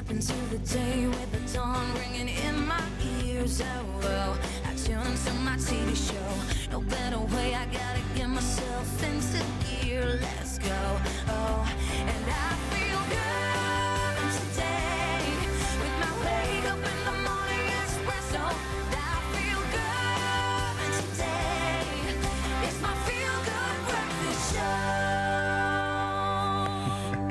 into the day with the dawn ringing in my ears. Oh, well, I tune into my TV show. No better way, I gotta get myself into gear. Let's go. Oh, and I feel good today with my wake up in the morning espresso. I feel good today. It's my feel good breakfast show.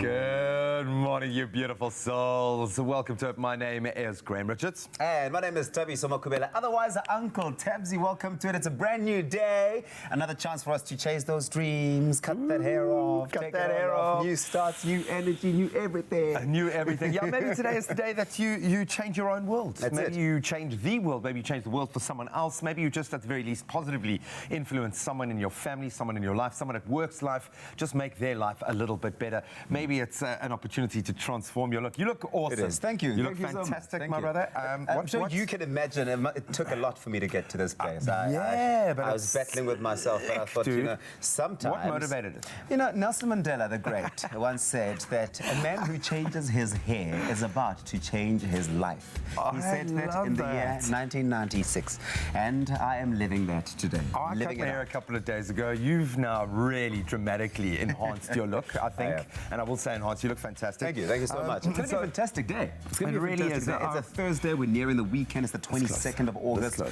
Good morning, you beautiful souls. Welcome to it. My name is Graham Richards. And my name is Tabby Somakubela, otherwise Uncle Tabsy. Welcome to it. It's a brand new day. Another chance for us to chase those dreams, cut that hair off, cut take that it hair off. off. New starts, new energy, new everything. New everything. Yeah, maybe today is the day that you change your own world. That's maybe it. you change the world. Maybe you change the world for someone else. Maybe you just, at the very least, positively influence someone in your family, someone in your life, someone at work's life. Just make their life a little bit better. Maybe it's an opportunity to transform your look. You look awesome. It is. Thank you. You Thank look you so much. fantastic, Thank my you. brother. I'm sure you can imagine it took a lot for me to get to this place. But I was battling with myself, but I thought, dude, you know, sometimes... What motivated it? You know, Nelson Mandela, the great, once said that a man who changes his hair is about to change his life. He said that in the year 1996, and I am living that today. I cut my hair a couple of days ago. You've now really dramatically enhanced your look, I think. And I will say enhanced. You look fantastic. Thank you so much. It's going to be a fantastic day. It's going to be a really fantastic is. day. It's a Thursday. We're nearing the weekend. It's the 22nd of August.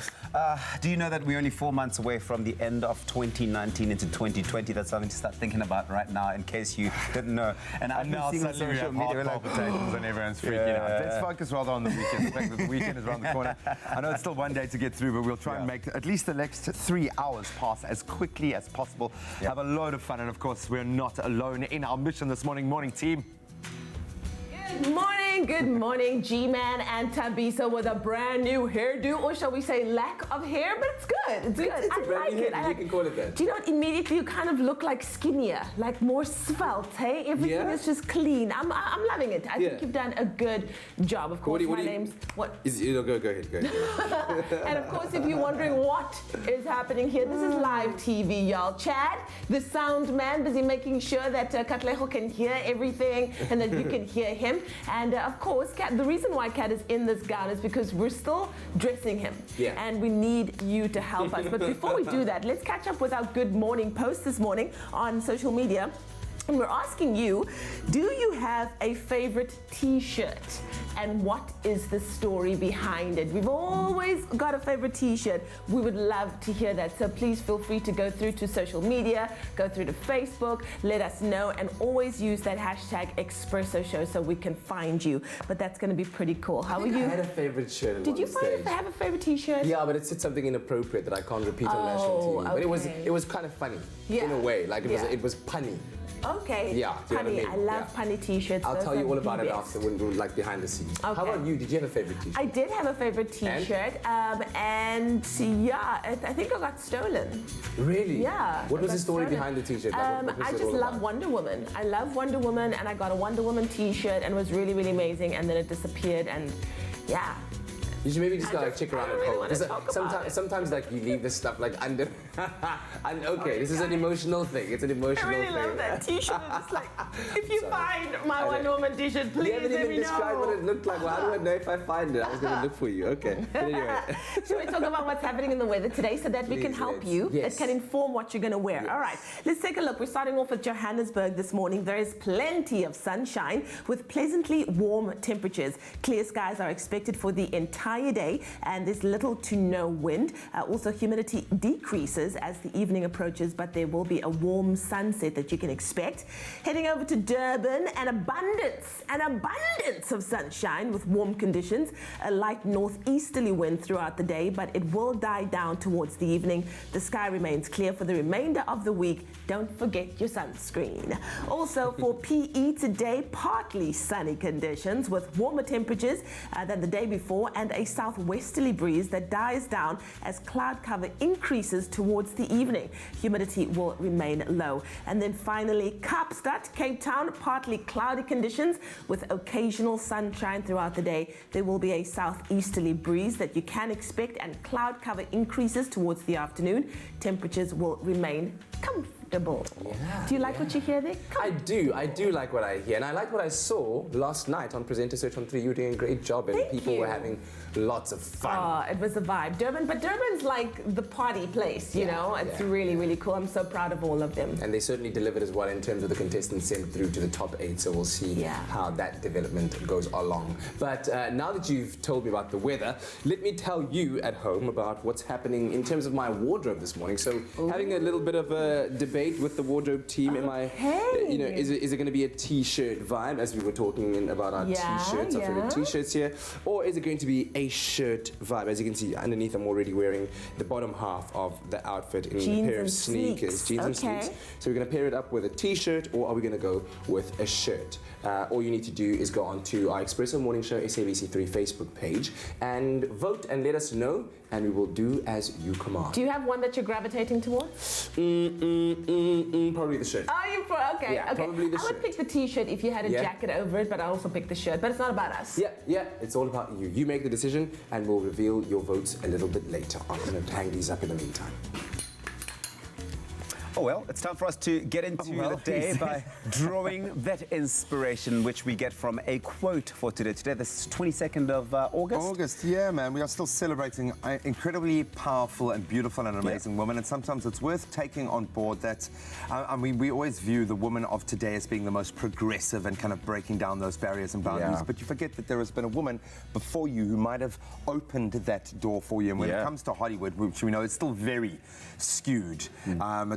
Do you know that we're only 4 months away from the end of 2019 into 2020? That's something to start thinking about right now, in case you didn't know. And I've been seeing on social media palpitations and everyone's freaking out. Let's focus rather on the weekend. The fact that the weekend is around the corner. I know it's still one day to get through, but we'll try and make at least the next 3 hours pass as quickly as possible. Have a load of fun, and of course, we're not alone in our mission this morning. Morning, team. Good morning, G-Man and Tabisa with a brand new hairdo, or shall we say lack of hair, but it's good. It's good. It's I like it. You can call it that. Do you know what? Immediately you kind of look like skinnier, like more svelte, hey? Everything is just clean. I'm loving it. I think you've done a good job. Of course, my name's... What? Go ahead. And of course, if you're wondering what is happening here, this is live TV, y'all. Chad, the sound man, busy making sure that Katlejo can hear everything and that you can hear him. And of course, Kat, the reason why Kat is in this gown is because we're still dressing him. And we need you to help us. But before we do that, let's catch up with our good morning post this morning on social media. And we're asking you, do you have a favorite t-shirt? And what is the story behind it? We've always got a favorite t-shirt. We would love to hear that. So please feel free to go through to social media, go through to Facebook, let us know, and always use that hashtag Expresso Show so we can find you. But that's going to be pretty cool. How are you? I had a favorite shirt. Did you have a favorite t-shirt? Yeah, but it said something inappropriate that I can't repeat on national TV. But it was kind of funny in a way. Like it was punny. Okay. Yeah. Punny. I love punny t-shirts. I'll tell you all about it after, like behind the scenes. Okay. How about you? Did you have a favorite t-shirt? I did have a favorite t-shirt, and yeah, I think I got stolen. Really? Yeah. What was the story behind the t-shirt? I just love Wonder Woman. I love Wonder Woman, and I got a Wonder Woman t-shirt, and it was really, really amazing. And then it disappeared, and yeah. You should maybe just go check around at home. Sometimes like you leave this stuff like under. And okay, this is an emotional thing. It's an emotional thing. I really love that t-shirt. It's like, if you find my Wonder Woman t-shirt, please let me know. You haven't even described what it looked like. Well, how do I know if I find it? I was going to look for you. Okay. But anyway. Should we talk about what's happening in the weather today so that we can help you? Yes. It can inform what you're going to wear. Yes. All right, let's take a look. We're starting off with Johannesburg this morning. There is plenty of sunshine with pleasantly warm temperatures. Clear skies are expected for the entire day, and there's little to no wind. Also, humidity decreases as the evening approaches, but there will be a warm sunset that you can expect. Heading over to Durban, an abundance of sunshine with warm conditions. A light northeasterly wind throughout the day, but it will die down towards the evening. The sky remains clear for the remainder of the week. Don't forget your sunscreen. Also for PE today, partly sunny conditions with warmer temperatures than the day before, and a southwesterly breeze that dies down as cloud cover increases towards the evening. Humidity will remain low. And then finally, Kaapstad, Cape Town, partly cloudy conditions with occasional sunshine throughout the day. There will be a southeasterly breeze that you can expect, and cloud cover increases towards the afternoon. Temperatures will remain comfortable. comfortable. Yeah, Do you like what you hear there? I do like what I hear, and I like what I saw last night on Presenter Search on 3. You were doing a great job, and people were having lots of fun. Oh, it was a vibe. Durban's like the party place, you know? It's really, really cool. I'm so proud of all of them. And they certainly delivered as well in terms of the contestants sent through to the top 8, so we'll see how that development goes along. But now that you've told me about the weather, let me tell you at home about what's happening in terms of my wardrobe this morning. So having a little bit of a debate with the wardrobe team. Am I, you know, is it going to be a t-shirt vibe, as we were talking about our t-shirts, our favorite t-shirts here, or is it going to be a shirt vibe? As you can see underneath, I'm already wearing the bottom half of the outfit in a pair of sneakers, jeans and sneaks. So we're going to pair it up with a t-shirt, or are we going to go with a shirt? All you need to do is go onto our Expresso Morning Show SABC3 Facebook page and vote and let us know, and we will do as you command. Do you have one that you're gravitating towards? Probably the shirt. Oh, okay. Yeah, probably the shirt. I would pick the t-shirt if you had a jacket over it, but I also pick the shirt. But it's not about us. Yeah, it's all about you. You make the decision, and we'll reveal your votes a little bit later. I'm going to hang these up in the meantime. Oh well, it's time for us to get into the day by drawing that inspiration, which we get from a quote for today. Today, this is 22nd of August. Yeah, man. We are still celebrating an incredibly powerful and beautiful and amazing woman, and sometimes it's worth taking on board that, I mean, we always view the woman of today as being the most progressive and kind of breaking down those barriers and boundaries, but you forget that there has been a woman before you who might have opened that door for you. And when it comes to Hollywood, which we know is still very skewed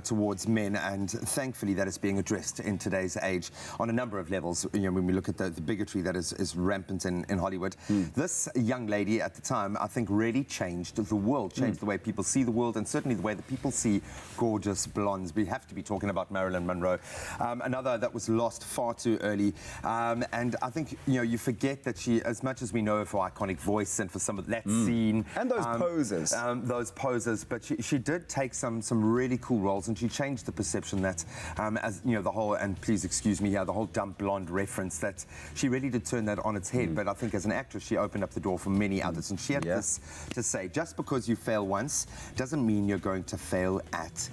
towards men, and thankfully that is being addressed in today's age on a number of levels. You know, when we look at the bigotry that is rampant in Hollywood, this young lady at the time, I think, really changed the world, changed the way people see the world, and certainly the way that people see gorgeous blondes. We have to be talking about Marilyn Monroe, another that was lost far too early. And I think, you know, you forget that she, as much as we know her for iconic voice and for some of that scene and those poses, but she did take some really cool roles, and she changed the perception that, as you know, the whole, and please excuse me here, the whole dumb blonde reference, that she really did turn that on its head. But I think as an actress, she opened up the door for many others, and she had this to say: just because you fail once doesn't mean you're going to fail at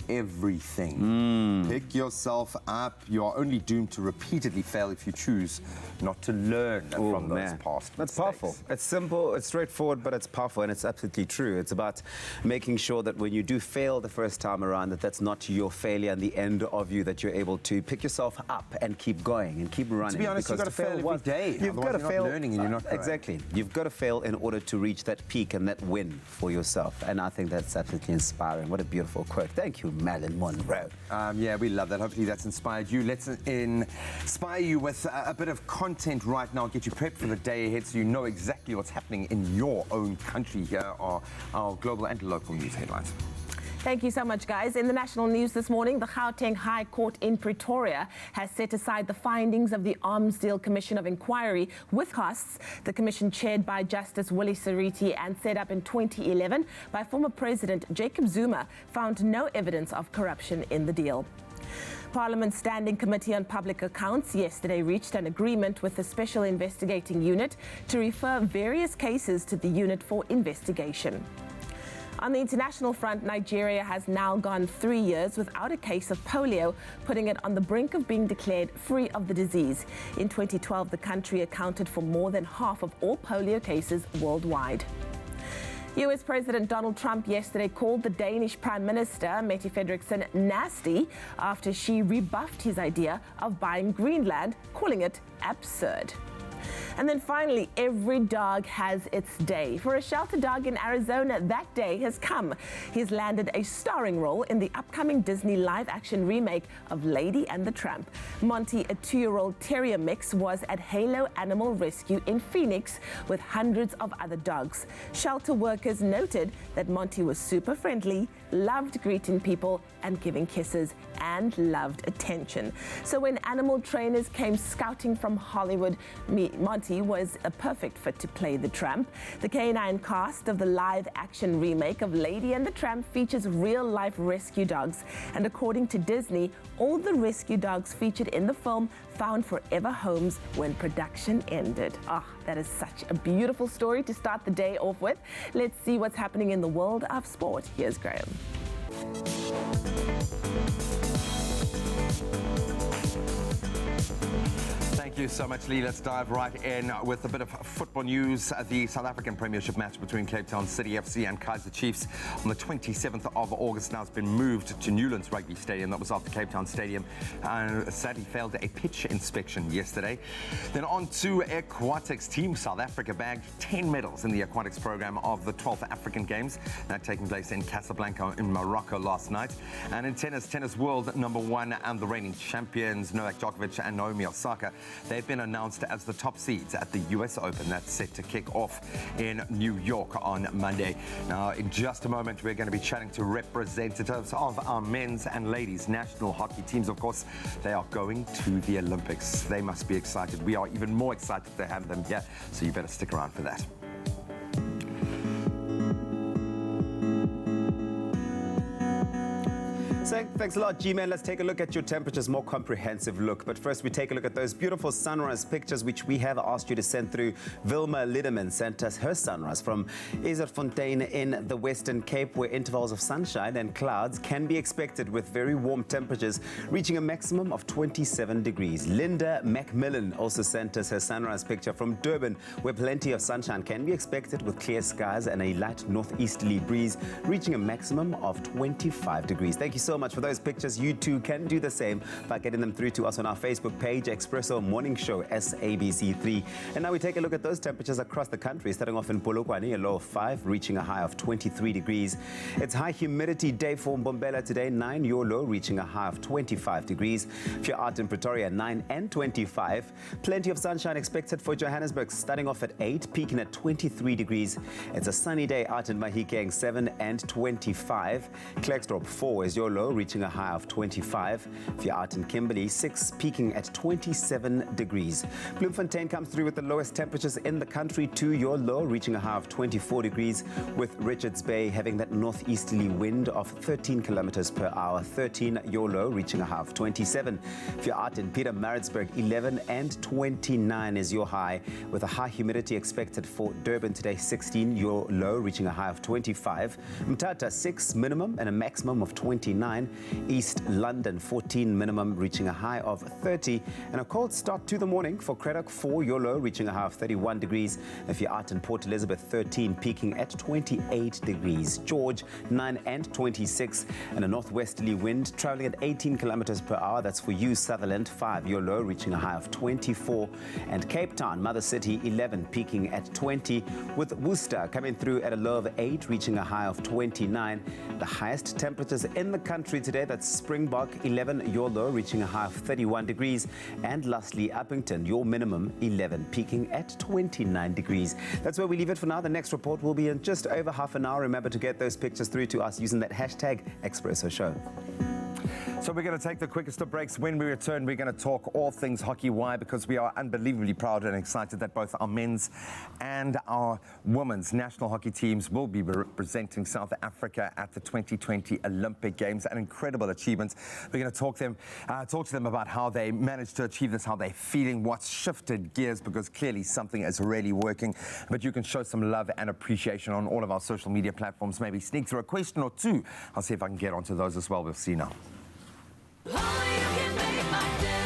everything. Pick yourself up. You are only doomed to repeatedly fail if you choose not to learn from those past That's mistakes. powerful. It's simple, it's straightforward, but it's powerful, and it's absolutely true. It's about making sure that when you do fail the first time around, that's not your failure and the end of you, that you're able to pick yourself up and keep going and keep running. To be honest, you've got to fail every day. You've got to fail. Learning and you're not growing. Exactly. You've got to fail in order to reach that peak and that win for yourself. And I think that's absolutely inspiring. What a beautiful quote. Thank you, Marilyn Monroe. Yeah, we love that. Hopefully that's inspired you. Let's inspire you with a bit of content right now, get you prepped for the day ahead so you know exactly what's happening in your own country. Here are our global and local news headlines. Thank you so much, guys. In the national news this morning, the Gauteng High Court in Pretoria has set aside the findings of the Arms Deal Commission of Inquiry with costs. The commission, chaired by Justice Willie Sariti and set up in 2011 by former President Jacob Zuma, found no evidence of corruption in the deal. Parliament's Standing Committee on Public Accounts yesterday reached an agreement with the Special Investigating Unit to refer various cases to the unit for investigation. On the international front, Nigeria has now gone 3 years without a case of polio, putting it on the brink of being declared free of the disease. In 2012, the country accounted for more than half of all polio cases worldwide. US President Donald Trump yesterday called the Danish Prime Minister, Mette Frederiksen, nasty after she rebuffed his idea of buying Greenland, calling it absurd. And then finally, every dog has its day. For a shelter dog in Arizona, that day has come. He's landed a starring role in the upcoming Disney live-action remake of Lady and the Tramp. Monty, a 2-year-old terrier mix, was at Halo Animal Rescue in Phoenix with hundreds of other dogs. Shelter workers noted that Monty was super friendly, loved greeting people and giving kisses, and loved attention. So when animal trainers came scouting from Hollywood, Monty was a perfect fit to play the Tramp. The canine cast of the live-action remake of Lady and the Tramp features real-life rescue dogs. And according to Disney, all the rescue dogs featured in the film found forever homes when production ended. That is such a beautiful story to start the day off with. Let's see what's happening in the world of sport. Here's Graham. you so much, Lee. Let's dive right in with a bit of football news. The South African Premiership match between Cape Town City FC and Kaizer Chiefs on the 27th of August now has been moved to Newlands Rugby Stadium. That was after Cape Town Stadium sadly failed a pitch inspection yesterday. Then on to aquatics. Team South Africa bagged 10 medals in the aquatics program of the 12th African Games. That taking place in Casablanca in Morocco last night. And in tennis world #1 and the reigning champions Novak Djokovic and Naomi Osaka, they've been announced as the top seeds at the US Open. That's set to kick off in New York on Monday. Now, in just a moment, we're going to be chatting to representatives of our men's and ladies' national hockey teams. Of course, they are going to the Olympics. They must be excited. We are even more excited to have them here, so you better stick around for that. Thanks a lot, G-Man. Let's take a look at your temperatures, more comprehensive look. But first, we take a look at those beautiful sunrise pictures, which we have asked you to send through. Vilma Lideman sent us her sunrise from Izerfontein in the Western Cape, where intervals of sunshine and clouds can be expected with very warm temperatures, reaching a maximum of 27 degrees. Linda Macmillan also sent us her sunrise picture from Durban, where plenty of sunshine can be expected with clear skies and a light northeasterly breeze, reaching a maximum of 25 degrees. Thank you so much for those pictures. You too can do the same by getting them through to us on our Facebook page, Expresso Morning Show SABC3. And now we take a look at those temperatures across the country, starting off in Polokwane, a low of 5, reaching a high of 23 degrees. It's high humidity day for Mbombela today, 9, your low, reaching a high of 25 degrees. If you're out in Pretoria, 9 and 25. Plenty of sunshine expected for Johannesburg, starting off at 8, peaking at 23 degrees. It's a sunny day out in Mahikeng, 7 and 25. Klerksdorp, 4 is your low, reaching a high of 25. If you're out in Kimberley, 6, peaking at 27 degrees. Bloemfontein comes through with the lowest temperatures in the country, 2, your low, reaching a high of 24 degrees, with Richards Bay having that northeasterly wind of 13 kilometers per hour, 13, your low, reaching a high of 27. If you're out in Pietermaritzburg, 11 and 29 is your high, with a high humidity expected for Durban today, 16, your low, reaching a high of 25. Mthatha, 6, minimum and a maximum of 29. East London, 14, minimum, reaching a high of 30. And a cold start to the morning for Craddock, 4, your low, reaching a high of 31 degrees. If you're out in Port Elizabeth, 13, peaking at 28 degrees. George, 9 and 26, and a northwesterly wind traveling at 18 kilometers per hour. That's for you, Sutherland, 5, your low, reaching a high of 24. And Cape Town, Mother City, 11, peaking at 20, with Worcester coming through at a low of 8, reaching a high of 29. The highest temperatures in the country today, that's Springbok, 11, your low, reaching a high of 31 degrees. And lastly, Uppington, your minimum, 11, peaking at 29 degrees. That's where we leave it for now. The next report will be in just over half an hour. Remember to get those pictures through to us using that hashtag Expresso Show. So we're going to take the quickest of breaks. When we return, we're going to talk all things hockey. Why? Because we are unbelievably proud and excited that both our men's and our women's national hockey teams will be representing South Africa at the 2020 Olympic Games. An incredible achievement. We're going to talk to them about how they managed to achieve this, how they're feeling, what's shifted gears, because clearly something is really working. But you can show some love and appreciation on all of our social media platforms. Maybe sneak through a question or two. I'll see if I can get onto those as well. We'll see now. Oh, you can make my day.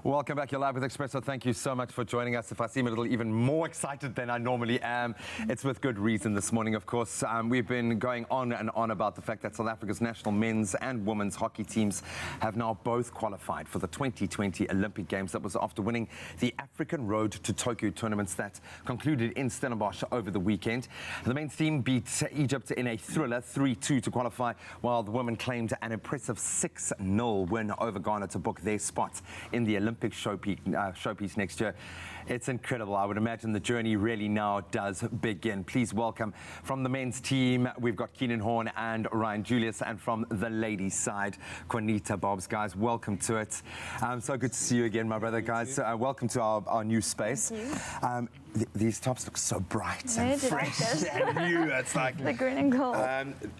Welcome back. You're live with Expresso. Thank you so much for joining us. If I seem a little even more excited than I normally am, it's with good reason this morning, of course. We've been going on and on about the fact that South Africa's national men's and women's hockey teams have now both qualified for the 2020 Olympic Games. That was after winning the African Road to Tokyo tournaments that concluded in Stellenbosch over the weekend. The men's team beat Egypt in a thriller 3-2 to qualify, while the women claimed an impressive 6-0 win over Ghana to book their spot in the Olympic showpiece next year. It's incredible. I would imagine the journey really now does begin. Please welcome from the men's team, we've got Keenan Horn and Ryan Julius, and from the ladies' side, Juanita Bobs. Guys, welcome to it. So good to see you again, my brother. Guys, welcome to our new space. These tops look so bright and fresh and new. It's like the green and gold.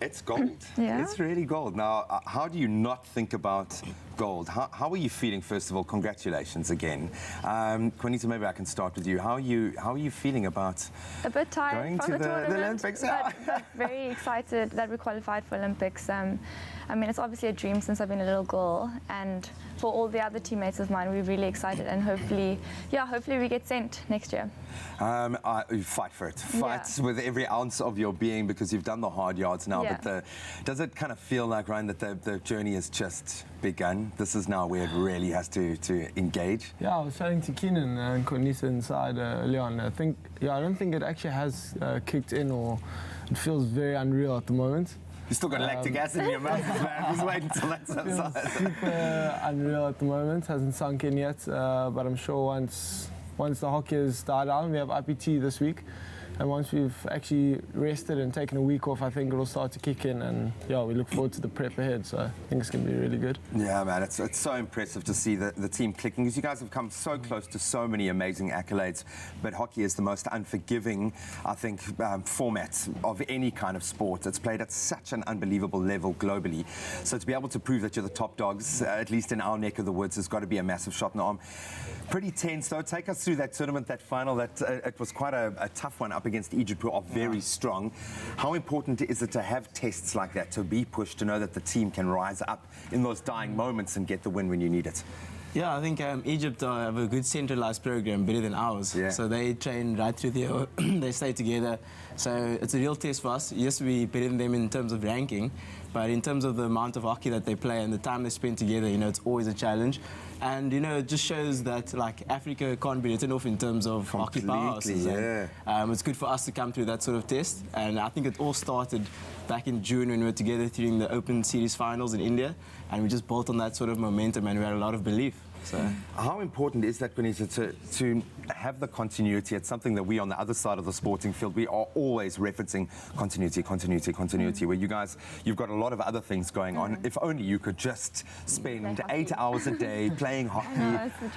It's gold. Yeah. It's really gold. Now, how do you not think about gold? How are you feeling? First of all, congratulations again. Juanita, maybe I can start with you. How are you feeling about a bit tired going from to the Olympics? but very excited that we qualified for Olympics. I mean, it's obviously a dream since I've been a little girl, and for all the other teammates of mine, we're really excited, and hopefully we get sent next year. You fight for it. Fight with every ounce of your being, because you've done the hard yards now. Yeah. But does it kind of feel like, Ryan, that the journey has just begun? This is now where it really has to engage. Yeah, I was chatting to Keenan and Cornisa inside earlier on. I don't think it actually has kicked in, or it feels very unreal at the moment. You still got lactic acid in your mouth, man. Just wait until that's outside. Super unreal at the moment. Hasn't sunk in yet, but I'm sure once the hockey has died down, we have IPT this week, and once we've actually rested and taken a week off, I think it'll start to kick in, and yeah, we look forward to the prep ahead, so I think it's going to be really good. Yeah, man, it's so impressive to see the team clicking, because you guys have come so close to so many amazing accolades, but hockey is the most unforgiving, I think, format of any kind of sport. It's played at such an unbelievable level globally, so to be able to prove that you're the top dogs, at least in our neck of the woods, has got to be a massive shot in the arm. Pretty tense, though. Take us through that tournament, that final. It was quite a tough one up against Egypt, who are very strong. How important is it to have tests like that, to be pushed, to know that the team can rise up in those dying moments and get the win when you need it? Yeah, I think Egypt have a good centralized program, better than ours. Yeah. So they train right through the year. They stay together. So it's a real test for us. Yes, we're better than them in terms of ranking, but in terms of the amount of hockey that they play and the time they spend together, it's always a challenge. And, it just shows that, like, Africa can't be written off in terms of hockey powerhouses. Yeah. It's good for us to come through that sort of test. And I think it all started back in June when we were together during the Open Series finals in India. And we just built on that sort of momentum, and we had a lot of belief. So. How important is that, Benita, to have the continuity? It's something that we on the other side of the sporting field, we are always referencing continuity, where you guys, you've got a lot of other things going on. If only you could just spend 8 hours a day playing hockey. No, it's the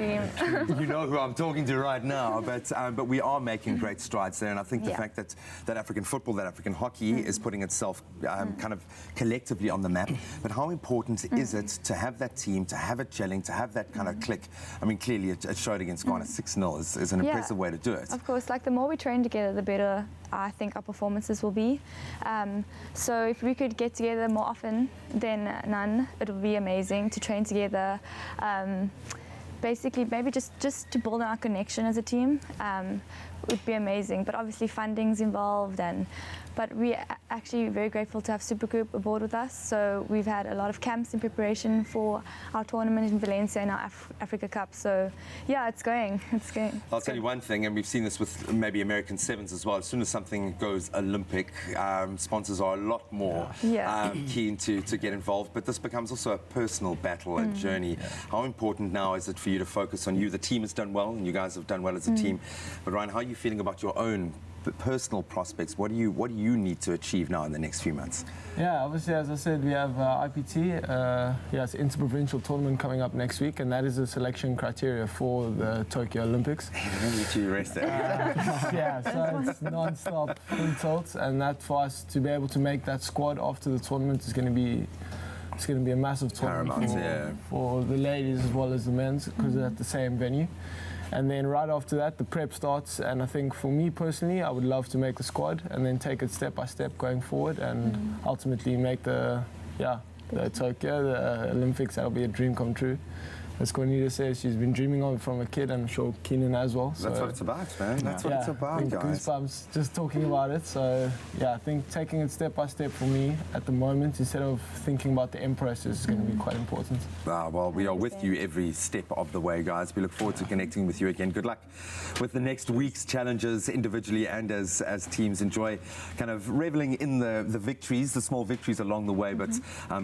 dream. You know who I'm talking to right now, but we are making great strides there, and I think the fact that African football, that African hockey is putting itself kind of collectively on the map. But how important is it to have that team, to have it gelling, to have that kind of click? I mean, clearly it showed against Ghana. 6-0 is an impressive way to do it. Of course, like the more we train together, the better I think our performances will be. So if we could get together more often than none, it would be amazing to train together. Basically, maybe just to build on our connection as a team would be amazing. But obviously funding's involved, but we're actually very grateful to have Supergroup aboard with us. So we've had a lot of camps in preparation for our tournament in Valencia and our Africa Cup. So yeah, it's going. I'll tell you one thing, and we've seen this with maybe American Sevens as well. As soon as something goes Olympic, sponsors are a lot more keen to get involved. But this becomes also a personal battle and journey. How important now is it for you to focus on you? The team has done well, and you guys have done well as a team. But Ryan, how are you feeling about your own personal prospects? What do you need to achieve now in the next few months? Yeah, obviously, as I said, we have IPT. It's an interprovincial tournament coming up next week, and that is a selection criteria for the Tokyo Olympics. You need to rest there. So it's non-stop full tilt, and that for us to be able to make that squad after the tournament is going to be. It's going to be a massive tournament for the ladies as well as the men's, because they're at the same venue. And then right after that, the prep starts. And I think for me personally, I would love to make the squad and then take it step by step going forward, and ultimately make the Tokyo, the Olympics. That'll be a dream come true. as Cornelia says, she's been dreaming of it from a kid, and I'm sure Keenan as well. That's So, what it's about, man. That's what it's I about, think guys. goosebumps just talking about it. So yeah, I think taking it step by step for me at the moment, instead of thinking about the end process, is going to be quite important. Well, we are with you every step of the way, guys. We look forward to connecting with you again. Good luck with the next week's challenges individually and as teams. Enjoy kind of reveling in the victories, the small victories along the way, but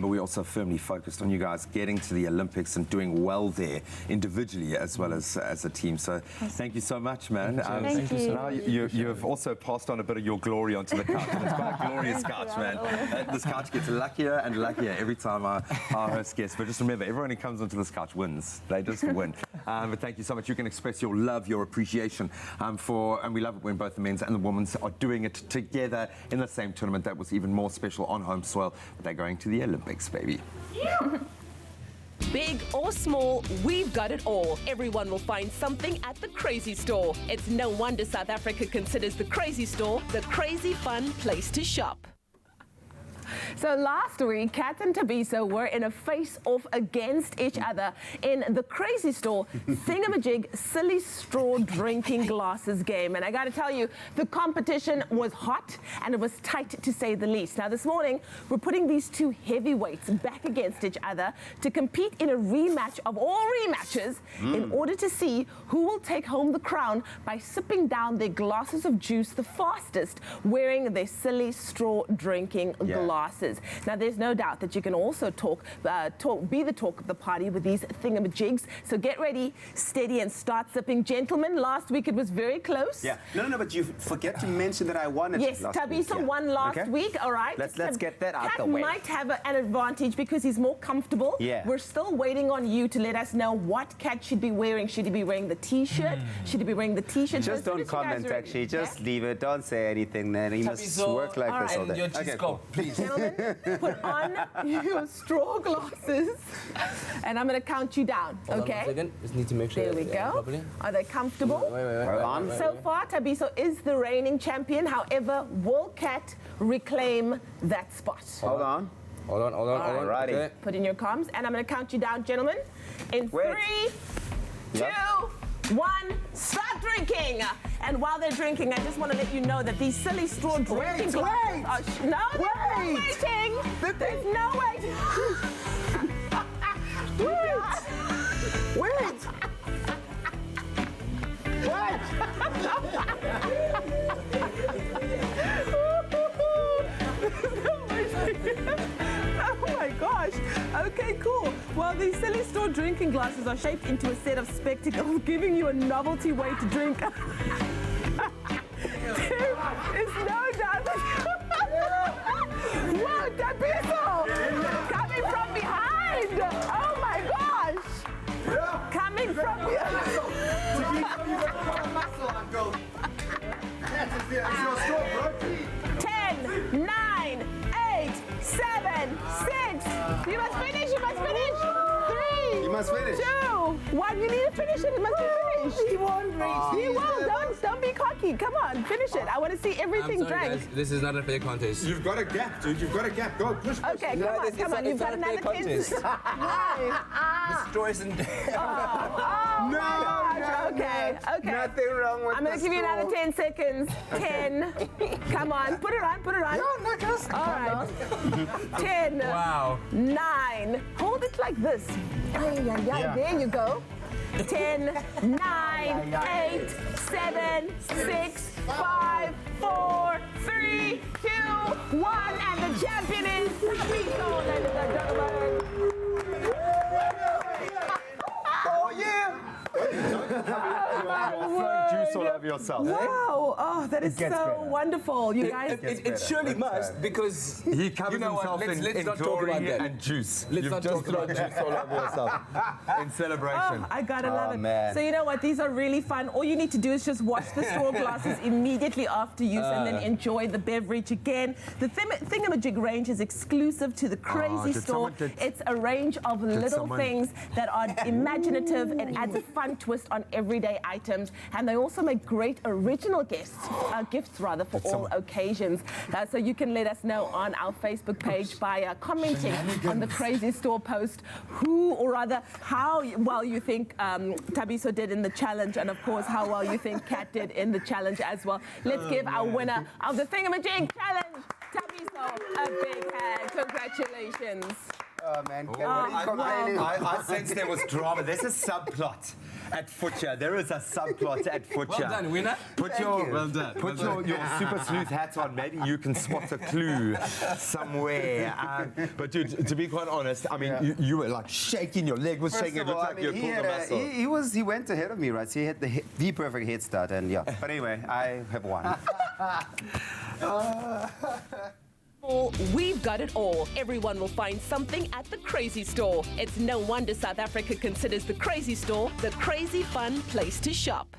we're also firmly focused on you guys getting to the Olympics and doing well there individually as well as a team. So thank you so much, man. Thank you. Now you've also passed on a bit of your glory onto the couch. And it's quite a glorious couch, man. This couch gets luckier and luckier every time our host guests. But just remember, everyone who comes onto this couch wins. They just win. But thank you so much. You can express your love, your appreciation and we love it when both the men's and the women's are doing it together in the same tournament. That was even more special on home soil. But they're going to the Olympics, baby. Big or small, we've got it all. Everyone will find something at the Crazy Store. It's no wonder South Africa considers the Crazy Store the crazy fun place to shop. So last week, Kat and Thabiso were in a face-off against each other in the Crazy Store thingamajig silly straw drinking glasses game. And I got to tell you, the competition was hot and it was tight to say the least. Now this morning, we're putting these two heavyweights back against each other to compete in a rematch of all rematches in order to see who will take home the crown by sipping down their glasses of juice the fastest, wearing their silly straw drinking glasses. Now, there's no doubt that you can also be the talk of the party with these thingamajigs. So get ready, steady, and start sipping. Gentlemen, last week it was very close. Yeah. No, but you forget to mention that I won it. Yes, Thabiso won last week. All right. Let's get that out Kat the way. might have an advantage because he's more comfortable. Yeah. We're still waiting on you to let us know what Kat should be wearing. Should he be wearing the T-shirt? Should he be wearing the T-shirt? Just don't comment, actually. Just leave it. Don't say anything then. He must work like this all day. Okay, cool. Please. Gentlemen, put on your straw glasses, and I'm going to count you down, Hold okay? on a second. Just need to make sure. There we that, go. properly. Are they comfortable? Wait. So far, Thabiso is the reigning champion. However, will Kat reclaim that spot? Hold on. Hold on. Alrighty. Okay. Put in your comms, and I'm going to count you down, gentlemen. In Wait. 3, 2, 1, start drinking. And while they're drinking, I just want to let you know that these silly straw drinking glasses are... No, there's no waiting. There's no waiting. Oh my gosh. Okay, cool. Well, these silly straw drinking glasses are shaped into a set of spectacles, giving you a novelty way to drink. There is no doubt that... Whoa, Thabiso! Coming from behind! Oh my gosh! Coming from behind! 10, 9, 8, 7, 6. You must finish. 3. You must finish. 2, 1. You need to finish it. It must be finished. He won't reach. You won't. Don't be cocky. Come on, finish it. I want to see everything I'm sorry, drank. guys. This is not a fair contest. You've got a gap, dude. You've got a gap. Go, push. Okay, come on. You've got another 10 seconds. This straw isn't. No. Okay. Nothing wrong with I'm going to give you another 10 seconds. 10. Come on. Put it on. No, not just. All right. 10. Wow. 9. Hold it like this. Yeah. There you go. 10, 9, 8, 7, 6, 5, 4, 3, 2, 1. And the champion is Thabiso, ladies and gentlemen. Oh, yeah. Juice all over yourself. Wow. Oh, that is so wonderful. You guys. It surely must, because He covers you know himself what? Let's in not talk about glory that. and juice. Let's You've not just talk about thrown that. juice all over yourself in celebration. Oh, I gotta love it. man. So you know what? These are really fun. All you need to do is just wash the straw glasses immediately after use and then enjoy the beverage again. The thingamajig range is exclusive to the Crazy Store. It's a range of little things that are imaginative and adds a fun twist on everyday items. And they also make great original gifts rather, for all occasions. So you can let us know on our Facebook page by commenting on the Crazy Store post who, or rather how well you think Tabiso did in the challenge, and of course how well you think Kat did in the challenge as well. Let's give our winner of the Thingamajig Challenge, Tabiso, a big hand. Congratulations. Oh, man. I sense there was drama. There's a subplot at Futja. There is a subplot at Futja. Well done, winner. Put your super sleuth hat on. Maybe you can spot a clue somewhere. But dude, to be quite honest, I mean, you were like shaking. Your leg was shaking. It looked like you had pulled a muscle. He went ahead of me, right? So he had the perfect head start, and yeah. But anyway, I have won. We've got it all. Everyone will find something at the Crazy Store. It's no wonder South Africa considers the Crazy Store the crazy fun place to shop.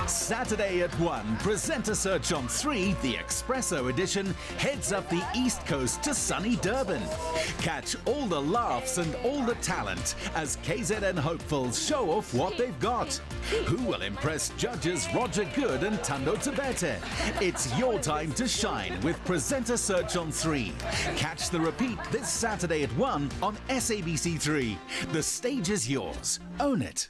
Saturday at 1, presenter search on 3, the Expresso edition, heads up the East Coast to sunny Durban. Catch all the laughs and all the talent as KZN hopefuls show off what they've got. Who will impress judges Roger Good and Tando Tabete? It's your time to shine with presenter search on 3. Catch the repeat this Saturday at 1 on SABC3. The stage is yours. Own it.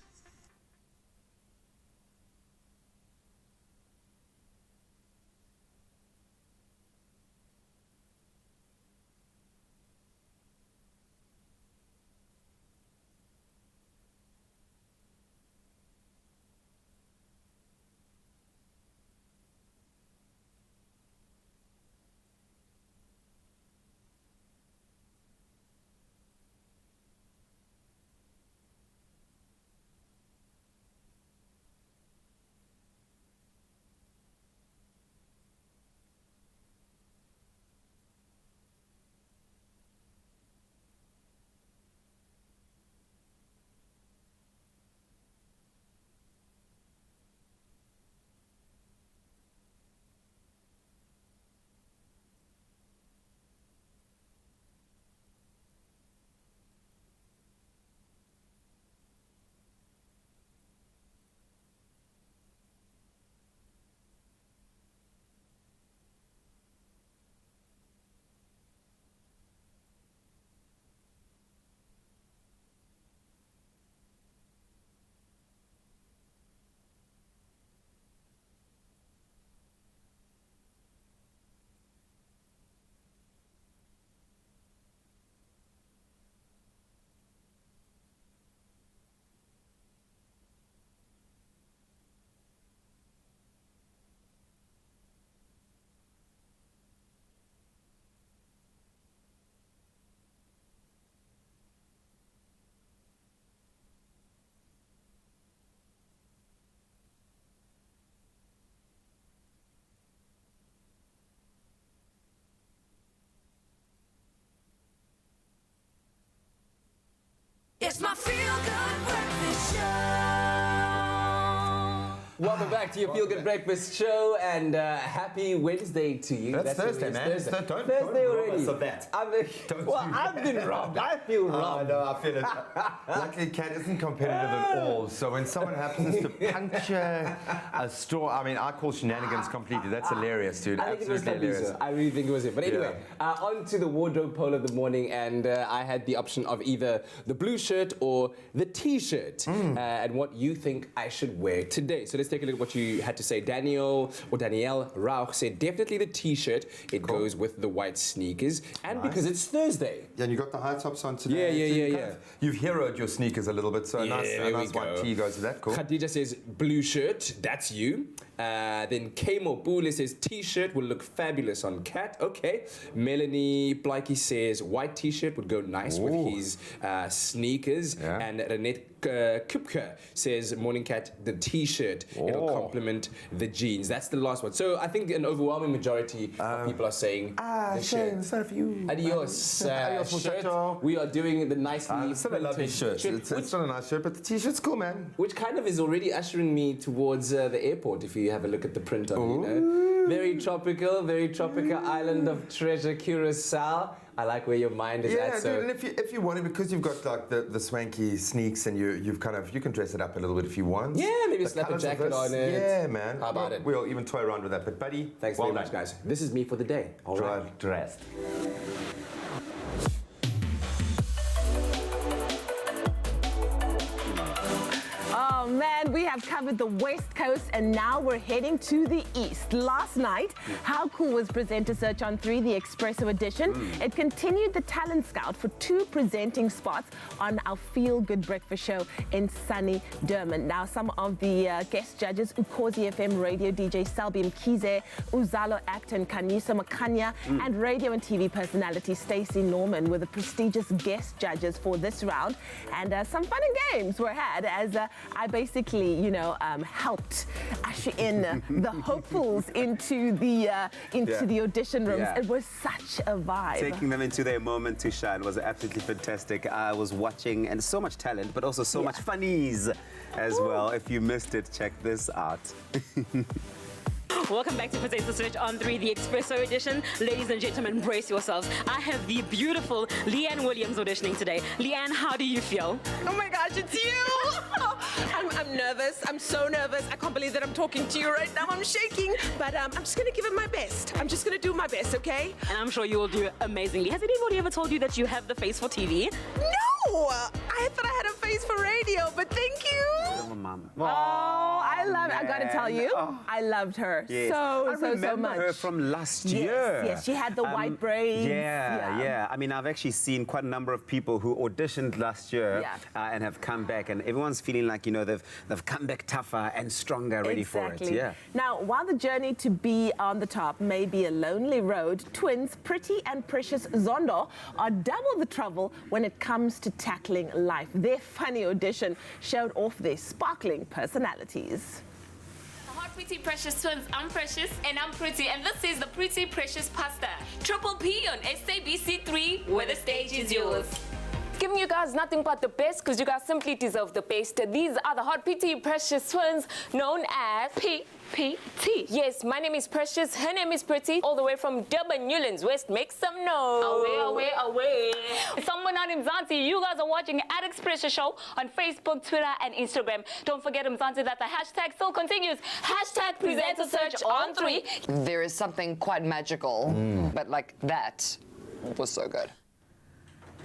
It's my feel-good breakfast show. Welcome back to your Feel Good Breakfast Show, and happy Wednesday to you. That's Thursday, man. Thursday, Don't already. rob us of that. I've been robbed. I feel robbed. I feel it. Luckily, Kat isn't competitive at all. So when someone happens to puncture a straw, I mean, I call shenanigans completely. That's hilarious, dude. I think it was Absolutely hilarious. Tabiso. I really think it was it. But anyway, on to the wardrobe poll of the morning, and I had the option of either the blue shirt or the t-shirt, and what you think I should wear today. So let's take a look at what you had to say. Danielle Rauch said definitely the t-shirt. It goes with the white sneakers, and because it's Thursday. Yeah, and you got the high tops on today. Yeah. You've heroed your sneakers a little bit, so a nice white tee goes with that. Cool. Khadija says blue shirt. That's you. Then Kamo Bule says t-shirt will look fabulous on Kat. Okay. Melanie Blakey says white t-shirt would go nice with his sneakers. Yeah. And Renette Kupke says morning Kat, the t-shirt. It'll complement the jeans. That's the last one. So I think an overwhelming majority of people are saying the shirt. It's not for you. Adios. Adios, shirt. muchacho. We are doing the nicely it's still a lovely shirt. It's not a nice shirt, but the t-shirt's cool, man. Which kind of is already ushering me towards the airport, if you have a look at the print on, you know. Very tropical island of treasure, Curacao. I like where your mind is at. So dude, and if you want it, because you've got like the swanky sneaks and you can dress it up a little bit if you want. Yeah, maybe snap a jacket on it. Yeah, man. How about it? We'll even toy around with that. But buddy, thanks very much, guys. This is me for the day. All right. Dressed. Oh man, we have covered the West Coast and now we're heading to the East. Last night, how cool was Presenter Search on 3, the Expresso edition? It continued the talent scout for 2 presenting spots on our Feel Good Breakfast show in sunny Durban. Now, some of the guest judges, Ukhozi FM radio DJ Selby Mkhize, Uzalo actor Kanyisa Makanya, and radio and TV personality Stacey Norman were the prestigious guest judges for this round. And some fun and games were had as I basically, helped usher in the hopefuls into the audition rooms. Yeah. It was such a vibe. Taking them into their moment to shine was absolutely fantastic. I was watching, and so much talent, but also so much funnies as well. If you missed it, check this out. Welcome back to Presenter Search on 3, the Expresso edition. Ladies and gentlemen, brace yourselves. I have the beautiful Leanne Williams auditioning today. Leanne, how do you feel? Oh my gosh, it's you! I'm nervous. I'm so nervous. I can't believe that I'm talking to you right now. I'm shaking, but I'm just going to give it my best. I'm just going to do my best, okay? And I'm sure you will do amazingly. Has anybody ever told you that you have the face for TV? No! I thought I had a face for radio, but thank you. Oh, I love it. I got to tell you, I loved her so much. I remember her from last year. Yes, she had the white braids. Yeah. I mean, I've actually seen quite a number of people who auditioned last year and have come back, and everyone's feeling like, they've come back tougher and stronger, ready for it. Yeah. Now, while the journey to be on the top may be a lonely road, twins Pretty and Precious Zondo are double the trouble when it comes to tackling life. Their funny audition showed off their sparkling personalities. Hot Pretty Precious Twins, I'm Precious and I'm Pretty, and this is the Pretty Precious Pasta. Triple P on SABC3, where the stage is yours. Giving you guys nothing but the best, because you guys simply deserve the best. These are the Hot Pretty Precious Twins, known as PPT. Yes, my name is Precious, her name is Pretty, all the way from Durban, Newlands West. Make some noise. Away. Someone out in Mzansi, you guys are watching at Expresso Show on Facebook, Twitter, and Instagram. Don't forget, Mzansi, that the hashtag still continues. Hashtag Presenter Search on 3. There is something quite magical, but like that was so good.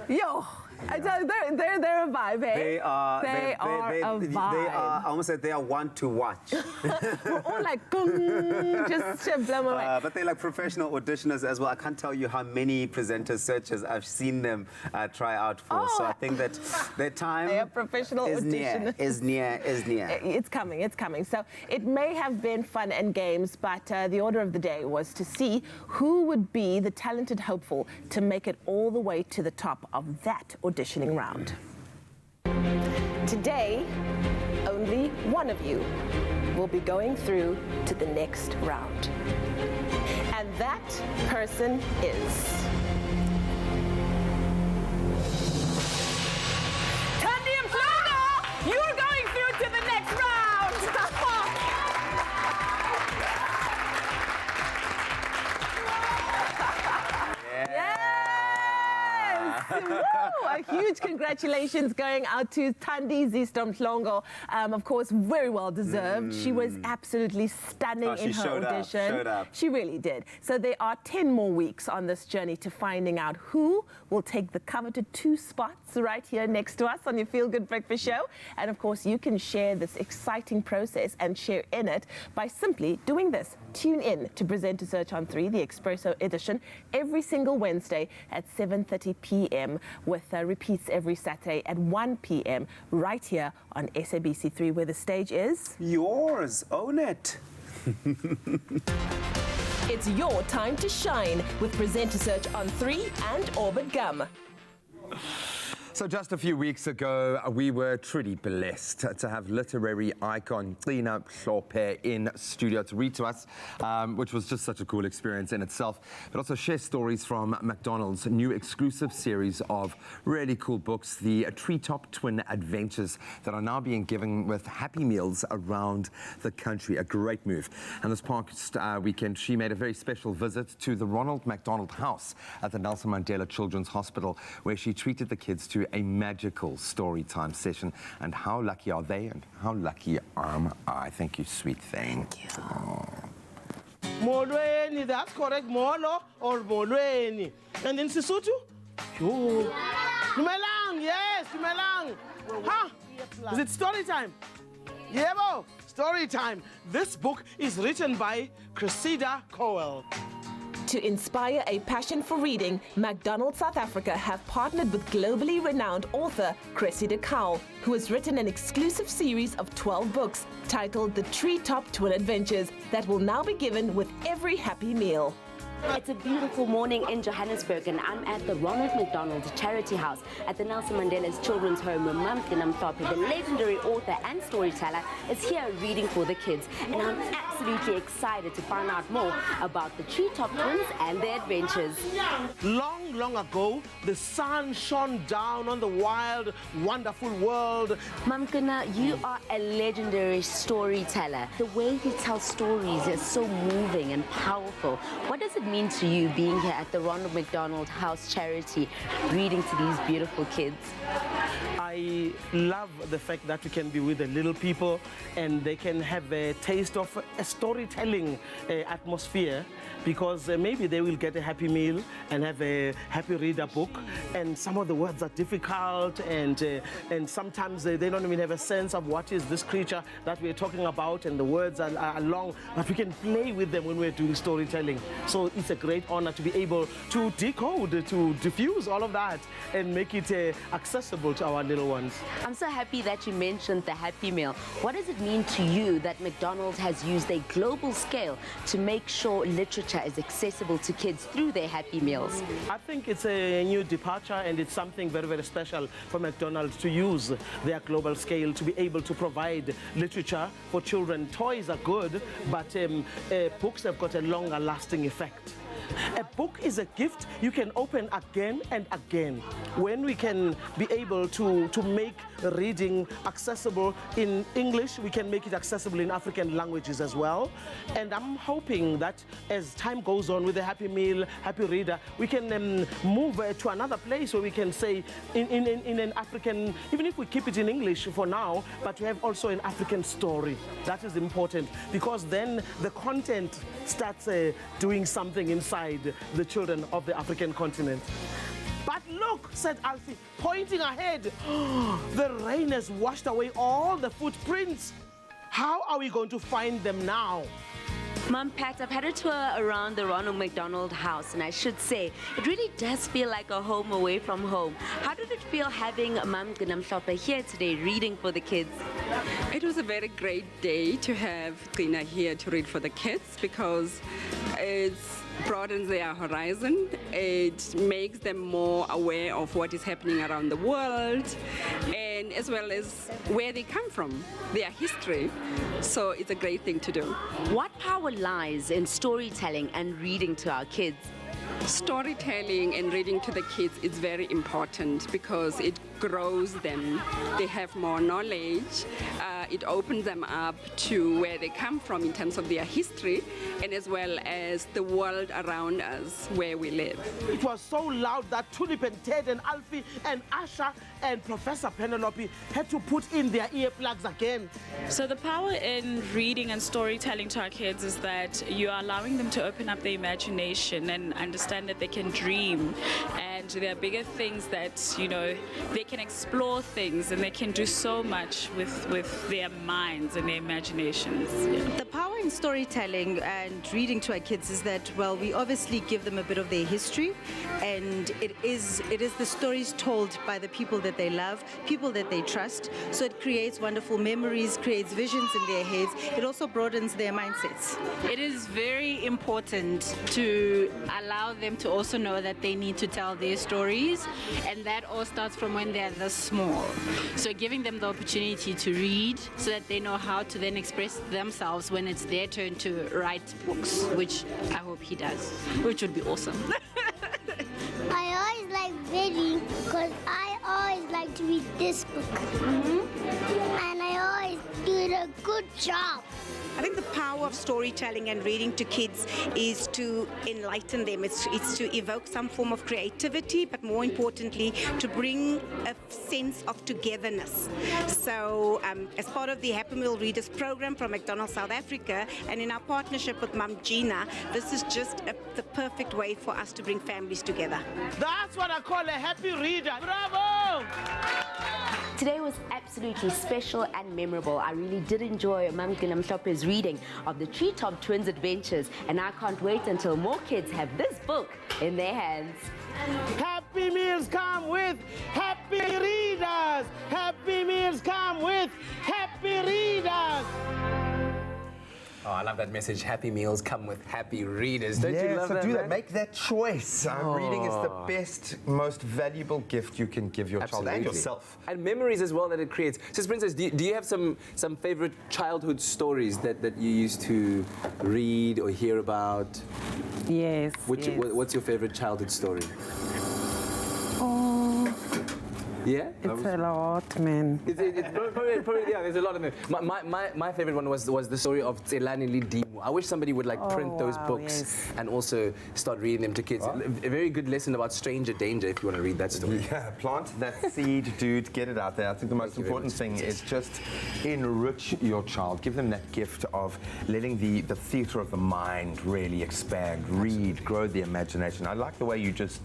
Yo, I tell you, they're a vibe, eh? They are a vibe. They are, I almost said they are one to watch. We're all like, just blow them away. But they're like professional auditioners as well. I can't tell you how many presenter searches I've seen them try out for. So I think that their time is near. It's coming. So it may have been fun and games, but the order of the day was to see who would be the talented hopeful to make it all the way to the top of that auditioning round. Today, only one of you will be going through to the next round. And that person is Thandi Mhlanga! You're going through to the next round! Woo! A huge congratulations going out to Thandi Mhlanga. Of course, very well deserved. She was absolutely stunning in her audition. Showed up. She really did. So there are 10 more weeks on this journey to finding out who will take the coveted 2 spots right here next to us on your Feel Good Breakfast show. And of course, you can share this exciting process and share in it by simply doing this. Tune in to Presenter Search on 3, the Expresso edition, every single Wednesday at 7:30 p.m. with repeats every Saturday at 1 p.m. right here on SABC3, where the stage is yours. Own it. It's your time to shine with Presenter Search on 3 and Orbit Gum. So just a few weeks ago, we were truly blessed to have literary icon Tina Mhlophe in studio to read to us, which was just such a cool experience in itself, but also share stories from McDonald's new exclusive series of really cool books, the Treetop Twin Adventures, that are now being given with Happy Meals around the country. A great move. And this past weekend, she made a very special visit to the Ronald McDonald House at the Nelson Mandela Children's Hospital, where she treated the kids to a magical story time session. And how lucky are they, and how lucky am I? Thank you, sweet thing. Thank you. Molweni, that's correct. Molo or Molweni. And in Sesotho? Oh. Dumelang, yes, Dumelang. Ha! Is it story time? Yebo, story time. This book is written by Cressida Cowell. To inspire a passion for reading, McDonald's South Africa have partnered with globally renowned author Cressida Cowell, who has written an exclusive series of 12 books titled The Treetop Twin Adventures that will now be given with every Happy Meal. It's a beautiful morning in Johannesburg, and I'm at the Ronald McDonald Charity House at the Nelson Mandela's Children's Home, where Tina Mhlophe, the legendary author and storyteller, is here reading for the kids. And I'm absolutely excited to find out more about the Treetop Twins and their adventures. Long, long ago, the sun shone down on the wild, wonderful world. Tina, you are a legendary storyteller. The way you tell stories is so moving and powerful. What does it mean to you being here at the Ronald McDonald House charity, reading to these beautiful kids? I love the fact that we can be with the little people and they can have a taste of a storytelling atmosphere, because maybe they will get a happy meal and have a happy reader book, and some of the words are difficult, and sometimes they don't even have a sense of what is this creature that we're talking about, and the words are long, but we can play with them when we're doing storytelling. So it's a great honor to be able to decode, to diffuse all of that and make it accessible to our little ones. I'm so happy that you mentioned the Happy Meal. What does it mean to you that McDonald's has used a global scale to make sure literature is accessible to kids through their Happy Meals? I think it's a new departure, and it's something very, very special for McDonald's to use their global scale to be able to provide literature for children. Toys are good, but books have got a longer lasting effect. A book is a gift you can open again and again. When we can be able to make reading accessible in English, we can make it accessible in African languages as well. And I'm hoping that as time goes on with the Happy Meal, Happy Reader, we can move to another place where we can say in an African, even if we keep it in English for now, but we have also an African story. That is important, because then the content starts doing something inside the children of the African continent. But look, said Alfie, pointing ahead, the rain has washed away all the footprints. How are we going to find them now? Mom, Pat, I've had a tour around the Ronald McDonald House, and I should say, it really does feel like a home away from home. How did it feel having Tina Mhlophe here today reading for the kids? It was a very great day to have Tina here to read for the kids, because it broadens their horizon. It makes them more aware of what is happening around the world, and as well as where they come from, their history. So it's a great thing to do. What power lies in storytelling and reading to our kids? Storytelling and reading to the kids is very important, because it grows them. They have more knowledge. It opens them up to where they come from in terms of their history, and as well as the world around us where we live. It was so loud that Tulip and Ted and Alfie and Asha and Professor Penelope had to put in their earplugs again. So the power in reading and storytelling to our kids is that you are allowing them to open up their imagination and understand that they can dream, and there are bigger things that, you know, they can explore things, and they can do so much with their minds and their imaginations. Yeah. The power in storytelling and reading to our kids is that, well, we obviously give them a bit of their history, and it is the stories told by the people that they love, people that they trust. So it creates wonderful memories, creates visions in their heads. It also broadens their mindsets. It is very important to allow them to also know that they need to tell their stories, and that all starts from when they're this small. So giving them the opportunity to read so that they know how to then express themselves when it's their turn to write books, which I hope he does, which would be awesome. I always like reading because I always like to read this book. And I always do a good job. I think the power of storytelling and reading to kids is to enlighten them. It's to evoke some form of creativity, but more importantly, to bring a sense of togetherness. So as part of the Happy Meal Readers program from McDonald's South Africa, and in our partnership with Mum Gina, this is just the perfect way for us to bring families together. That's what I call a happy reader. Bravo! Today was absolutely special and memorable. I really did enjoy Mum Mhlope's reading of the Treetop Twins' adventures, and I can't wait until more kids have this book in their hands. Happy Meals come with happy readers! Happy Meals come with happy readers! Oh, I love that message. Happy meals come with happy readers. Don't you love so that? do that. Man? Make that choice. Reading is the best, most valuable gift you can give your child and yourself. And memories as well that it creates. Sis Princess, do you have some favorite childhood stories that you used to read or hear about? Yes. What's your favorite childhood story? Oh. Yeah? It's a lot, man. It's probably, yeah, there's a lot of them. My favorite one was the story of Tselani Lidimu. I wish somebody would print those books and also start reading them to kids. A very good lesson about stranger danger if you want to read that story. Yeah, plant that seed, dude, get it out there. I think the most important thing is just enrich your child. Give them that gift of letting the theatre of the mind really expand, read, grow the imagination. I like the way you just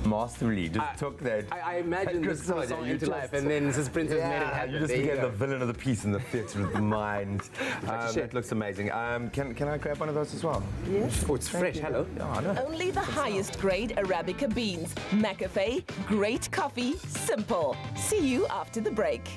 masterfully took that. I imagine this song into life, and then Sis Princess made it happen. You just became the villain of the piece in the theatre of the mind. That looks amazing. Can I grab one of those as well? Yes. Oh, it's fresh. Hello. Yeah, I know. Only the highest grade Arabica beans. McAfee, great coffee, simple. See you after the break.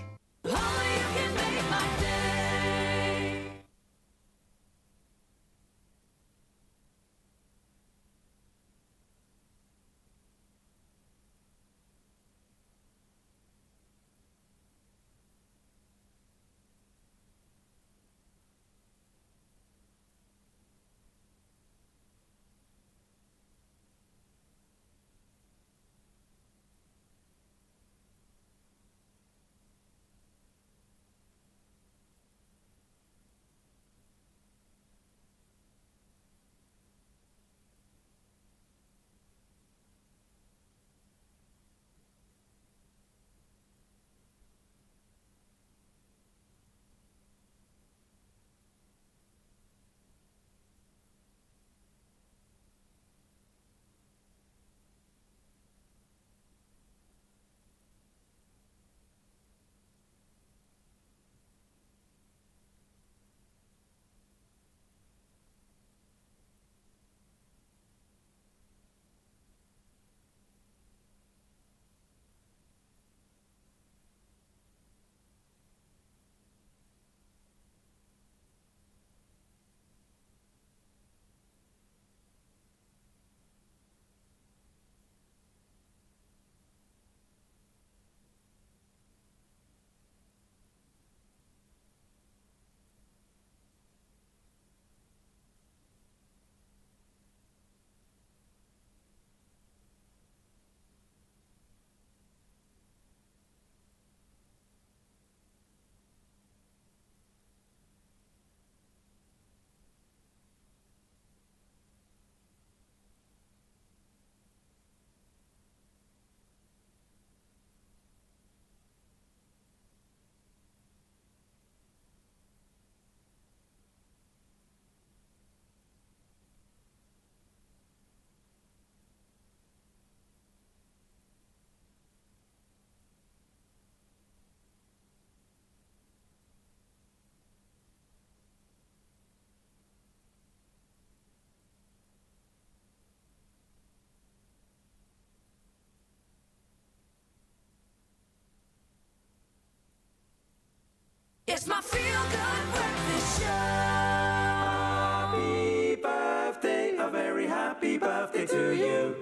happy birthday to you.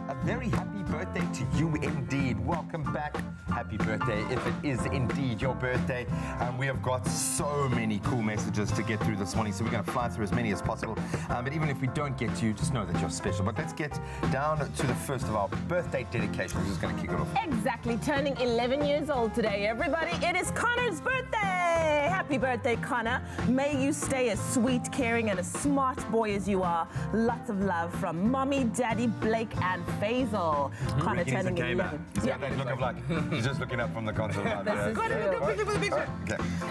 A very happy birthday to you indeed. Welcome back. Happy birthday if it is indeed your birthday. We have got so many cool messages to get through this morning, so we're going to fly through as many as possible. But even if we don't get to you, just know that you're special. But let's get down to the first of our birthday dedications. Who's going to kick it off? Exactly, turning 11 years old today, everybody. It is Connor's birthday. Happy birthday, Connor. May you stay as sweet, caring, and a smart boy as you are. Lots of love from Mommy, Daddy, Blake, and Faisal. Connor turning 11. He's got that look of like, he's just looking up from the console.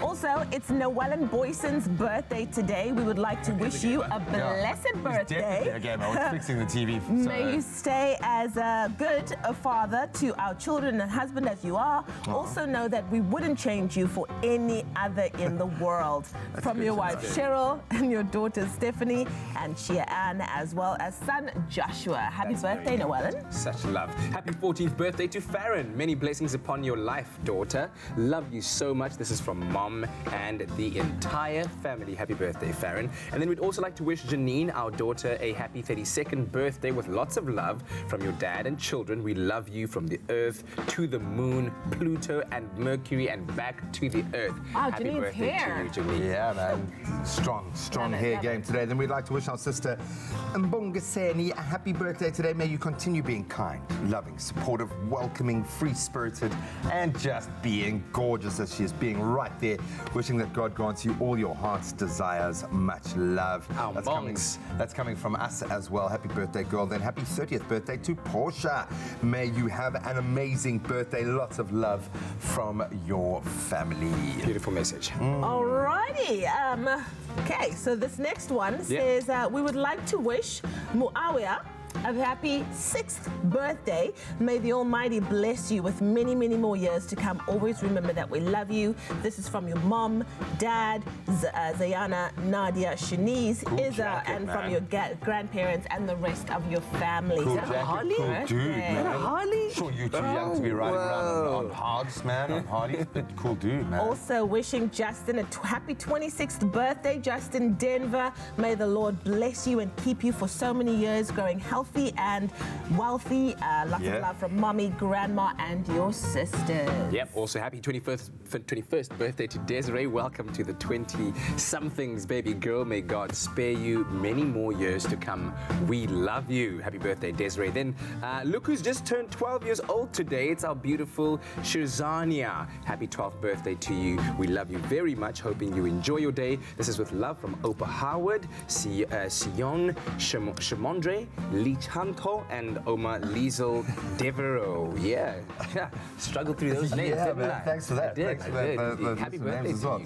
Also, it's Noellen Boyson's birthday today. We would like to wish you a blessed birthday. Again, I was fixing the TV. May you stay as good a father to our children and husband as you are. Also know that we wouldn't change you for any other in the world. From your wife Cheryl and your daughters Stephanie and Shia Ann, as well as son Joshua. Happy birthday, Noellen. Such love. Happy 14th birthday to Farron. Many blessings upon your life, daughter. Love you so much. This is from Mom and the entire family. Happy birthday, Farron. And then we'd also like to wish Janine, our daughter, a happy 32nd birthday with lots of love from your dad and children. We love you from the earth to the moon, Pluto and Mercury, and back to the earth. Wow, happy Janine's birthday hair. to you, Janine. Yeah, man. Strong hair game today. Then we'd like to wish our sister Mbongaseni a happy birthday today. May you continue being kind, loving, supportive, welcoming, free-spirited, and just being gorgeous as she is, being right there. Wishing that God grants you all your heart's desires. Much love. That's coming from us as well. Happy birthday, girl. Then happy 30th birthday to Portia. May you have an amazing birthday. Lots of love from your family. Beautiful message. Alrighty. Okay, so this next one says we would like to wish Muawiyah a happy 6th birthday. May the Almighty bless you with many, many more years to come. Always remember that we love you. This is from your mom, dad, Zayana, Nadia, Shanice, Izza, and from your grandparents and the rest of your family. Cool Is that a jacket, Harley? cool dude, man. Is that a Harley? Sure, you're too young to be riding around on Hards, man, on Hardy. Cool dude, man. Also wishing Justin a happy 26th birthday, Justin Denver. May the Lord bless you and keep you for so many years, growing healthy and wealthy. Lots of love from mommy, grandma, and your sisters. Yep. Also, happy 21st birthday to Desiree. Welcome to the 20-somethings, baby girl. May God spare you many more years to come. We love you. Happy birthday, Desiree. Then look who's just turned 12 years old today. It's our beautiful Shazania. Happy 12th birthday to you. We love you very much. Hoping you enjoy your day. This is with love from Opa Howard, Sion Shimondre, Lee Chanto, and Oma Liesel Devereaux. Yeah. Struggled through those names, didn't I? Thanks for that. I did. Happy birthday as well.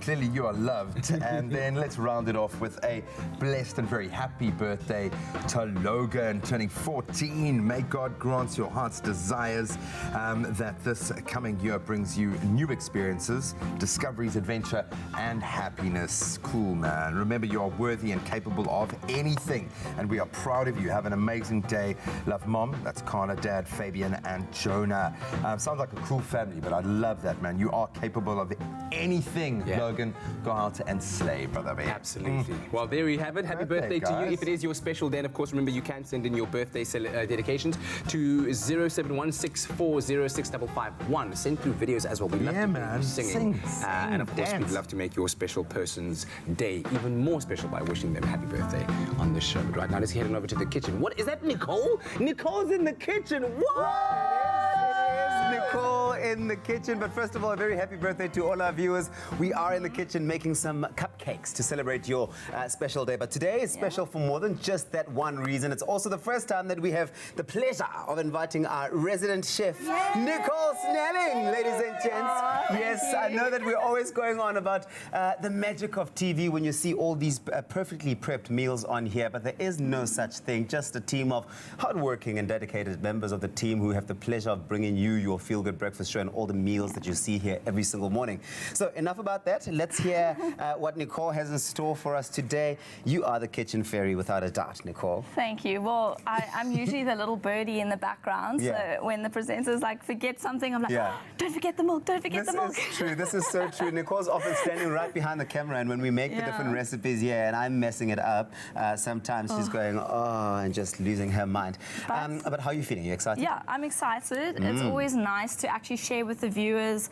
Clearly you are loved. And then let's round it off with a blessed and very happy birthday to Logan, turning 14. May God grant your heart's desires, that this coming year brings you new experiences, discoveries, adventure, and happiness. Cool, man. Remember, you are worthy and capable of anything, and we are proud of you. Have an amazing day. Love, Mom. That's Connor, Dad, Fabian, and Jonah. Sounds like a cool family, but I love that, man. You are capable of anything, Logan. Go out and slay, brother, man. Absolutely. Well, there you have it. Happy birthday to you. If it is your special day, and of course, remember, you can send in your birthday dedications to 0716406551. Send through videos as well. We'd love to hear you singing. And of course, we'd love to make your special person's day even more special by wishing them happy birthday on the show. But right now, let's head on over to the kitchen. What is that, Nicole? Nicole's in the kitchen. What? Nicole in the kitchen. But first of all, a very happy birthday to all our viewers. We are in the kitchen making some cupcakes to celebrate your special day. But today is special for more than just that one reason. It's also the first time that we have the pleasure of inviting our resident chef, Nicole Snelling, ladies and gents. Yes, I know that we're always going on about the magic of TV when you see all these perfectly prepped meals on here, but there is no such thing. Just a team of hardworking and dedicated members of the team who have the pleasure of bringing you your feel-good breakfast show show and all the meals that you see here every single morning. So enough about that. Let's hear what Nicole has in store for us today. You are the kitchen fairy without a doubt, Nicole. Thank you. Well, I'm usually the little birdie in the background. Yeah. So when the presenter's like, forget something, I'm like, don't forget the milk, don't forget the milk. This is true. This is so true. Nicole's often standing right behind the camera, and when we make the different recipes, and I'm messing it up, sometimes she's going, and just losing her mind. But how are you feeling? Are you excited? Yeah, I'm excited. It's always nice to actually share with the viewers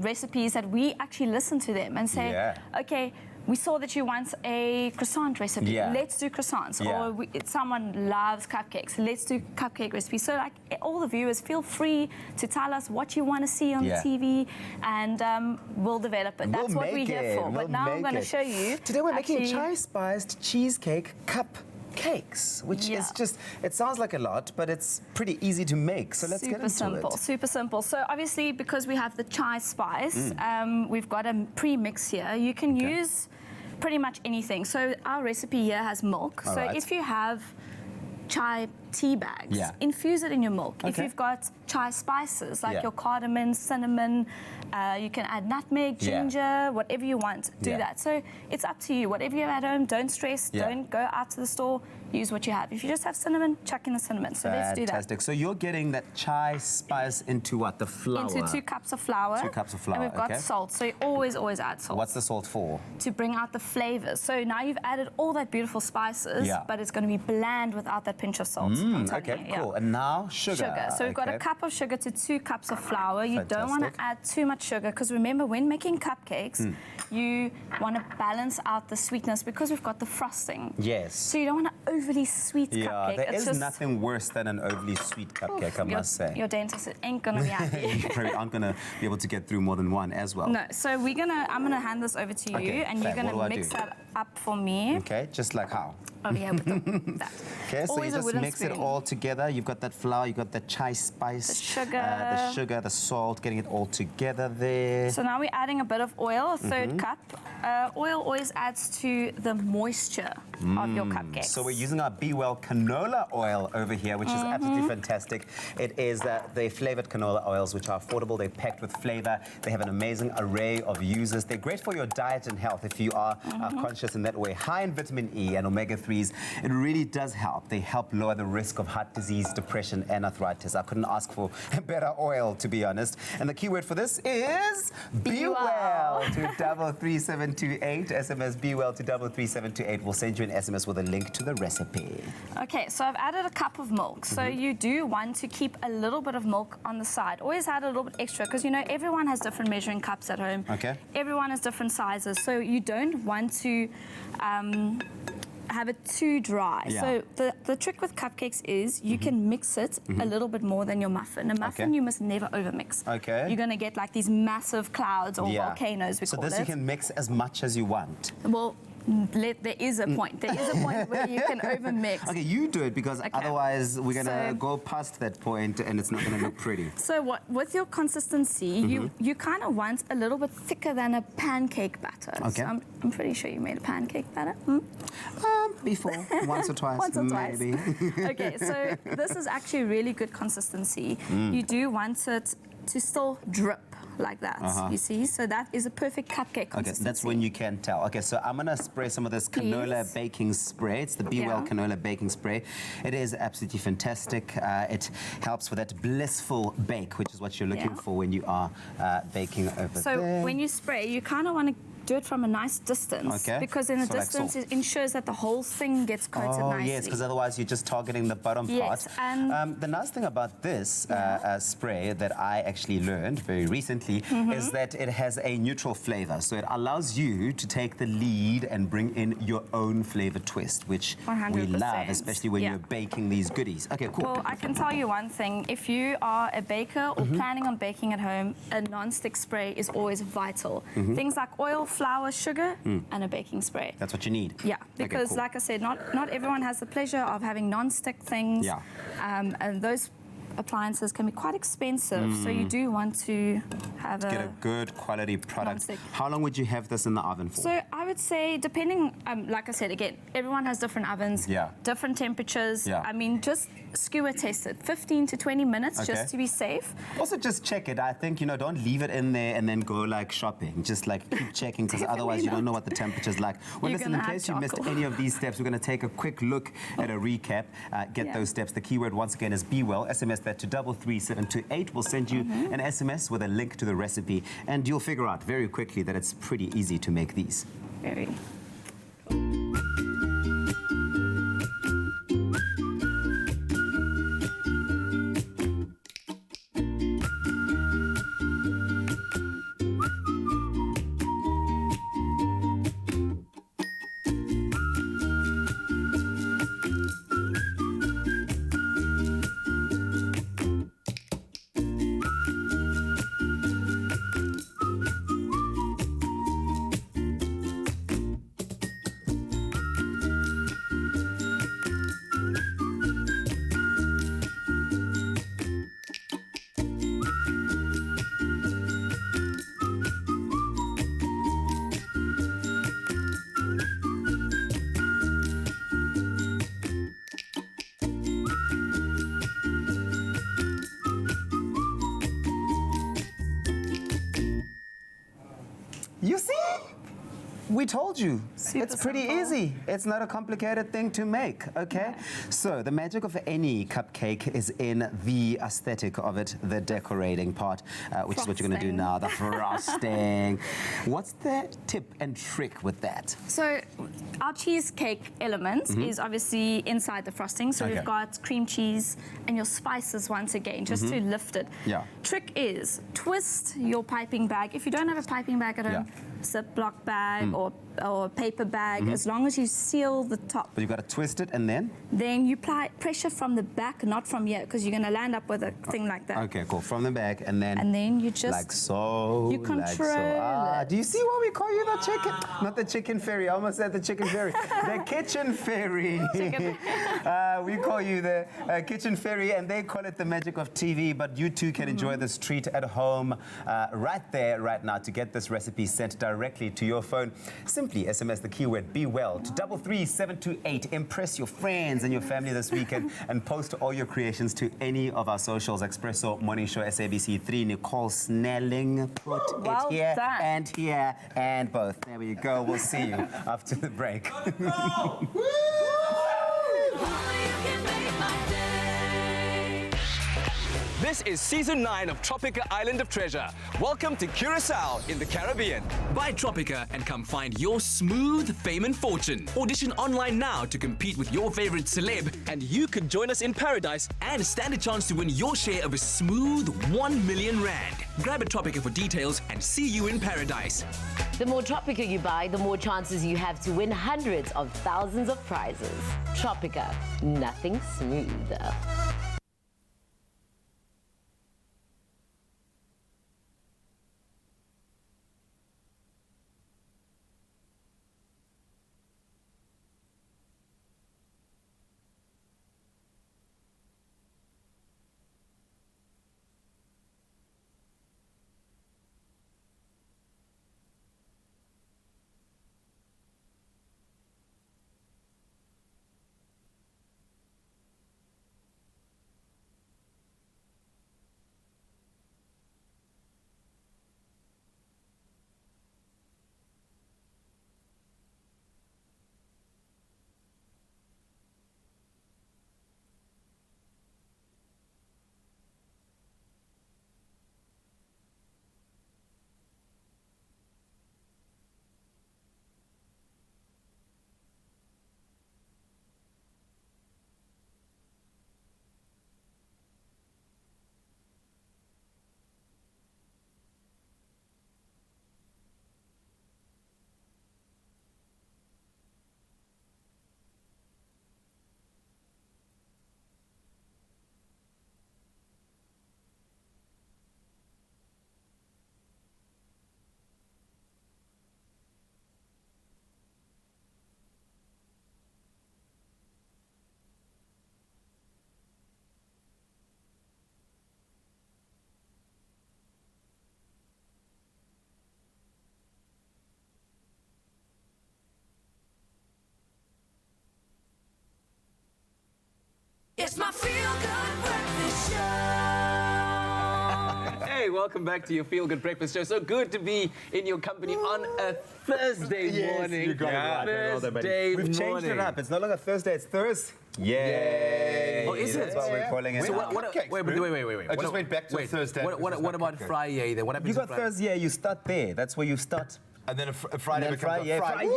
recipes that we actually listen to them and say, okay, we saw that you want a croissant recipe. Yeah. Let's do croissants. Yeah. Or someone loves cupcakes. Let's do cupcake recipes. So like all the viewers, feel free to tell us what you want to see on the TV, and we'll develop it. That's what we're here for. But now I'm going to show you. Today we're making chai-spiced cheesecake cupcakes, which is just, it sounds like a lot, but it's pretty easy to make. So let's get into it. Super simple. So obviously, because we have the chai spice, we've got a pre-mix here. You can use pretty much anything. So our recipe here has milk. So if you have chai tea bags, infuse it in your milk. If you've got chai spices like your cardamom, cinnamon, you can add nutmeg, ginger, whatever you want, do that. So it's up to you. Whatever you have at home, don't stress, don't go out to the store, use what you have. If you just have cinnamon, chuck in the cinnamon. So let's do that. Fantastic. So you're getting that chai spice into what? The flour? Into 2 cups of flour. 2 cups of flour, and we've got salt. So you always add salt. What's the salt for? To bring out the flavors. So now you've added all that beautiful spices, but it's going to be bland without that pinch of salt. Okay, cool. And now sugar. So we've got a cup of sugar to 2 cups of flour. You don't want to add too much sugar, because remember, when making cupcakes, you want to balance out the sweetness because we've got the frosting. Yes. So you don't want an overly sweet cupcake. There is nothing worse than an overly sweet cupcake, I must say. Your dentist ain't going to be happy. You probably aren't going to be able to get through more than one as well. No, so I'm going to hand this over to you, and you're going to mix that up for me. Okay, just like how? Over here with that. Okay, so Always you just mix spoon. it all together. You've got that flour, you've got the chai spice, the sugar, the salt, getting it all together there. So now we're adding a bit of oil, a third cup. Oil always adds to the moisture of your cupcakes. So we're using our Be Well canola oil over here, which is absolutely fantastic. It is the flavored canola oils, which are affordable. They're packed with flavor. They have an amazing array of uses. They're great for your diet and health if you are conscious in that way. High in vitamin E and omega-3s. It really does help. They help lower the risk of heart disease, depression, and arthritis. I couldn't ask for a better oil, to be honest. And the keyword for this is Be Well to 33728. SMS Be Well to 33728. We'll send you an SMS with a link to the recipe. Okay, so I've added a cup of milk. So you do want to keep a little bit of milk on the side. Always add a little bit extra, because you know everyone has different measuring cups at home. Okay. Everyone has different sizes, so you don't want to have it too dry. So the trick with cupcakes is you can mix it a little bit more than your muffin. A muffin you must never overmix. Okay. You're going to get like these massive clouds or volcanoes, we so call it. this you can mix as much as you want. Well, there is a point. There is a point where you can overmix. Okay, you do it, because otherwise we're going to go past that point and it's not going to look pretty. So with your consistency, you kind of want a little bit thicker than a pancake batter. Okay. So I'm pretty sure you made a pancake batter. Before, once or twice, once or maybe. Okay, so this is actually really good consistency. You do want it to still drip like that, you see? So that is a perfect cupcake consistency. Okay, that's when you can tell. Okay, so I'm going to spray some of this canola baking spray. It's the Be Well canola baking spray. It is absolutely fantastic. It helps with that blissful bake, which is what you're looking for when you are baking over there. So when you spray, you kind of want to do it from a nice distance, because in the distance it ensures that the whole thing gets coated nicely. Yes, because otherwise you're just targeting the bottom part. And the nice thing about this spray that I actually learned very recently is that it has a neutral flavor. So it allows you to take the lead and bring in your own flavor twist, which 100%. we love, especially when you're baking these goodies. Okay, cool. Well, I can tell you one thing. If you are a baker or planning on baking at home, a non-stick spray is always vital. Things like oil, flour, sugar, and a baking spray. That's what you need. Yeah, because like I said, not everyone has the pleasure of having non-stick things. And those appliances can be quite expensive, so you do want to have Get a good quality product. Non-stick. How long would you have this in the oven for? So I would say, depending, like I said, again, everyone has different ovens, different temperatures. I mean, just skewer test it, 15 to 20 minutes just to be safe. Also, just check it. I think, you know, don't leave it in there and then go like shopping. Just like keep checking, because otherwise you don't know what the temperature's like. Well, listen, in case you missed any of these steps, we're going to take a quick look at a recap. Get those steps. The keyword once again is be well. SMS that to 33728. We'll send you an SMS with a link to the recipe, and you'll figure out very quickly that it's pretty easy to make these. Very. You see? We told you. It's pretty easy. It's not a complicated thing to make, okay? So the magic of any cupcake is in the aesthetic of it, the decorating part, which is what you're going to do now, the frosting. What's the tip and trick with that? So our cheesecake element is obviously inside the frosting. So we've got cream cheese and your spices once again, just to lift it. Trick is twist your piping bag. If you don't have a piping bag at home, Ziploc bag or paper bag, as long as you seal the top. But you've got to twist it and then? Then you apply pressure from the back, not from here, because you're going to land up with a thing like that. Okay, cool. From the back and then? And then you just... Like so. You control it. Do you see why we call you the chicken? Not the chicken fairy. I almost said the chicken fairy. The kitchen fairy. We call you the kitchen fairy, and they call it the magic of TV, but you too can enjoy this treat at home right there, right now. To get this recipe sent directly to your phone, simply SMS the keyword be well to 33728. Impress your friends and your family this weekend and post all your creations to any of our socials. Expresso, Morning Show, SABC3, Nicole Snelling. Put it here and both. There we go. We'll see you after the break. This is Season 9 of Tropica Island of Treasure. Welcome to Curacao in the Caribbean. Buy Tropica and come find your smooth fame and fortune. Audition online now to compete with your favorite celeb, and you could join us in paradise and stand a chance to win your share of a smooth 1 million rand. Grab a Tropica for details and see you in paradise. The more Tropica you buy, the more chances you have to win hundreds of thousands of prizes. Tropica, nothing smoother. welcome back to your Feel Good Breakfast Show. So good to be in your company on a Thursday morning. You got it right. Thursday We've changed it up. It's no longer Thursday, it's Thursday. Yay! Oh, is it? That's what we're calling it. So wait. I just went back to Thursday. What about Friday then? What happens You got on Friday? Thursday, you start there. That's where you start. And then a Friday becomes Friday. a Friday.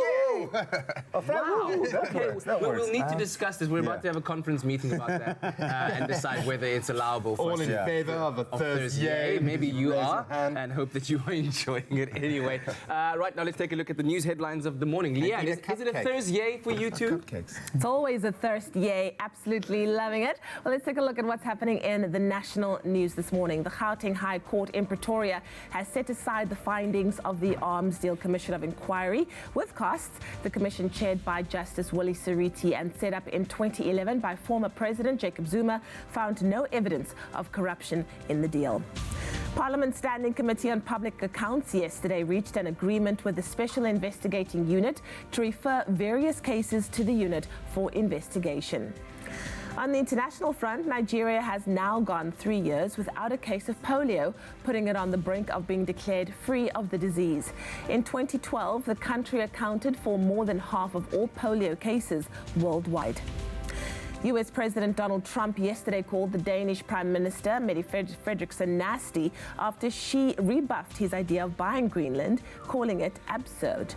Okay, we'll need to discuss this. We're about to have a conference meeting about that and decide whether it's allowable for All us. in favour of a Thursday. Maybe you are, and hope that you are enjoying it anyway. Right now, let's take a look at the news headlines of the morning. Leanne, is it a Thursday for you too? It's always a Thursday. Absolutely loving it. Well, let's take a look at what's happening in the national news this morning. The Gauteng High Court in Pretoria has set aside the findings of the Arms Deal Commission of Inquiry with costs. The commission, chaired by Justice Willie Sariti and set up in 2011 by former President Jacob Zuma, found no evidence of corruption in the deal. Parliament's Standing Committee on Public Accounts yesterday reached an agreement with the Special Investigating Unit to refer various cases to the unit for investigation. On the international front, Nigeria has now gone 3 years without a case of polio, putting it on the brink of being declared free of the disease. In 2012, the country accounted for more than half of all polio cases worldwide. US President Donald Trump yesterday called the Danish Prime Minister, Mette Frederiksen, nasty after she rebuffed his idea of buying Greenland, calling it absurd.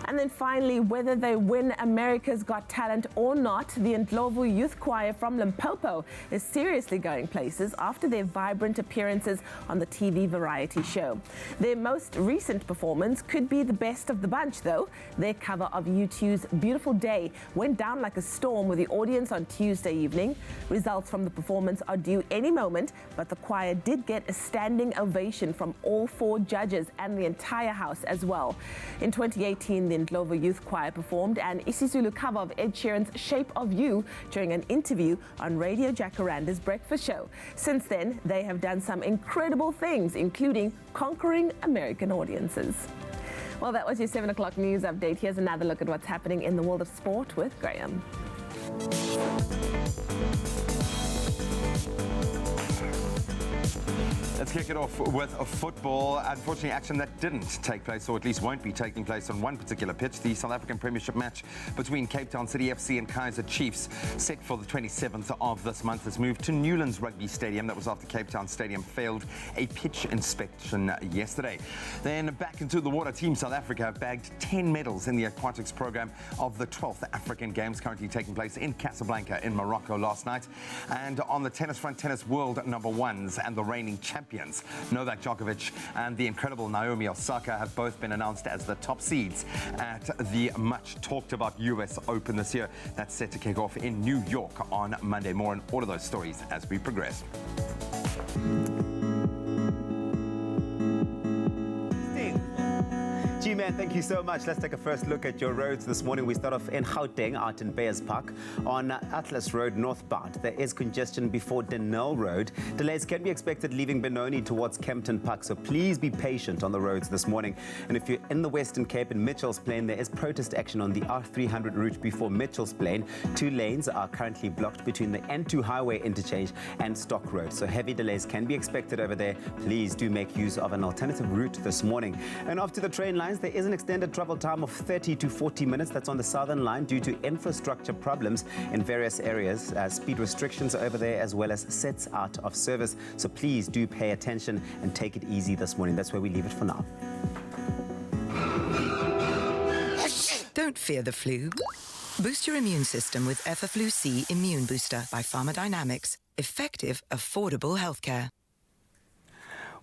And then finally, whether they win America's Got Talent or not, the Ndlovu Youth Choir from Limpopo is seriously going places after their vibrant appearances on the TV variety show. Their most recent performance could be the best of the bunch, though. Their cover of U2's Beautiful Day went down like a storm with the audience on Tuesday evening. Results from the performance are due any moment, but the choir did get a standing ovation from all 4 judges and the entire house as well. In 2018, the Ndlovu Youth Choir performed an isiZulu cover of Ed Sheeran's Shape of You during an interview on Radio Jacaranda's breakfast show. Since then, they have done some incredible things, including conquering American audiences. Well, that was your 7 o'clock news update. Here's another look at what's happening in the world of sport with Graham. Let's kick it off with football. Unfortunately, action that didn't take place, or at least won't be taking place on one particular pitch. The South African Premiership match between Cape Town City FC and Kaizer Chiefs, set for the 27th of this month, has moved to Newlands Rugby Stadium. That was after Cape Town Stadium failed a pitch inspection yesterday. Then back into the water, Team South Africa have bagged 10 medals in the aquatics program of the 12th African Games, currently taking place in Casablanca in Morocco last night. And on the tennis front, tennis world #1s and the reigning champions Novak Djokovic and the incredible Naomi Osaka have both been announced as the top seeds at the much talked about US Open this year. That's set to kick off in New York on Monday. More on all of those stories as we progress. G-Man, thank you so much. Let's take a first look at your roads this morning. We start off in Gauteng, out in Bayers Park. On Atlas Road northbound, there is congestion before Denell Road. Delays can be expected leaving Benoni towards Kempton Park, so please be patient on the roads this morning. And if you're in the Western Cape in Mitchell's Plain, there is protest action on the R300 route before Mitchell's Plain. 2 lanes are currently blocked between the N2 highway interchange and Stock Road, so heavy delays can be expected over there. Please do make use of an alternative route this morning. And off to the train lines, there is an extended travel time of 30 to 40 minutes. That's on the Southern Line due to infrastructure problems in various areas, speed restrictions over there, as well as sets out of service. So please do pay attention and take it easy this morning. That's where we leave it for now. Don't fear the flu. Boost your immune system with Effaflu-C Immune Booster by Pharmadynamics. Effective, affordable healthcare.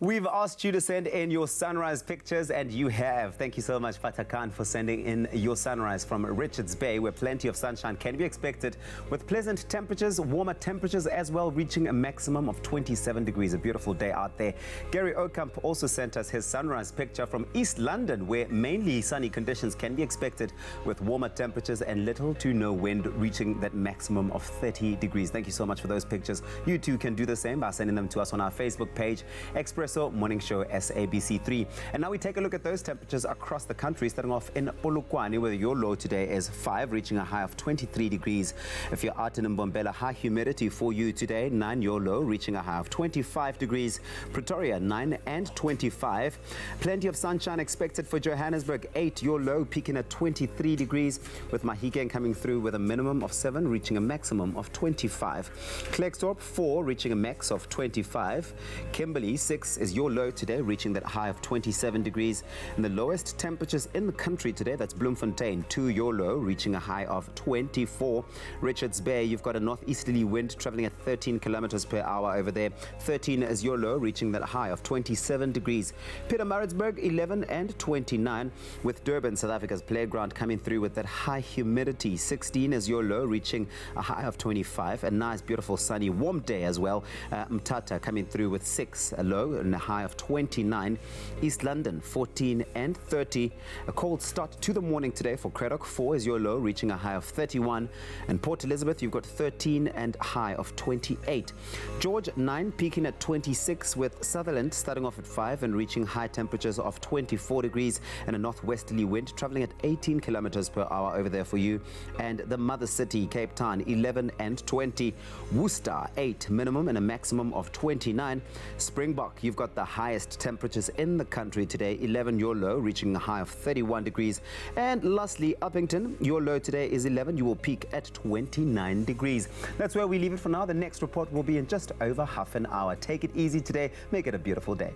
We've asked you to send in your sunrise pictures, and you have. Thank you so much, Fatah Khan, for sending in your sunrise from Richards Bay, where plenty of sunshine can be expected, with pleasant temperatures, warmer temperatures as well, reaching a maximum of 27 degrees. A beautiful day out there. Gary Okamp also sent us his sunrise picture from East London, where mainly sunny conditions can be expected, with warmer temperatures and little to no wind, reaching that maximum of 30 degrees. Thank you so much for those pictures. You too can do the same by sending them to us on our Facebook page, Expresso Expresso Morning Show, SABC3. And now we take a look at those temperatures across the country, starting off in Polokwane, where your low today is 5, reaching a high of 23 degrees. If you're out in Mbombela, high humidity for you today, 9 your low, reaching a high of 25 degrees. Pretoria, 9 and 25. Plenty of sunshine expected for Johannesburg, 8 your low, peaking at 23 degrees, with Mahikeng coming through with a minimum of 7, reaching a maximum of 25. Klerksdorp, 4, reaching a max of 25. Kimberley, 6 is your low today, reaching that high of 27 degrees. And the lowest temperatures in the country today, that's Bloemfontein, 2 your low, reaching a high of 24. Richards Bay, you've got a northeasterly wind traveling at 13 kilometers per hour over there. 13 is your low, reaching that high of 27 degrees. Pietermaritzburg, 11 and 29, with Durban, South Africa's playground, coming through with that high humidity. 16 is your low, reaching a high of 25. A nice, beautiful, sunny, warm day as well. Mthatha coming through with 6, a low and a high of 29. East London, 14 and 30. A cold start to the morning today for Craddock. 4 is your low, reaching a high of 31. And Port Elizabeth, you've got 13 and a high of 28. George, 9, peaking at 26, with Sutherland starting off at 5 and reaching high temperatures of 24 degrees and a northwesterly wind traveling at 18 kilometers per hour over there for you. And the mother city, Cape Town, 11 and 20. Worcester, 8 minimum and a maximum of 29. Springbok, you've got the highest temperatures in the country today, 11 your low, reaching a high of 31 degrees. And lastly, Uppington, your low today is 11. You will peak at 29 degrees. That's where we leave it for now. The next report will be in just over half an hour. Take it easy today. Make it a beautiful day.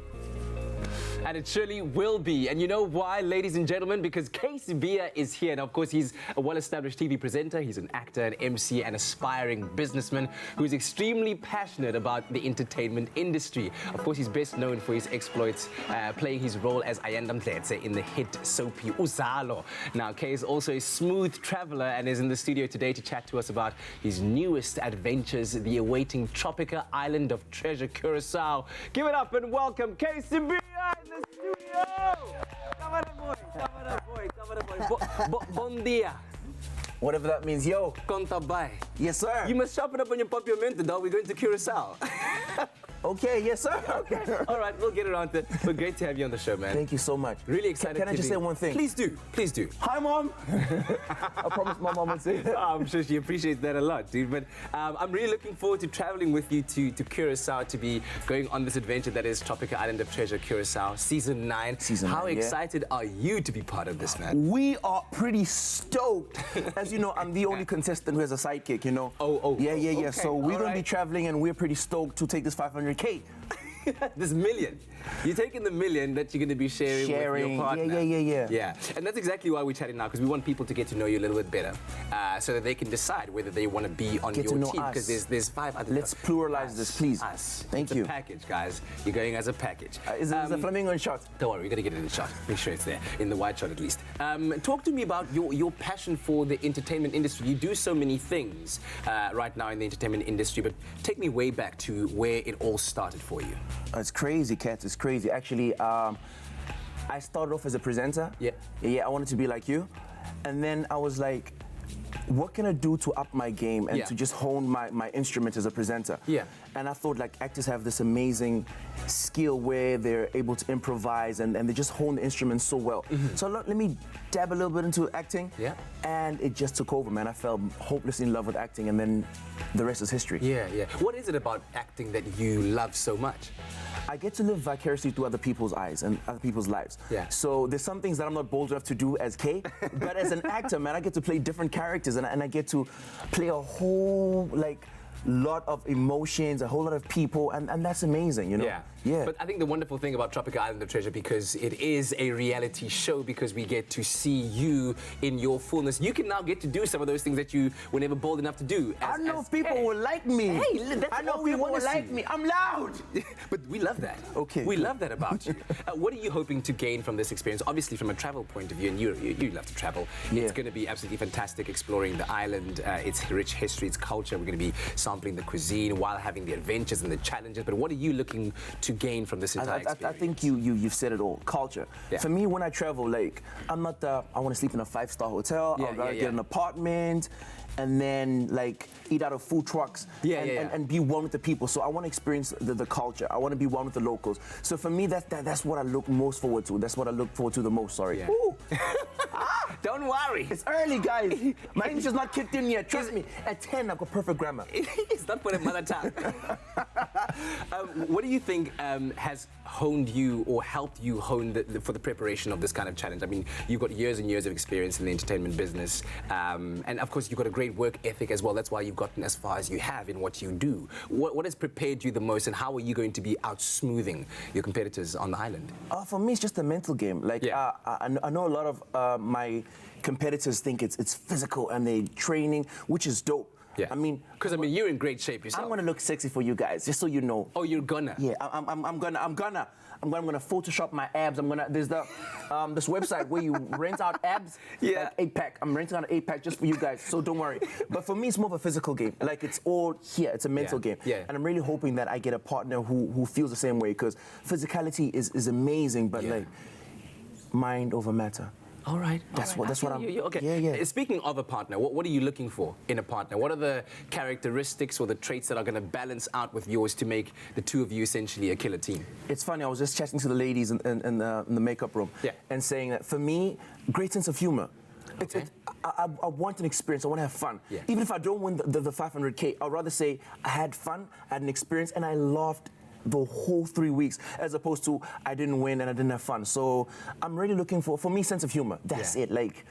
And it surely will be. And you know why, ladies and gentlemen? Because KCB is here. Now, of course, he's a well-established TV presenter. He's an actor, an MC, an aspiring businessman who's extremely passionate about the entertainment industry. Of course, he's best known for his exploits, playing his role as Ayanda Mdletshe in the hit soapy Uzalo. Now, Kay is also a smooth traveler and is in the studio today to chat to us about his newest adventures, the awaiting tropical island of treasure, Curacao. Give it up and welcome KCB in the studio! Come on, boy. Come on, boy. Come on, boy. Bon dia. Whatever that means, yo. Conta bem. Yes, sir. You must sharpen up on your papiamento, dog. We're going to Curacao. Okay, yes, sir. Okay. All right, we'll get around to it. But great to have you on the show, man. Thank you so much. Really excited. Can I just say one thing? Please do. Please do. Hi, Mom. I promise my mom would say that. I'm sure she appreciates that a lot, dude. But I'm really looking forward to traveling with you to Curacao, to be going on this adventure that is Tropical Island of Treasure, Curacao, Season 9. How excited are you to be part of this, man? We are pretty stoked. As you know, I'm the only contestant who has a sidekick, you know? Yeah. Okay. So we're going to be traveling, and we're pretty stoked to take this 500K. This million. You're taking the million that you're going to be sharing with your partner. Yeah. And that's exactly why we're chatting now, because we want people to get to know you a little bit better, so that they can decide whether they want to be on your team. Because there's 5 other. Let's pluralize this, please. Thank you. It's a package, guys. You're going as a package. Is a flamingo in shot? Don't worry, we're going to get it in the shot. Make sure it's there, in the wide shot at least. Talk to me about your passion for the entertainment industry. You do so many things right now in the entertainment industry, but take me way back to where it all started for you. It's crazy, Kat. It's crazy. Actually, I started off as a presenter. Yeah, I wanted to be like you. And then I was like, what can I do to up my game and to just hone my instrument as a presenter? Yeah. And I thought, like, actors have this amazing skill where they're able to improvise and they just hone the instrument so well. So let me dab a little bit into acting. Yeah. And it just took over, man. I fell hopelessly in love with acting, and then the rest is history. Yeah. What is it about acting that you love so much? I get to live vicariously through other people's eyes and other people's lives. Yeah. So there's some things that I'm not bold enough to do as Kay, but as an actor, man, I get to play different characters and I get to play a whole, like, lot of emotions, a whole lot of people, and that's amazing, you know? Yeah. But I think the wonderful thing about Tropical Island of Treasure, because it is a reality show, because we get to see you in your fullness. You can now get to do some of those things that you were never bold enough to do. I know if people will like me. Hey, that's I know people will like me. I'm loud. But we love that. Okay. We love that about you. What are you hoping to gain from this experience? Obviously, from a travel point of view, and you love to travel. It's going to be absolutely fantastic exploring the island, its rich history, its culture. We're going to be sampling the cuisine, while having the adventures and the challenges. But what are you looking to gain from this entire experience? I think you've said it all. Culture. Yeah. For me, when I travel, like, I'm not I want to sleep in a 5-star hotel. I'd rather get an apartment and then like eat out of food trucks and be one with the people. So I want to experience the culture. I want to be one with the locals. So for me, that's what I look most forward to. That's what I look forward to the most. Sorry. Yeah. Ooh. Don't worry. It's early, guys. My English is not kicked in yet. Trust me. At 10, I've got perfect grammar. It's not for a mother tongue. What do you think has honed you or helped you hone for the preparation of this kind of challenge? I mean, you've got years and years of experience in the entertainment business. And of course, you've got a great work ethic as well. That's why you've gotten as far as you have in what you do. What has prepared you the most, and how are you going to be out-smoothing your competitors on the island? For me, it's just a mental game. Like, I know a lot of my competitors think it's physical and they're training, which is dope. Yeah. I mean, because you're in great shape yourself. I'm gonna look sexy for you guys, just so you know. Oh, you're gonna? Yeah, I'm gonna Photoshop my abs. There's this website where you rent out abs. Yeah. Like 8-pack. I'm renting out an 8-pack just for you guys, so don't worry. But for me, it's more of a physical game. Like, it's all here. It's a mental game. Yeah. And I'm really hoping that I get a partner who feels the same way, because physicality is amazing, but like, mind over matter. All right. That's what I'm. Okay. Yeah. Speaking of a partner, what are you looking for in a partner? What are the characteristics or the traits that are going to balance out with yours to make the two of you essentially a killer team? It's funny. I was just chatting to the ladies in the makeup room, and saying that for me, great sense of humor. Okay. I want an experience. I want to have fun. Yeah. Even if I don't win the 500K, I'd rather say I had fun, I had an experience, and I laughed the whole 3 weeks, as opposed to I didn't win and I didn't have fun. So I'm really looking for me, sense of humor. That's it. Like,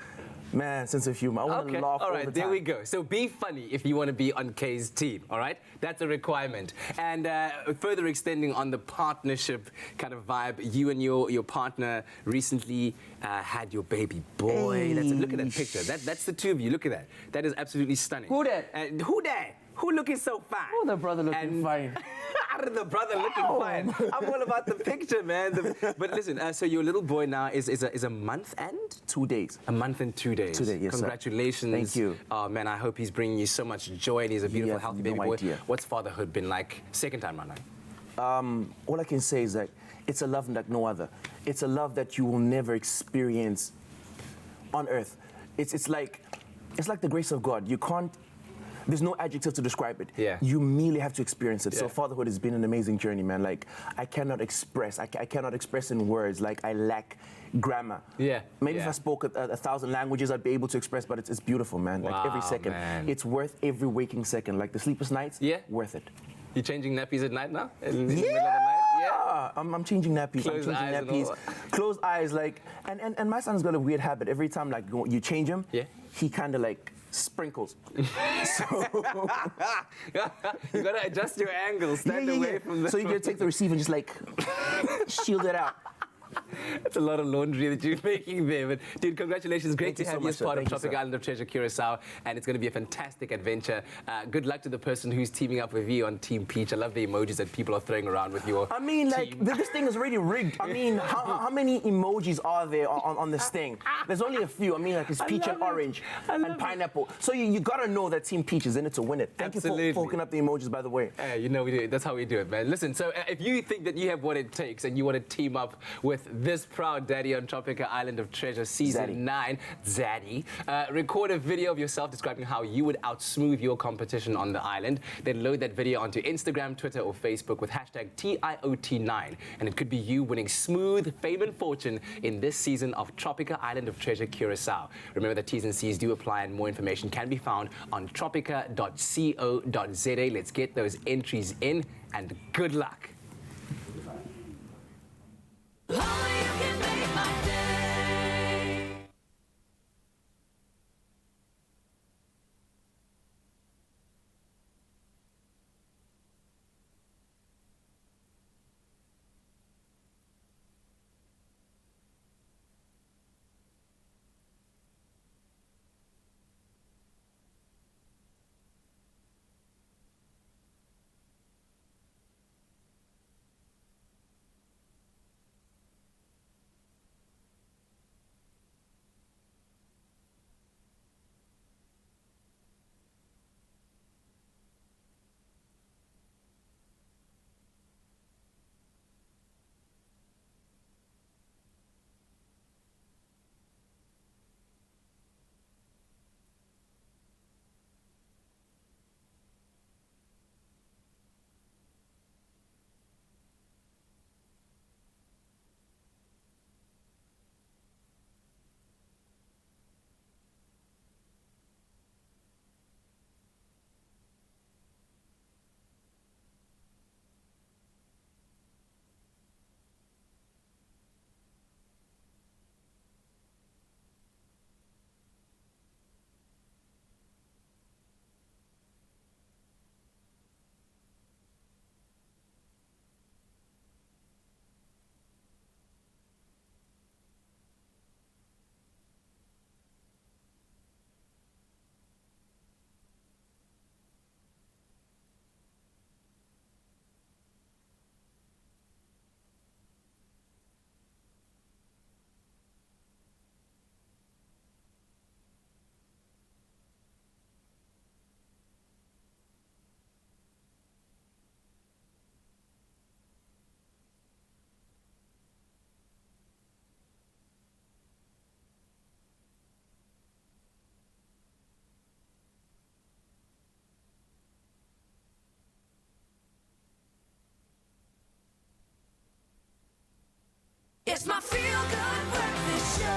man, sense of humor. I want to laugh all the time. There we go. So be funny if you want to be on Kay's team, all right? That's a requirement. And further extending on the partnership kind of vibe, you and your partner recently had your baby boy. Hey. Look at that picture. That's the two of you. Look at that. That is absolutely stunning. Who that? Who that? Who looking so fine? Oh, the brother looking fine. The brother looking fine. I'm all about the picture, man. But listen, so your little boy now is a month and 2 days. A month and 2 days. 2 days, yes, Congratulations. Sir. Thank you. Oh man, I hope he's bringing you so much joy, and he's a beautiful, healthy baby boy. Idea. What's fatherhood been like? Second time around now. All I can say is that it's a love like no other. It's a love that you will never experience on earth. It's like the grace of God. You can't. There's no adjective to describe it. Yeah. You merely have to experience it. Yeah. So fatherhood has been an amazing journey, man. Like, I cannot express. I cannot express in words. Like, I lack grammar. Yeah. Maybe if I spoke 1,000 languages, I'd be able to express, but it's beautiful, man. Like, every second. Man. It's worth every waking second. Like, the sleepless nights, worth it. You changing nappies at night now? In the middle of the night? Yeah. I'm changing nappies. Closed eyes, like, and my son's got a weird habit. Every time, like, you change him, he kind of, like, sprinkles. So you gotta adjust your angle, stand away from the. So you gotta take the receiver and just like shield it out. That's a lot of laundry that you're making there. But dude, congratulations. Great to have you as part of Tropic Island of Treasure Curacao. And it's going to be a fantastic adventure. Good luck to the person who's teaming up with you on Team Peach. I love the emojis that people are throwing around with your team. Like, this thing is already rigged. I mean, how many emojis are there on this thing? There's only a few. I mean, like, it's peach and orange and pineapple. So you got to know that Team Peach is in it to win it. Thank you for hooking up the emojis, by the way. Yeah, you know we do it. That's how we do it, man. Listen, so if you think that you have what it takes and you want to team up with this proud daddy on Tropic Island of Treasure Season 9, Zaddy, record a video of yourself describing how you would outsmooth your competition on the island. Then load that video onto Instagram, Twitter, or Facebook with hashtag TIOT9. And it could be you winning smooth fame and fortune in this season of Tropica Island of Treasure Curacao. Remember that T's and C's do apply, and more information can be found on tropica.co.za. Let's get those entries in, and good luck. It's my feel-good breakfast show.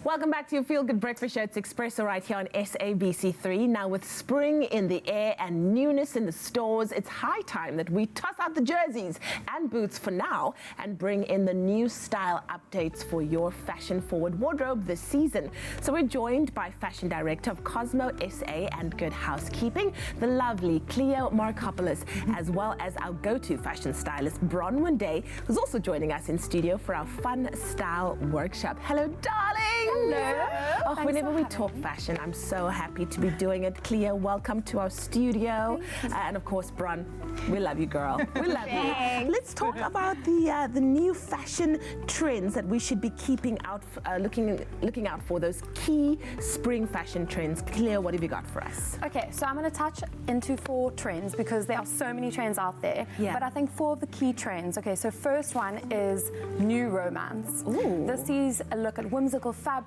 Welcome back to your Feel Good Breakfast Show. It's Expresso right here on SABC3. Now with spring in the air and newness in the stores, it's high time that we toss out the jerseys and boots for now and bring in the new style updates for your fashion-forward wardrobe this season. So we're joined by Fashion Director of Cosmo SA and Good Housekeeping, the lovely Cleo Markopoulos, as well as our go-to fashion stylist, Bronwyn Day, who's also joining us in studio for our fun style workshop. Hello, darling! Hello. Oh, whenever we talk fashion, I'm so happy to be doing it. Cleo, welcome to our studio. And of course, Bron, we love you, girl. We love you. Let's talk about the new fashion trends that we should be keeping out, looking out for, those key spring fashion trends. Cleo, what have you got for us? Okay, so I'm going to touch into 4 trends because there are so many trends out there. Yeah. But I think 4 of the key trends. Okay, so first one is new romance. Ooh. This is a look at whimsical fabrics,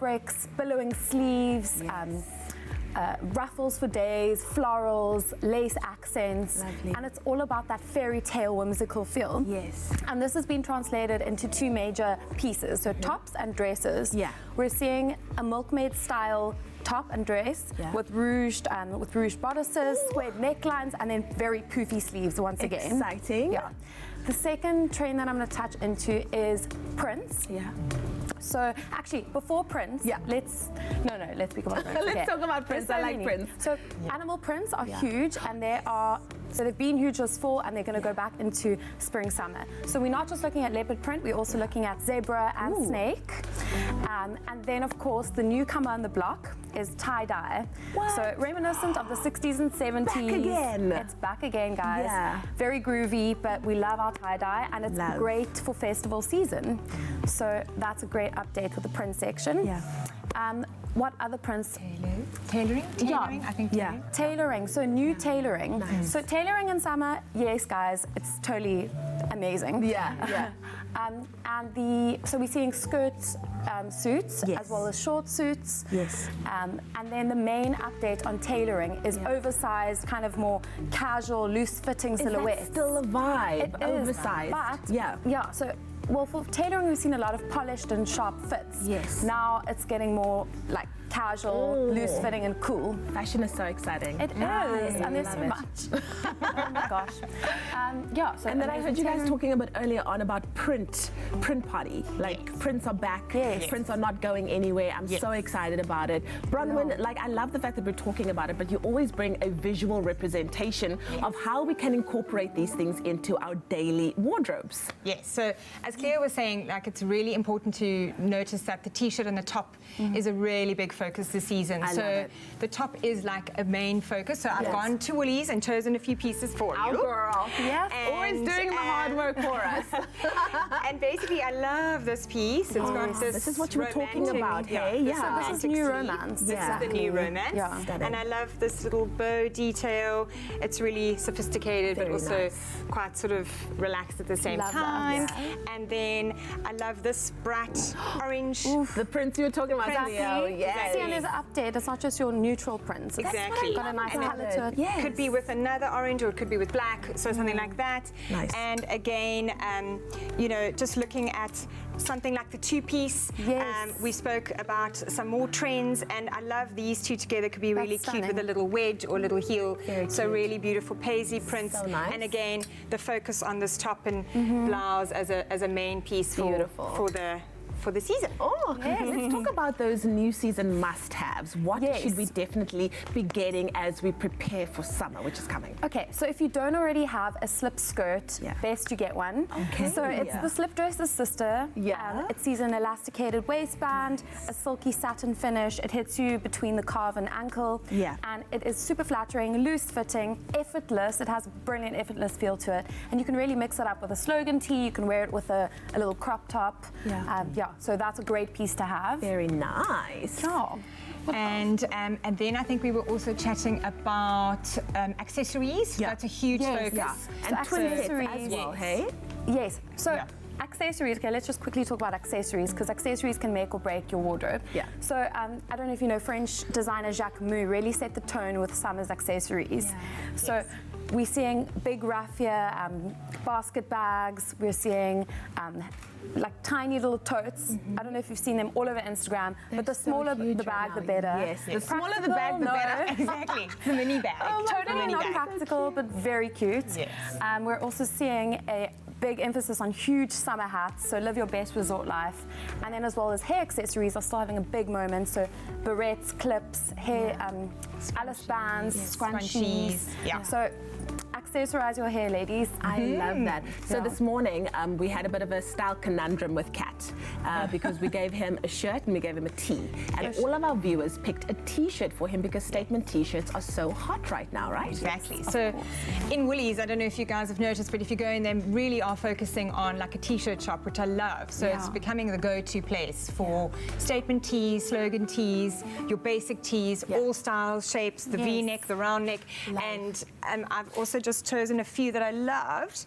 billowing sleeves, ruffles for days, florals, lace accents. Lovely. And it's all about that fairy tale whimsical feel. Yes. And this has been translated into 2 major pieces, so tops and dresses. Yeah. We're seeing a milkmaid style top and dress with ruched bodices, squared necklines, and then very poofy sleeves once again. Exciting. Yeah. The second trend that I'm going to touch into is prints. Yeah. So actually, before prints, let's speak about prints. Let's talk about prints. I like prints. So animal prints are huge, and they've been huge this fall, and they're going to go back into spring, summer. So we're not just looking at leopard print, we're also looking at zebra and snake. And then, of course, the newcomer on the block is tie-dye. So reminiscent of the 60s and 70s. Back again. It's back again, guys. Yeah. Very groovy, but we love our tie-dye, and it's great for festival season. So that's a great update with the print section. Yeah. What other prints? Tailoring? I think. Yeah, tailoring. So new tailoring. Nice. So tailoring in summer, yes, guys, it's totally amazing. Yeah. So we're seeing skirts, suits, as well as short suits. Yes. And then the main update on tailoring is oversized, kind of more casual, loose-fitting silhouettes. Is that still a vibe? It oversized. But yeah. So. Well, for tailoring, we've seen a lot of polished and sharp fits. Yes. Now it's getting more like casual, loose-fitting and cool. Fashion is so exciting. It is, and there's so much. Oh my gosh. So and then I heard you guys talking about earlier on about print party. Like prints are back. Yes. Prints are not going anywhere. I'm so excited about it. Bronwyn, I love the fact that we're talking about it, but you always bring a visual representation of how we can incorporate these things into our daily wardrobes. Yes. So as Cleo was saying, it's really important to notice that the t-shirt and the top is a really big focus this season. So the top is like a main focus. So I've gone to Woolies and chosen a few pieces for you. Our girl. Yes. Always doing the hard work for us. And basically, I love this piece. It's got this is what you were talking about, hey? Yeah. This is new romance. This is the new romance. Yeah. And I love this little bow detail. It's really sophisticated, but also quite sort of relaxed at the same time. And then I love this bright orange. The prints you were talking about, Leo. Yes. See, and there's an update. It's not just your neutral prints. Exactly. It's got a nice color to it. Yes. Could be with another orange, or it could be with black, so something like that. Nice. And again, just looking at something like the 2-piece. Yes. We spoke about some more trends, and I love these 2 together. Could be really cute with a little wedge or a little heel. So really beautiful paisley prints. So nice. And again, the focus on this top and blouse as a main piece for the season. Let's talk about those new season must-haves. What should we definitely be getting as we prepare for summer, which is coming? Okay, so if you don't already have a slip skirt, best you get one. Okay. So it's the slip dress's sister. Yeah. It sees an elasticated waistband, a silky satin finish. It hits you between the calf and ankle. Yeah. And it is super flattering, loose-fitting, effortless. It has a brilliant effortless feel to it. And you can really mix it up with a slogan tee. You can wear it with a little crop top. So that's a great piece to have. Very nice. Oh. And then I think we were also chatting about accessories. That's a huge focus. Yeah. And twin sets as well, hey? Yes. So accessories, let's just quickly talk about accessories, because accessories can make or break your wardrobe. Yeah. So I don't know if you know, French designer Jacques Mou really set the tone with summer's accessories. Yeah. So we're seeing big raffia basket bags. We're seeing like tiny little totes. I don't know if you've seen them all over Instagram, but the smaller the bag, the better. Yes, the smaller the bag, the better. Exactly. It's the mini bag. Totally not practical, but very cute. Yes. We're also seeing a big emphasis on huge summer hats, so live your best resort life. And then as well as hair accessories are still having a big moment, so barrettes, clips, hair, Alice bands, scrunchies. Yeah. So accessorize your hair, ladies. I love that. So Yeah. this morning, we had a bit of a style conundrum with Kat because we gave him a shirt and we gave him a tee. And all of our viewers picked a t-shirt for him because statement t-shirts are so hot right now, right? Exactly. So in Woolies, I don't know if you guys have noticed, but if you go in, they really are focusing on like a t-shirt shop, which I love. So it's becoming the go-to place for statement tees, slogan tees, your basic tees, all styles, shapes, the V-neck, the round neck. And I've also just chosen a few that I loved.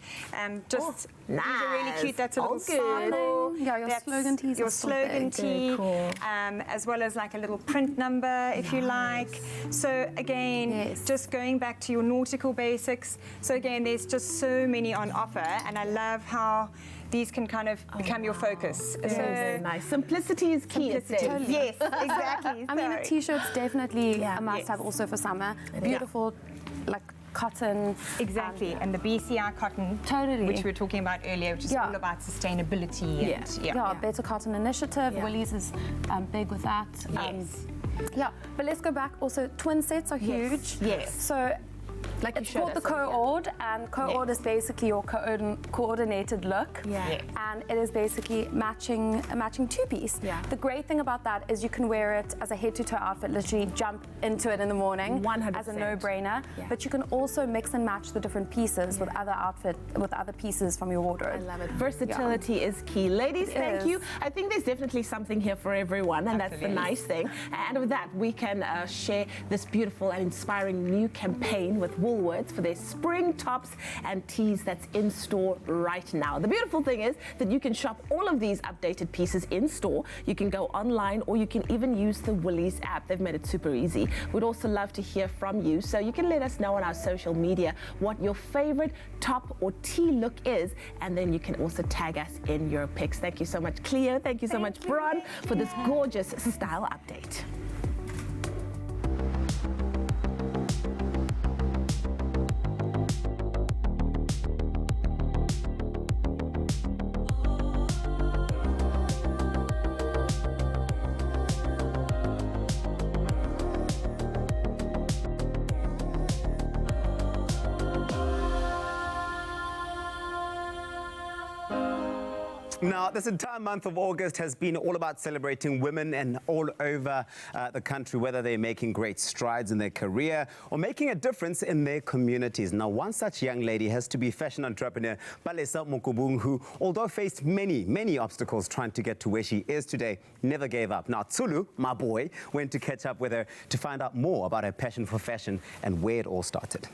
Just these are really cute. That's a little sparkle. Yeah, your slogan tees. Your slogan tee, as well as like a little print number, if you like. So again, just going back to your nautical basics. So again, there's just so many on offer, and I love how these can kind of become your focus. So nice. Simplicity is key. Simplicity. Yes, exactly. I mean, a t-shirt's definitely a must-have also for summer. Beautiful, like cotton. Exactly, and the BCI cotton, which we were talking about earlier, which is all about sustainability. And, Better Cotton Initiative. Woolies is big with that. But let's go back. Also, twin sets are huge. Yes. So. Like it's called the co-ord, and co-ord is basically your coordinated look, and it is basically a matching two-piece. The great thing about that is you can wear it as a head-to-toe outfit, literally jump into it in the morning 100%. as a no-brainer. But you can also mix and match the different pieces with other pieces from your wardrobe. I love it. Versatility is key. Ladies, thank you. I think there's definitely something here for everyone, and that's the nice thing. And with that, we can share this beautiful and inspiring new campaign with Woolworths for their spring tops and tees that's in store right now. The beautiful thing is that you can shop all of these updated pieces in store. You can go online, or you can even use the Woolies app. They've made it super easy. We'd also love to hear from you, so you can let us know on our social media what your favorite top or tee look is, and then you can also tag us in your pics. Thank you so much, Cleo. Thank you so much, Bron, for this gorgeous style update. Now, this entire month of August has been all about celebrating women and all over the country, whether they're making great strides in their career or making a difference in their communities. Now, one such young lady has to be fashion entrepreneur Palesa Mokubung, who, although faced many obstacles trying to get to where she is today, never gave up. Now, Tsulu, my boy, went to catch up with her to find out more about her passion for fashion and where it all started.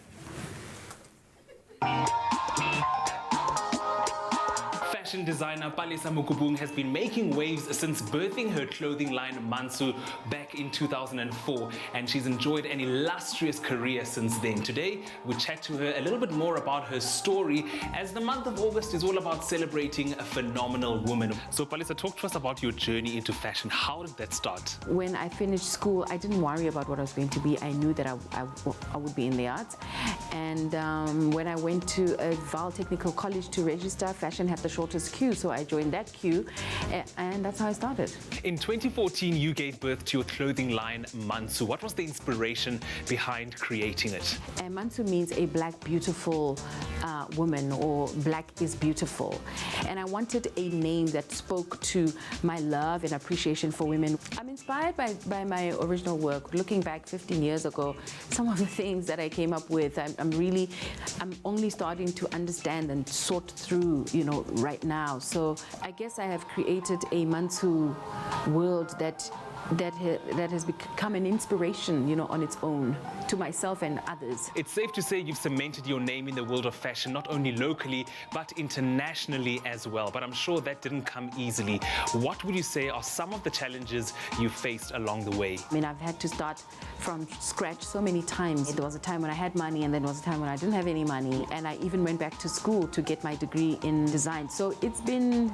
Fashion designer Palesa Mokubung has been making waves since birthing her clothing line Mansu back in 2004, and she's enjoyed an illustrious career since then. Today, we chat to her a little bit more about her story, as the month of August is all about celebrating a phenomenal woman. So Palesa, talk to us about your journey into fashion. How did that start? When I finished school, I didn't worry about what I was going to be. I knew that I would be in the arts. And when I went to a Val Technical College to register, fashion had the shortest queue, so I joined that queue, and that's how I started. In 2014, you gave birth to your clothing line Mansu. What was the inspiration behind creating it? Mansu means a black beautiful woman, or black is beautiful. And I wanted a name that spoke to my love and appreciation for women. I'm inspired by my original work. Looking back 15 years ago, some of the things that I came up with, I'm only starting to understand and sort through, right now. So I guess I have created a Mansu world that that has become an inspiration, you know, on its own to myself and others. It's safe to say you've cemented your name in the world of fashion, not only locally, but internationally as well. But I'm sure that didn't come easily. What would you say are some of the challenges you faced along the way? I mean, I've had to start from scratch so many times. There was a time when I had money, and then there was a time when I didn't have any money, and I even went back to school to get my degree in design. So it's been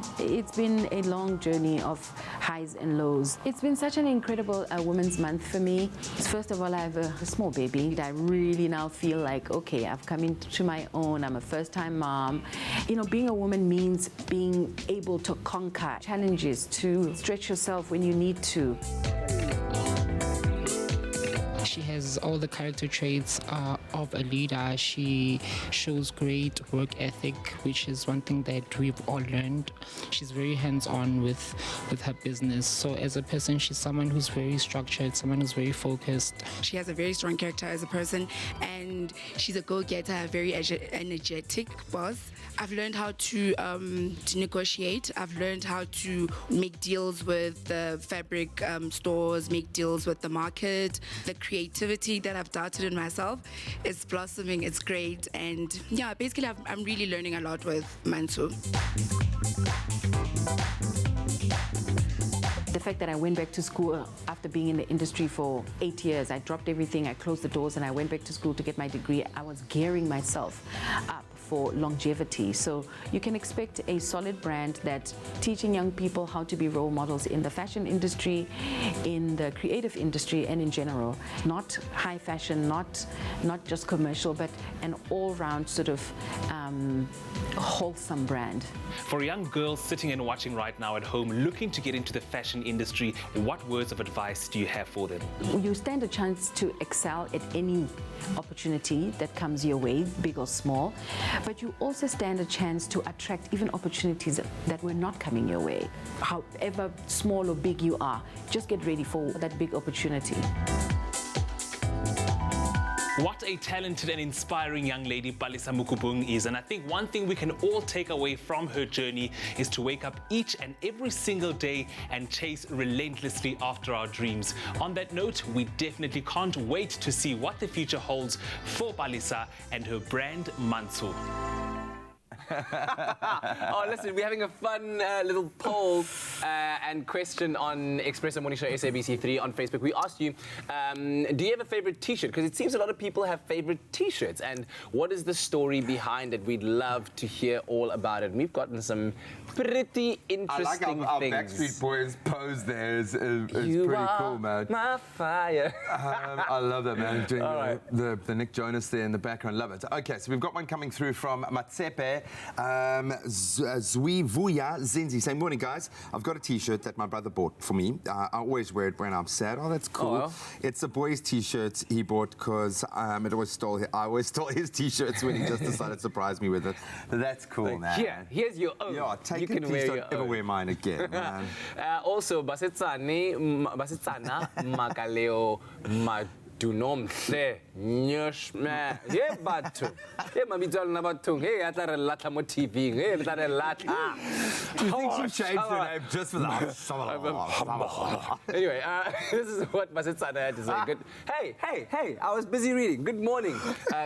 a long journey of highs and lows. It's been such an incredible Women's Month for me. First of all, I have a small baby. I really now feel like, okay, I've come into my own. I'm a first-time mom. You know, being a woman means being able to conquer challenges, to stretch yourself when you need to. She has all the character traits of a leader. She shows great work ethic, which is one thing that we've all learned. She's very hands-on with her business. So as a person, she's someone who's very structured, someone who's very focused. She has a very strong character as a person, and she's a go-getter, a very energetic boss. I've learned how to negotiate. I've learned how to make deals with the fabric stores, make deals with the market. The creativity that I've doubted in myself is blossoming. It's great. And yeah, basically I'm really learning a lot with Mansu. The fact that I went back to school after being in the industry for 8 years, I dropped everything, I closed the doors, and I went back to school to get my degree. I was gearing myself up for longevity. So you can expect a solid brand that's teaching young people how to be role models in the fashion industry, in the creative industry, and in general. Not high fashion, not just commercial, but an all-round sort of wholesome brand. For young girls sitting and watching right now at home, looking to get into the fashion industry, what words of advice do you have for them? You stand a chance to excel at any opportunity that comes your way, big or small, but you also stand a chance to attract even opportunities that were not coming your way. However small or big you are, just get ready for that big opportunity. What a talented and inspiring young lady Palesa Mukubung is, and I think one thing we can all take away from her journey is to wake up each and every single day and chase relentlessly after our dreams. On that note, we definitely can't wait to see what the future holds for Palesa and her brand Mansu. Oh, listen, we're having a fun little poll and question on Expresso Morning Show SABC3 on Facebook. We asked you, do you have a favorite T-shirt? Because it seems a lot of people have favorite T-shirts. And what is the story behind it? We'd love to hear all about it. We've gotten some pretty interesting our things. Backstreet Boys pose there is pretty cool, man. My fire. I love that, man. Doing the Nick Jonas there in the background. Love it. Okay, so we've got one coming through from Matsepe. Zwi Vuya Zinzi saying, morning guys, I've got a t-shirt that my brother bought for me. I always wear it when I'm sad. Oh, that's cool. Oh. It's a boy's t-shirt he bought because I always stole his t-shirts when he just decided to surprise me with it. But that's cool, man. Here's your own. Yeah, take you it, can please wear don't ever wear mine again, man. Also, Basetsana Makaleo Madunomhle Nyoshma. Yeah, Batu. Yeah, Mamidol Nabatung. Hey, I thought a lot more TV. Hey, I thought a lot. Do you think she changed her name just for that? Anyway, this is what Basetsana had to say. Good. Hey, I was busy reading. Good morning.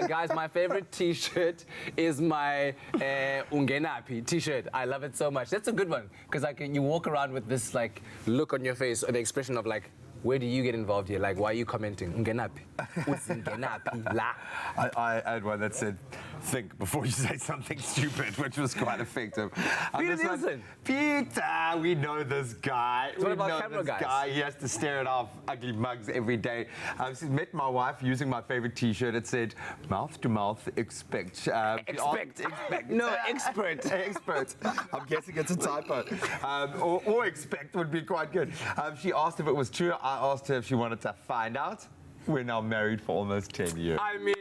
Guys, my favorite t-shirt is my Ungenapi t-shirt. I love it so much. That's a good one because you walk around with this like look on your face or the expression of like, where do you get involved here? Like, why are you commenting? Ungenapi. Ungenapi la. I had one that said, think before you say something stupid, which was quite effective. Peter Nielsen. Peter, we know this guy. What about camera guys? He has to stare at our ugly mugs every day. I've met my wife using my favorite t-shirt. It said, mouth to mouth, expect. Expect. No, expert. Expert. I'm guessing it's a typo. Or expect would be quite good. She asked if it was true. I asked her if she wanted to find out. We're now married for almost 10 years. I mean,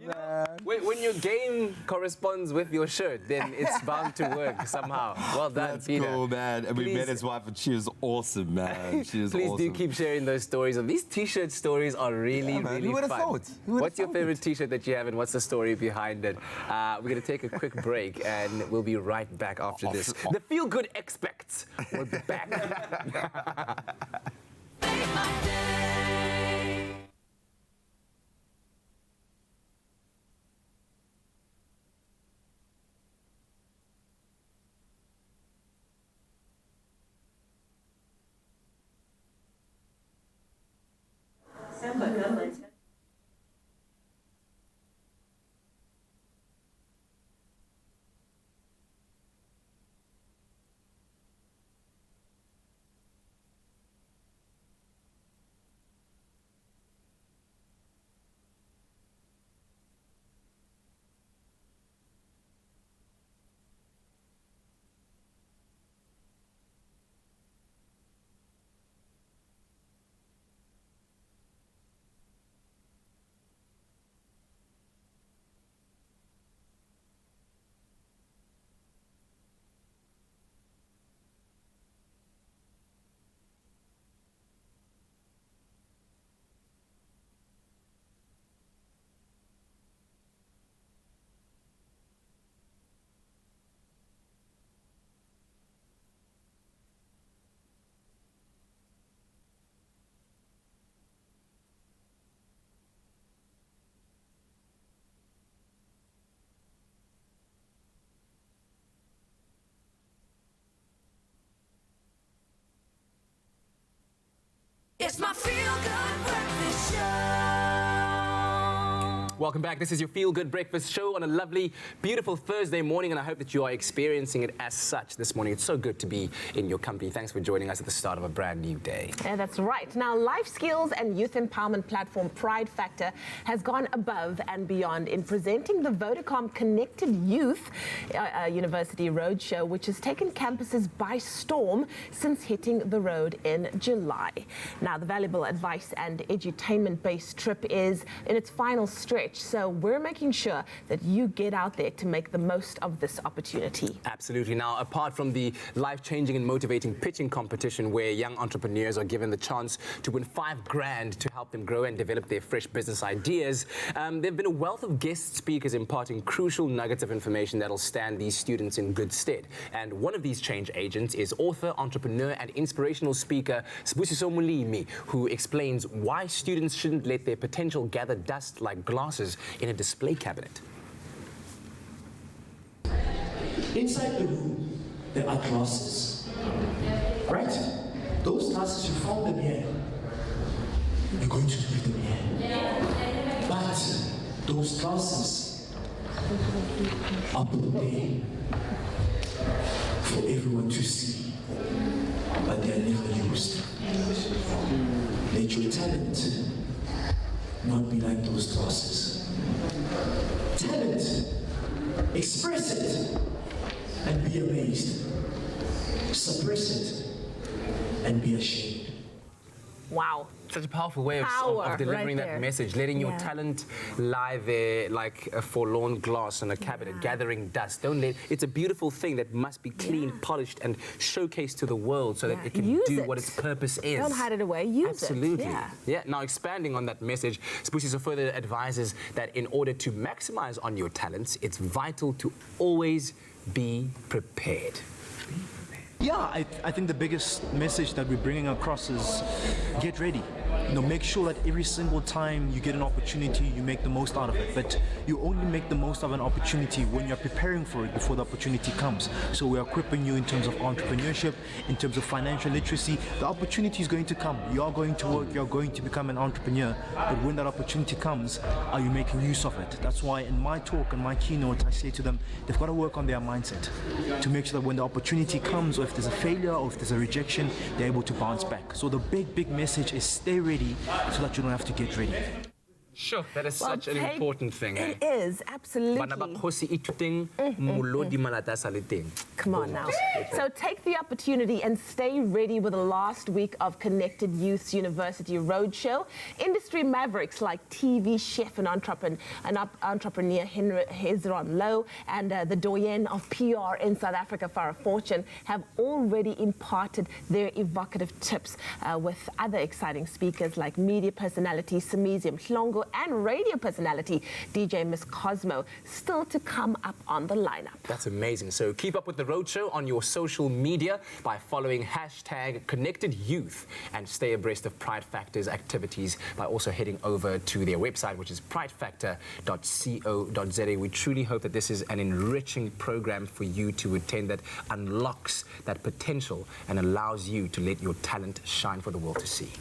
you know, when your game name corresponds with your shirt, then it's bound to work somehow. Well done, That's Peter. cool, man. And we met his wife, and she is awesome, man. She is Please awesome. do keep sharing those stories. These T-shirt stories are really, really Who would have fun. thought? Who would What's have your favorite T-shirt that you have, and what's the story behind it? We're going to take a quick break, and we'll be right back after this. The feel-good experts will be back. It's my feel-good breakfast show. Welcome back. This is your Feel Good Breakfast Show on a lovely, beautiful Thursday morning, and I hope that you are experiencing it as such this morning. It's so good to be in your company. Thanks for joining us at the start of a brand new day. Yeah, that's right. Now, life skills and youth empowerment platform Pride Factor has gone above and beyond in presenting the Vodacom Connected Youth University Roadshow, which has taken campuses by storm since hitting the road in July. Now, the valuable advice and edutainment-based trip is in its final stretch. So we're making sure that you get out there to make the most of this opportunity. Absolutely. Now, apart from the life-changing and motivating pitching competition where young entrepreneurs are given the chance to win $5,000 to help them grow and develop their fresh business ideas, there have been a wealth of guest speakers imparting crucial nuggets of information that'll stand these students in good stead. And one of these change agents is author, entrepreneur, and inspirational speaker Sibusiso Mulimi, who explains why students shouldn't let their potential gather dust like glasses in a display cabinet. Inside the room, there are glasses. Right? Those glasses, you found them here. You're going to leave them here. But those glasses are put there for everyone to see, but they are never used. Let your talent not be like those glasses. Talent, express it and be amazed. Suppress it and be ashamed. Wow. Such a powerful way of delivering right that message, letting your talent lie there like a forlorn glass on a cabinet, gathering dust. Don't let, it's a beautiful thing that must be clean, polished, and showcased to the world so that it can do what its purpose is. Don't hide it away, use Absolutely. it. Yeah. Now, expanding on that message, Sibusiso further advises that in order to maximize on your talents, it's vital to always be prepared. Yeah, I think the biggest message that we're bringing across is get ready. You know, make sure that every single time you get an opportunity, you make the most out of it. But you only make the most of an opportunity when you're preparing for it before the opportunity comes. So we're equipping you in terms of entrepreneurship, in terms of financial literacy. The opportunity is going to come. You are going to work, you're going to become an entrepreneur. But when that opportunity comes, are you making use of it? That's why in my talk and my keynote, I say to them, they've got to work on their mindset to make sure that when the opportunity comes, or if there's a failure or if there's a rejection, they're able to bounce back. So the big message is stay ready so that you don't have to get ready. Sure, that is such an important thing. It is, absolutely. Come on now. So take the opportunity and stay ready with the last week of Connected Youth's University Roadshow. Industry mavericks like TV chef and entrepreneur Hezron Lowe and the doyen of PR in South Africa, Farah Fortune, have already imparted their evocative tips with other exciting speakers like media personality Simizium Hlongo and radio personality DJ Miss Cosmo, still to come up on the lineup. That's amazing. So keep up with the Roadshow on your social media by following #ConnectedYouth and stay abreast of Pride Factor's activities by also heading over to their website, which is pridefactor.co.za. We truly hope that this is an enriching program for you to attend that unlocks that potential and allows you to let your talent shine for the world to see.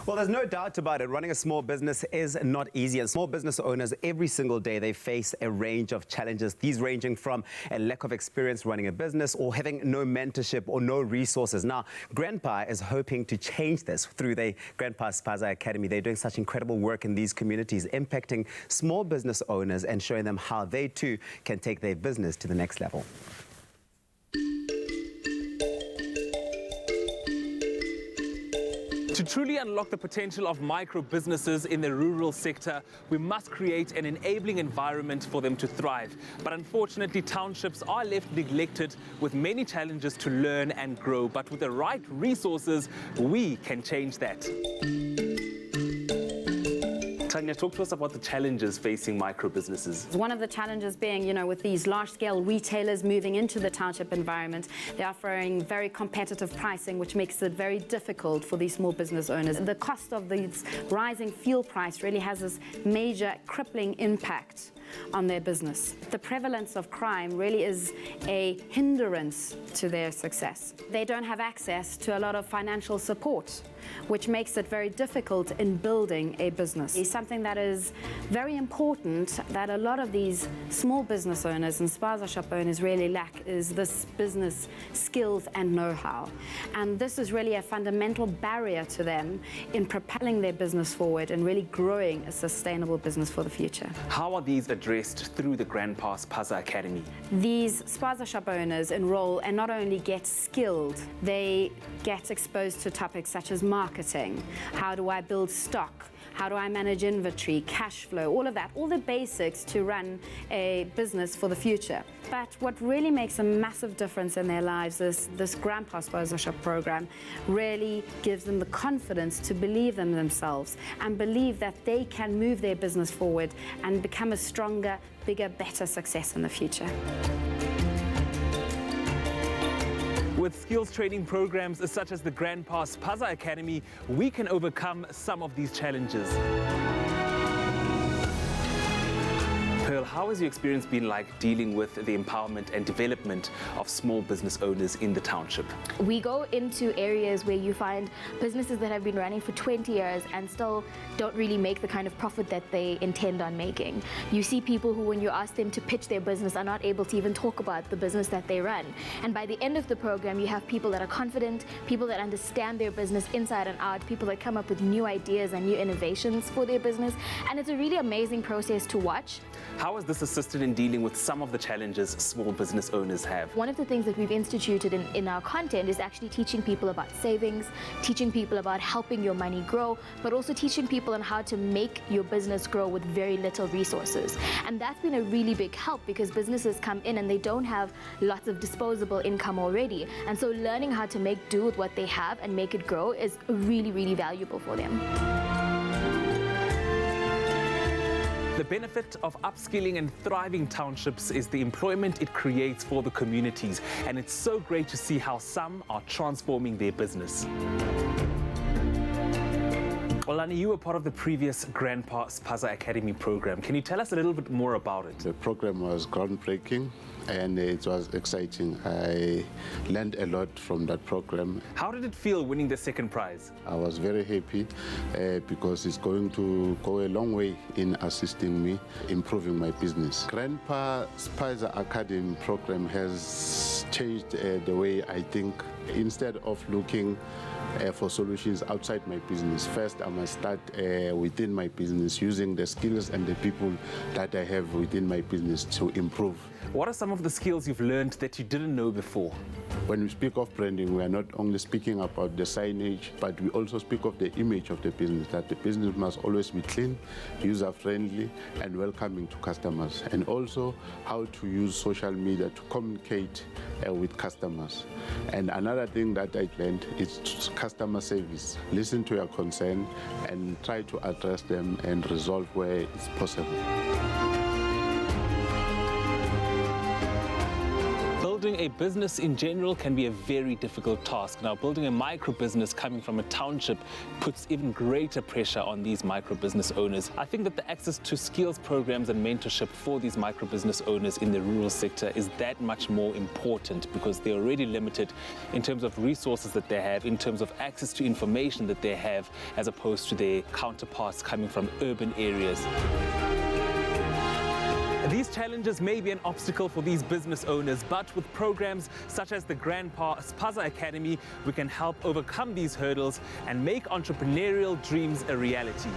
Well, there's no doubt about it. Running a small business is not easy, and small business owners every single day, they face a range of challenges. These ranging from a lack of experience running a business or having no mentorship or no resources. Now, Grandpa is hoping to change this through the Grandpa Spaza Academy. They're doing such incredible work in these communities, impacting small business owners and showing them how they too can take their business to the next level. To truly unlock the potential of micro businesses in the rural sector, we must create an enabling environment for them to thrive. But unfortunately, townships are left neglected with many challenges to learn and grow. But with the right resources, we can change that. Tanya, talk to us about the challenges facing micro businesses. One of the challenges being, with these large-scale retailers moving into the township environment, they're offering very competitive pricing, which makes it very difficult for these small business owners. The cost of these rising fuel price really has this major crippling impact on their business. The prevalence of crime really is a hindrance to their success. They don't have access to a lot of financial support, which makes it very difficult in building a business. It's something that is very important that a lot of these small business owners and spaza shop owners really lack is this business skills and know-how. And this is really a fundamental barrier to them in propelling their business forward and really growing a sustainable business for the future. How are these addressed through the Grandpa Spaza Academy? These spaza shop owners enroll and not only get skilled, they get exposed to topics such as marketing. How do I build stock? How do I manage inventory, cash flow, all of that, all the basics to run a business for the future. But what really makes a massive difference in their lives is this Grandpa Spaza Shop program really gives them the confidence to believe in themselves and believe that they can move their business forward and become a stronger, bigger, better success in the future. With skills training programs such as the Grandpa Spaza Academy, we can overcome some of these challenges. Pearl, how has your experience been like dealing with the empowerment and development of small business owners in the township? We go into areas where you find businesses that have been running for 20 years and still don't really make the kind of profit that they intend on making. You see people who, when you ask them to pitch their business, are not able to even talk about the business that they run. And by the end of the program, you have people that are confident, people that understand their business inside and out, people that come up with new ideas and new innovations for their business. And it's a really amazing process to watch. How has this assisted in dealing with some of the challenges small business owners have? One of the things that we've instituted in our content is actually teaching people about savings, teaching people about helping your money grow, but also teaching people on how to make your business grow with very little resources. And that's been a really big help because businesses come in and they don't have lots of disposable income already. And so learning how to make do with what they have and make it grow is really, really valuable for them. The benefit of upskilling and thriving townships is the employment it creates for the communities, and it's so great to see how some are transforming their business. Olani, you were part of the previous Grandpa Spaza Academy program. Can you tell us a little bit more about it? The program was groundbreaking and it was exciting. I learned a lot from that program. How did it feel winning the second prize? I was very happy because it's going to go a long way in assisting me, improving my business. Grandpa Spaza Academy program has changed the way I think instead of looking for solutions outside my business, first I must start within my business, using the skills and the people that I have within my business to improve. What are some of the skills you've learned that you didn't know before? When we speak of branding, we are not only speaking about the signage, but we also speak of the image of the business, that the business must always be clean, user-friendly, and welcoming to customers. And also how to use social media to communicate with customers. And another thing that I learned is customer service. Listen to your concern and try to address them and resolve where it's possible. Building a business in general can be a very difficult task. Now, building a micro business coming from a township puts even greater pressure on these micro business owners. I think that the access to skills programs and mentorship for these micro business owners in the rural sector is that much more important, because they're already limited in terms of resources that they have, in terms of access to information that they have, as opposed to their counterparts coming from urban areas. These challenges may be an obstacle for these business owners, but with programs such as the Grandpa Spaza Academy, we can help overcome these hurdles and make entrepreneurial dreams a reality.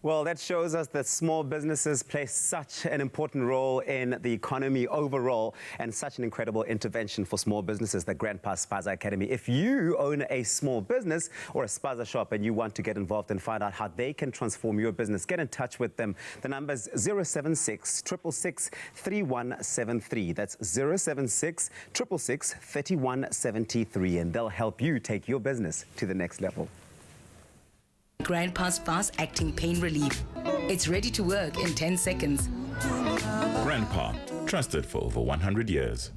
Well, that shows us that small businesses play such an important role in the economy overall, and such an incredible intervention for small businesses, the Grandpa Spaza Academy. If you own a small business or a Spaza shop and you want to get involved and find out how they can transform your business, get in touch with them. The number is 076 666 3173. That's 076 666 3173, and they'll help you take your business to the next level. Grandpa's fast-acting pain relief. It's ready to work in 10 seconds. Grandpa, trusted for over 100 years.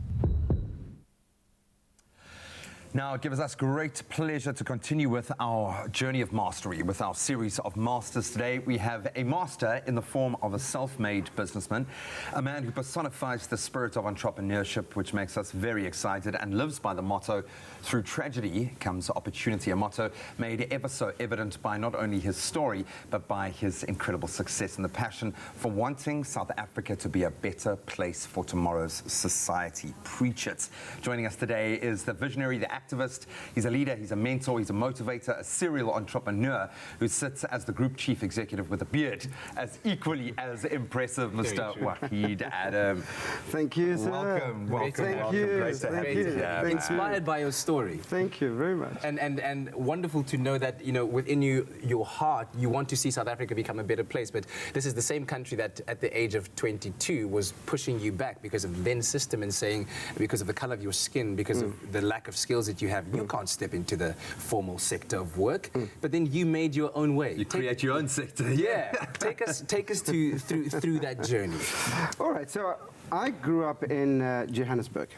Now, it gives us great pleasure to continue with our journey of mastery, with our series of masters. Today, we have a master in the form of a self-made businessman, a man who personifies the spirit of entrepreneurship, which makes us very excited, and lives by the motto, through tragedy comes opportunity, a motto made ever so evident by not only his story, but by his incredible success and the passion for wanting South Africa to be a better place for tomorrow's society. Preach it. Joining us today is the visionary, the activist, he's a leader, he's a mentor, he's a motivator, a serial entrepreneur who sits as the group chief executive with a beard, as equally as impressive, Mr. Wahid Adam. Thank you, sir. Welcome. Thank you. Great to have you. Inspired by your story. Thank you very much. And wonderful to know that, you know, within your heart, you want to see South Africa become a better place. But this is the same country that at the age of 22 was pushing you back because of the then system and saying, because of the color of your skin, because of the lack of skills that you have, you can't step into the formal sector of work. But then you made your own way. You create your own sector. Yeah. Take us through that journey. All right. So I grew up in Johannesburg,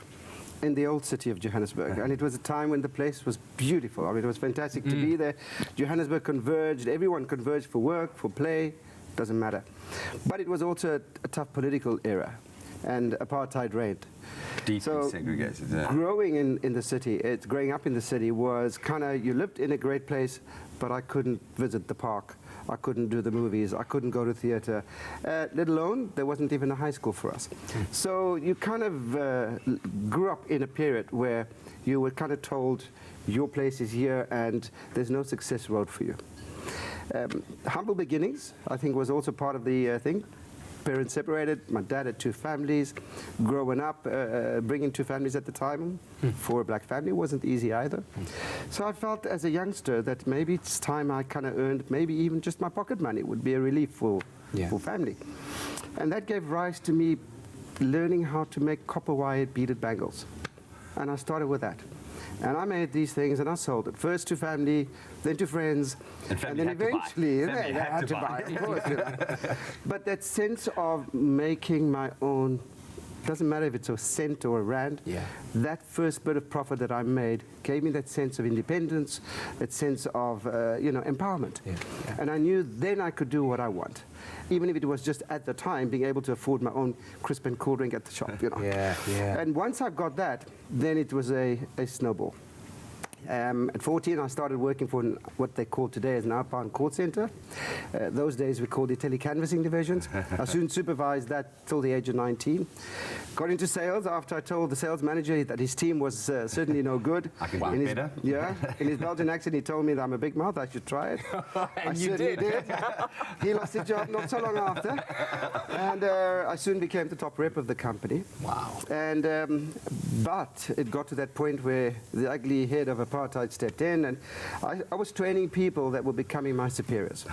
in the old city of Johannesburg, and it was a time when the place was beautiful. I mean, it was fantastic to be there. Johannesburg converged. Everyone converged for work, for play. Doesn't matter. But it was also a tough political era, and apartheid reigned. Deeply segregated. Yeah. Growing in the city, growing up in the city was kind of, you lived in a great place, but I couldn't visit the park. I couldn't do the movies. I couldn't go to theater. Let alone, there wasn't even a high school for us. So you kind of grew up in a period where you were kind of told, your place is here and there's no success road for you. Humble beginnings, I think, was also part of the thing. Parents separated. My dad had 2 families. Growing up, bringing 2 families at the time for a black family wasn't easy either. So I felt as a youngster that maybe it's time I kind of earned, maybe even just my pocket money would be a relief for family. And that gave rise to me learning how to make copper-wired beaded bangles. And I started with that. And I made these things and I sold it. First to family, then to friends, and then eventually they had to buy, of course. You know. But that sense of making my own, doesn't matter if it's a cent or a rand, that first bit of profit that I made gave me that sense of independence, that sense of empowerment. And I knew then I could do what I want, even if it was just at the time being able to afford my own crisp and cool drink at the shop. You know. And once I got that, then it was a snowball. At 14, I started working for what they call today as an outbound call center. Those days we called it telecanvassing divisions. I soon supervised that till the age of 19. Got into sales after I told the sales manager that his team was certainly no good. I can do better. Yeah, in his Belgian accent, he told me that I'm a big mouth, I should try it. And I certainly did. He lost his job not so long after. And I soon became the top rep of the company. Wow. And but it got to that point where the ugly head of apartheid stepped in, and I was training people that were becoming my superiors.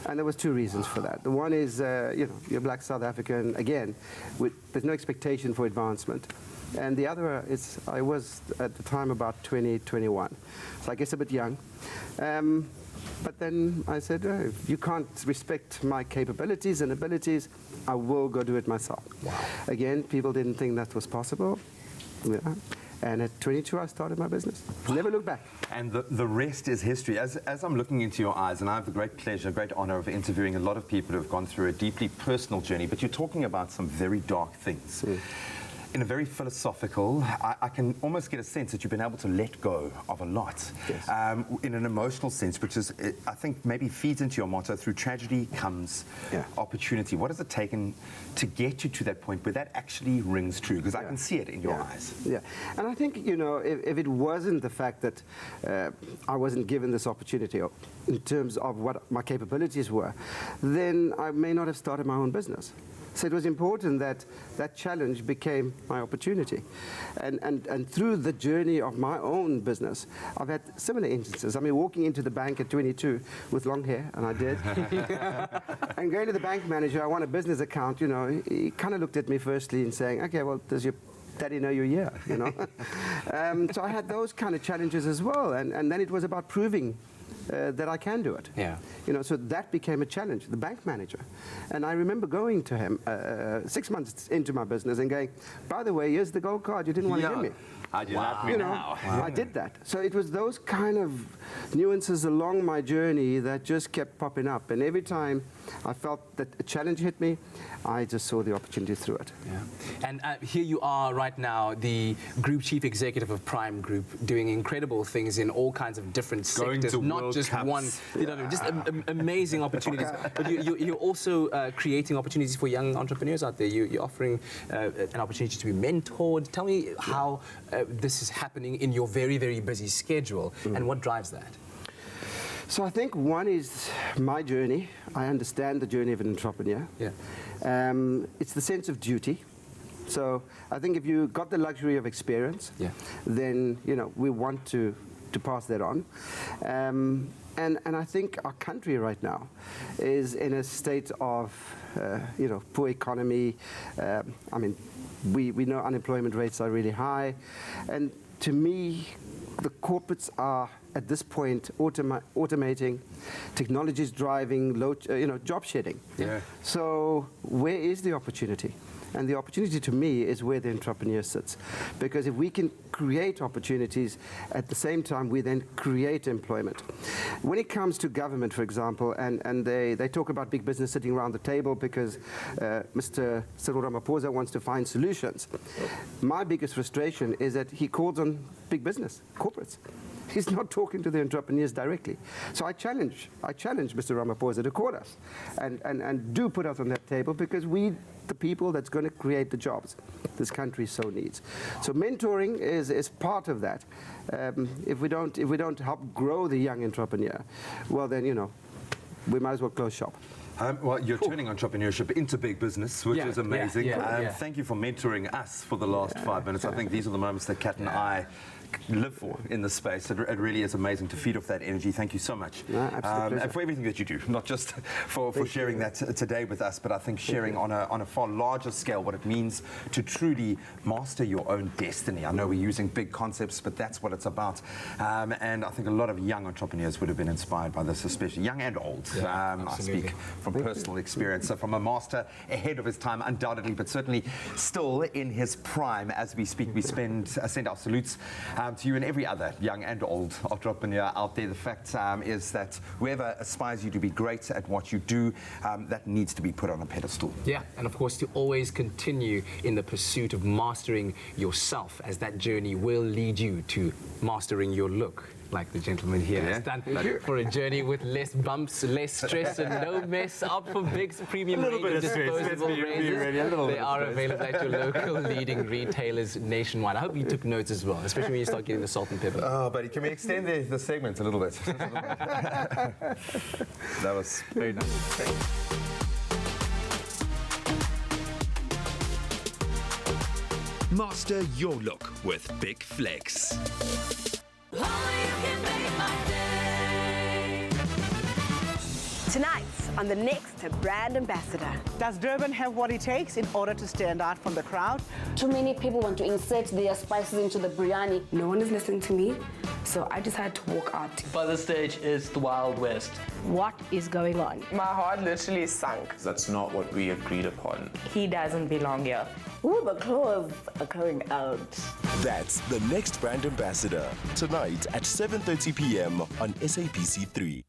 And there was two reasons for that. The one is, you're black South African, again, there's no expectation for advancement. And the other is, I was at the time about 20, 21, so I guess a bit young. But then I said, oh, if you can't respect my capabilities and abilities, I will go do it myself. Wow. Again, people didn't think that was possible. Yeah. And at 22, I started my business. Never looked back. And the rest is history. As I'm looking into your eyes, and I have the great pleasure, great honor of interviewing a lot of people who have gone through a deeply personal journey, but you're talking about some very dark things. In a very philosophical, I can almost get a sense that you've been able to let go of a lot. Yes. In an emotional sense, which is, I think, maybe feeds into your motto, through tragedy comes opportunity. What has it taken to get you to that point where that actually rings true? Because I can see it in your eyes. Yeah, and I think, if it wasn't the fact that I wasn't given this opportunity in terms of what my capabilities were, then I may not have started my own business. So it was important that that challenge became my opportunity. And through the journey of my own business, I've had similar instances. I mean, walking into the bank at 22 with long hair, and I did, and going to the bank manager, I want a business account, he kind of looked at me firstly and saying, okay, well, does your daddy know you're here, So I had those kind of challenges as well. And then it was about proving that I can do it. Yeah. So that became a challenge, the bank manager. And I remember going to him 6 months into my business and going, by the way, here's the gold card you didn't want to give me. I do that now. I did that. So it was those kind of nuances along my journey that just kept popping up. And every time I felt that a challenge hit me, I just saw the opportunity through it. Yeah. And here you are right now, the Group Chief Executive of Prime Group, doing incredible things in all kinds of different sectors, not just one, just amazing opportunities. But you're also creating opportunities for young entrepreneurs out there. You're offering an opportunity to be mentored. Tell me how this is happening in your very, very busy schedule, and what drives that? So I think one is my journey. I understand the journey of an entrepreneur. Yeah. It's the sense of duty. So I think if you got the luxury of experience, then we want to pass that on. And I think our country right now is in a state of poor economy. I mean, we know unemployment rates are really high, and to me, the corporates are at this point automating, technology is driving job shedding. Yeah. So where is the opportunity? And the opportunity to me is where the entrepreneur sits. Because if we can create opportunities, at the same time we then create employment. When it comes to government, for example, and they talk about big business sitting around the table because Mr. Cyril Ramaphosa wants to find solutions. My biggest frustration is that he calls on big business, corporates. He's not talking to the entrepreneurs directly. So I challenge Mr. Ramaphosa to call us and do put us on that table, because we, the people that's going to create the jobs this country so needs. So mentoring is part of that. If we don't help grow the young entrepreneur, well then, we might as well close shop. Well, you're turning entrepreneurship into big business, which is amazing. Thank you for mentoring us for the last 5 minutes. I think these are the moments that Kat and I live for in this space. It really is amazing to feed off that energy. Thank you so much. And for everything that you do, not just for sharing that today with us, but I think sharing on a far larger scale what it means to truly master your own destiny. I know we're using big concepts, but that's what it's about. And I think a lot of young entrepreneurs would have been inspired by this, especially young and old. I speak from personal experience. So from a master ahead of his time, undoubtedly, but certainly still in his prime as we speak. We send our salutes to you and every other young and old entrepreneur out there. The fact is that whoever aspires you to be great at what you do, that needs to be put on a pedestal. Yeah, and of course to always continue in the pursuit of mastering yourself, as that journey will lead you to mastering your look, like the gentleman here has done, for a journey with less bumps, less stress, and no mess. Up for Big's premium range of disposable razors. They are available at your local leading retailers nationwide. I hope you took notes as well, especially when you start getting the salt and pepper. Oh, buddy, can we extend the segment a little bit? That was very nice. Master your look with Big Flex. Tonight, on the next brand ambassador. Does Durban have what it takes in order to stand out from the crowd? Too many people want to insert their spices into the biryani. No one is listening to me, so I decided to walk out. By this stage, it's the Wild West. What is going on? My heart literally sunk. That's not what we agreed upon. He doesn't belong here. Ooh, the clothes are coming out. That's the next brand ambassador, tonight at 7:30 p.m. on SABC3.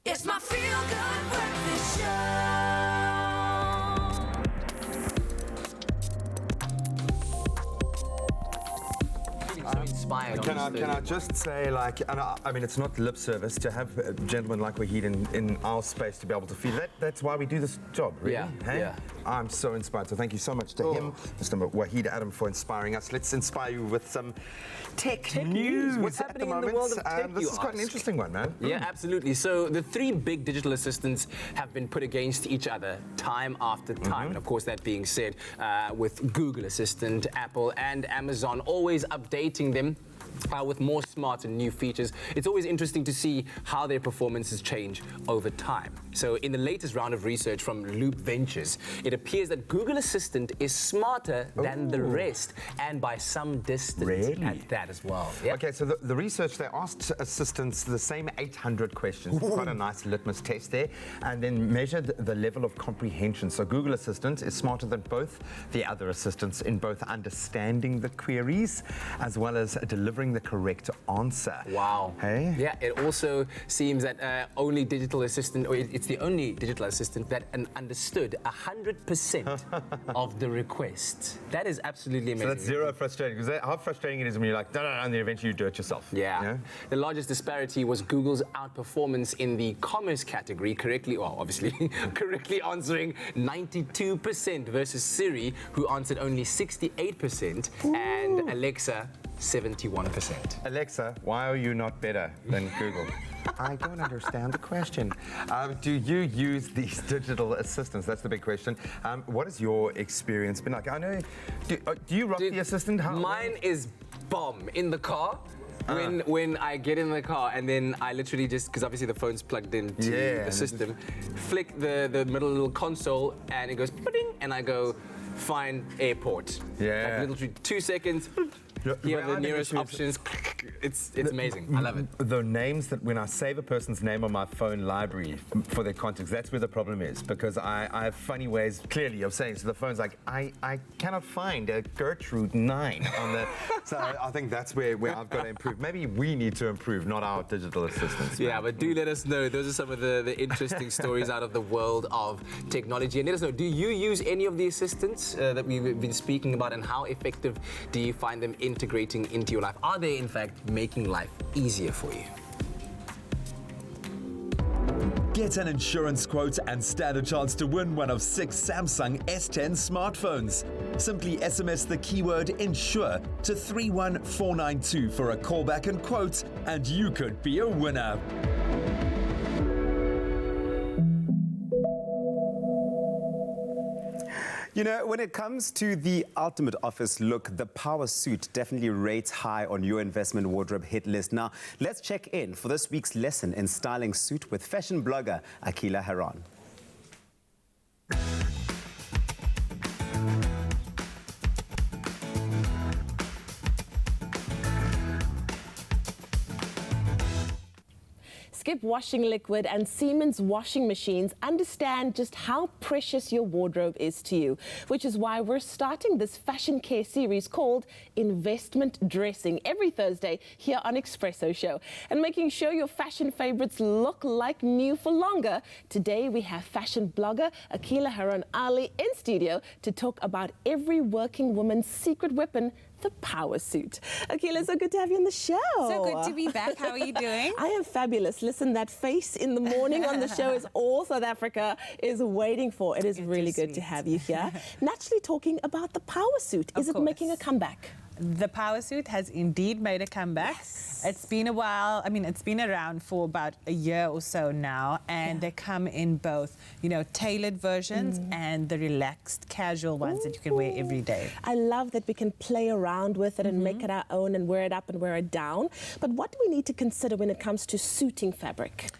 It's my feel-good breakfast show. So inspired. Can I just say, like, and I mean, it's not lip service to have a gentleman like Wahid in our space to be able to feel that. That's why we do this job, really. Yeah, hey? yeah. I'm so inspired. So thank you so much to him, Mr. Wahid Adam, for inspiring us. Let's inspire you with some tech news. What's happening in the world of tech, This is quite an interesting one, man. Yeah, absolutely. So the three big digital assistants have been put against each other time after time. And of course, that being said, with Google Assistant, Apple and Amazon always updating them with more smart and new features. It's always interesting to see how their performances change over time. So in the latest round of research from Loop Ventures, it appears that Google Assistant is smarter than the rest, and by some distance at that as well. Yep. Okay, so the research, they asked assistants the same 800 questions. Quite a nice litmus test there, and then measured the level of comprehension. So Google Assistant is smarter than both the other assistants in both understanding the queries as well as delivering the correct answer. Wow. Hey? Yeah, it also seems that only digital assistant, or it's the only digital assistant that understood 100% of the request. That is absolutely amazing. So that's zero frustrating, because how frustrating it is when you're like, no, and then eventually you do it yourself. Yeah. The largest disparity was Google's outperformance in the commerce category, correctly answering 92% versus Siri, who answered only 68%, and Alexa, 71%. Alexa, why are you not better than Google? I don't understand the question. Do you use these digital assistants? That's the big question. What has your experience been like? I know, do you rock the assistant? Mine is bomb in the car. When I get in the car and then I literally just, because obviously the phone's plugged into the system, flick the middle little console and it goes, and I go, find airport. Yeah. Like literally 2 seconds. the nearest options. It's amazing. I love it. The names that when I save a person's name on my phone library for their contacts, that's where the problem is, because I have funny ways, clearly, of saying, so the phone's like, I cannot find a Gertrude 9 on the... So I think that's where I've got to improve. Maybe we need to improve, not our digital assistants. Yeah, but do let us know. Those are some of the interesting stories out of the world of technology. And let us know, do you use any of the assistants that we've been speaking about, and how effective do you find them integrating into your life? Are they, in fact, making life easier for you? Get an insurance quote and stand a chance to win one of 6 Samsung S10 smartphones. Simply SMS the keyword INSURE to 31492 for a callback and quote, and you could be a winner. You know, when it comes to the ultimate office look, the power suit definitely rates high on your investment wardrobe hit list. Now, let's check in for this week's lesson in styling suit with fashion blogger Akila Haran. Skip Washing Liquid and Siemens washing machines understand just how precious your wardrobe is to you, which is why we're starting this fashion care series called Investment Dressing every Thursday here on Expresso Show. And making sure your fashion favorites look like new for longer, today we have fashion blogger Akila Haran Ali in studio to talk about every working woman's secret weapon, the power suit. Akila, so good to have you on the show. So good to be back. How are you doing? I am fabulous. Listen, that face in the morning on the show is all South Africa is waiting for. It is really good to have you here. Naturally talking about the power suit. Is it making a comeback? The power suit has indeed made a comeback. Yes. It's been a while. I mean, it's been around for about a year or so now, and they come in both, you know, tailored versions and the relaxed, casual ones that you can wear every day. I love that we can play around with it and make it our own and wear it up and wear it down. But what do we need to consider when it comes to suiting fabric?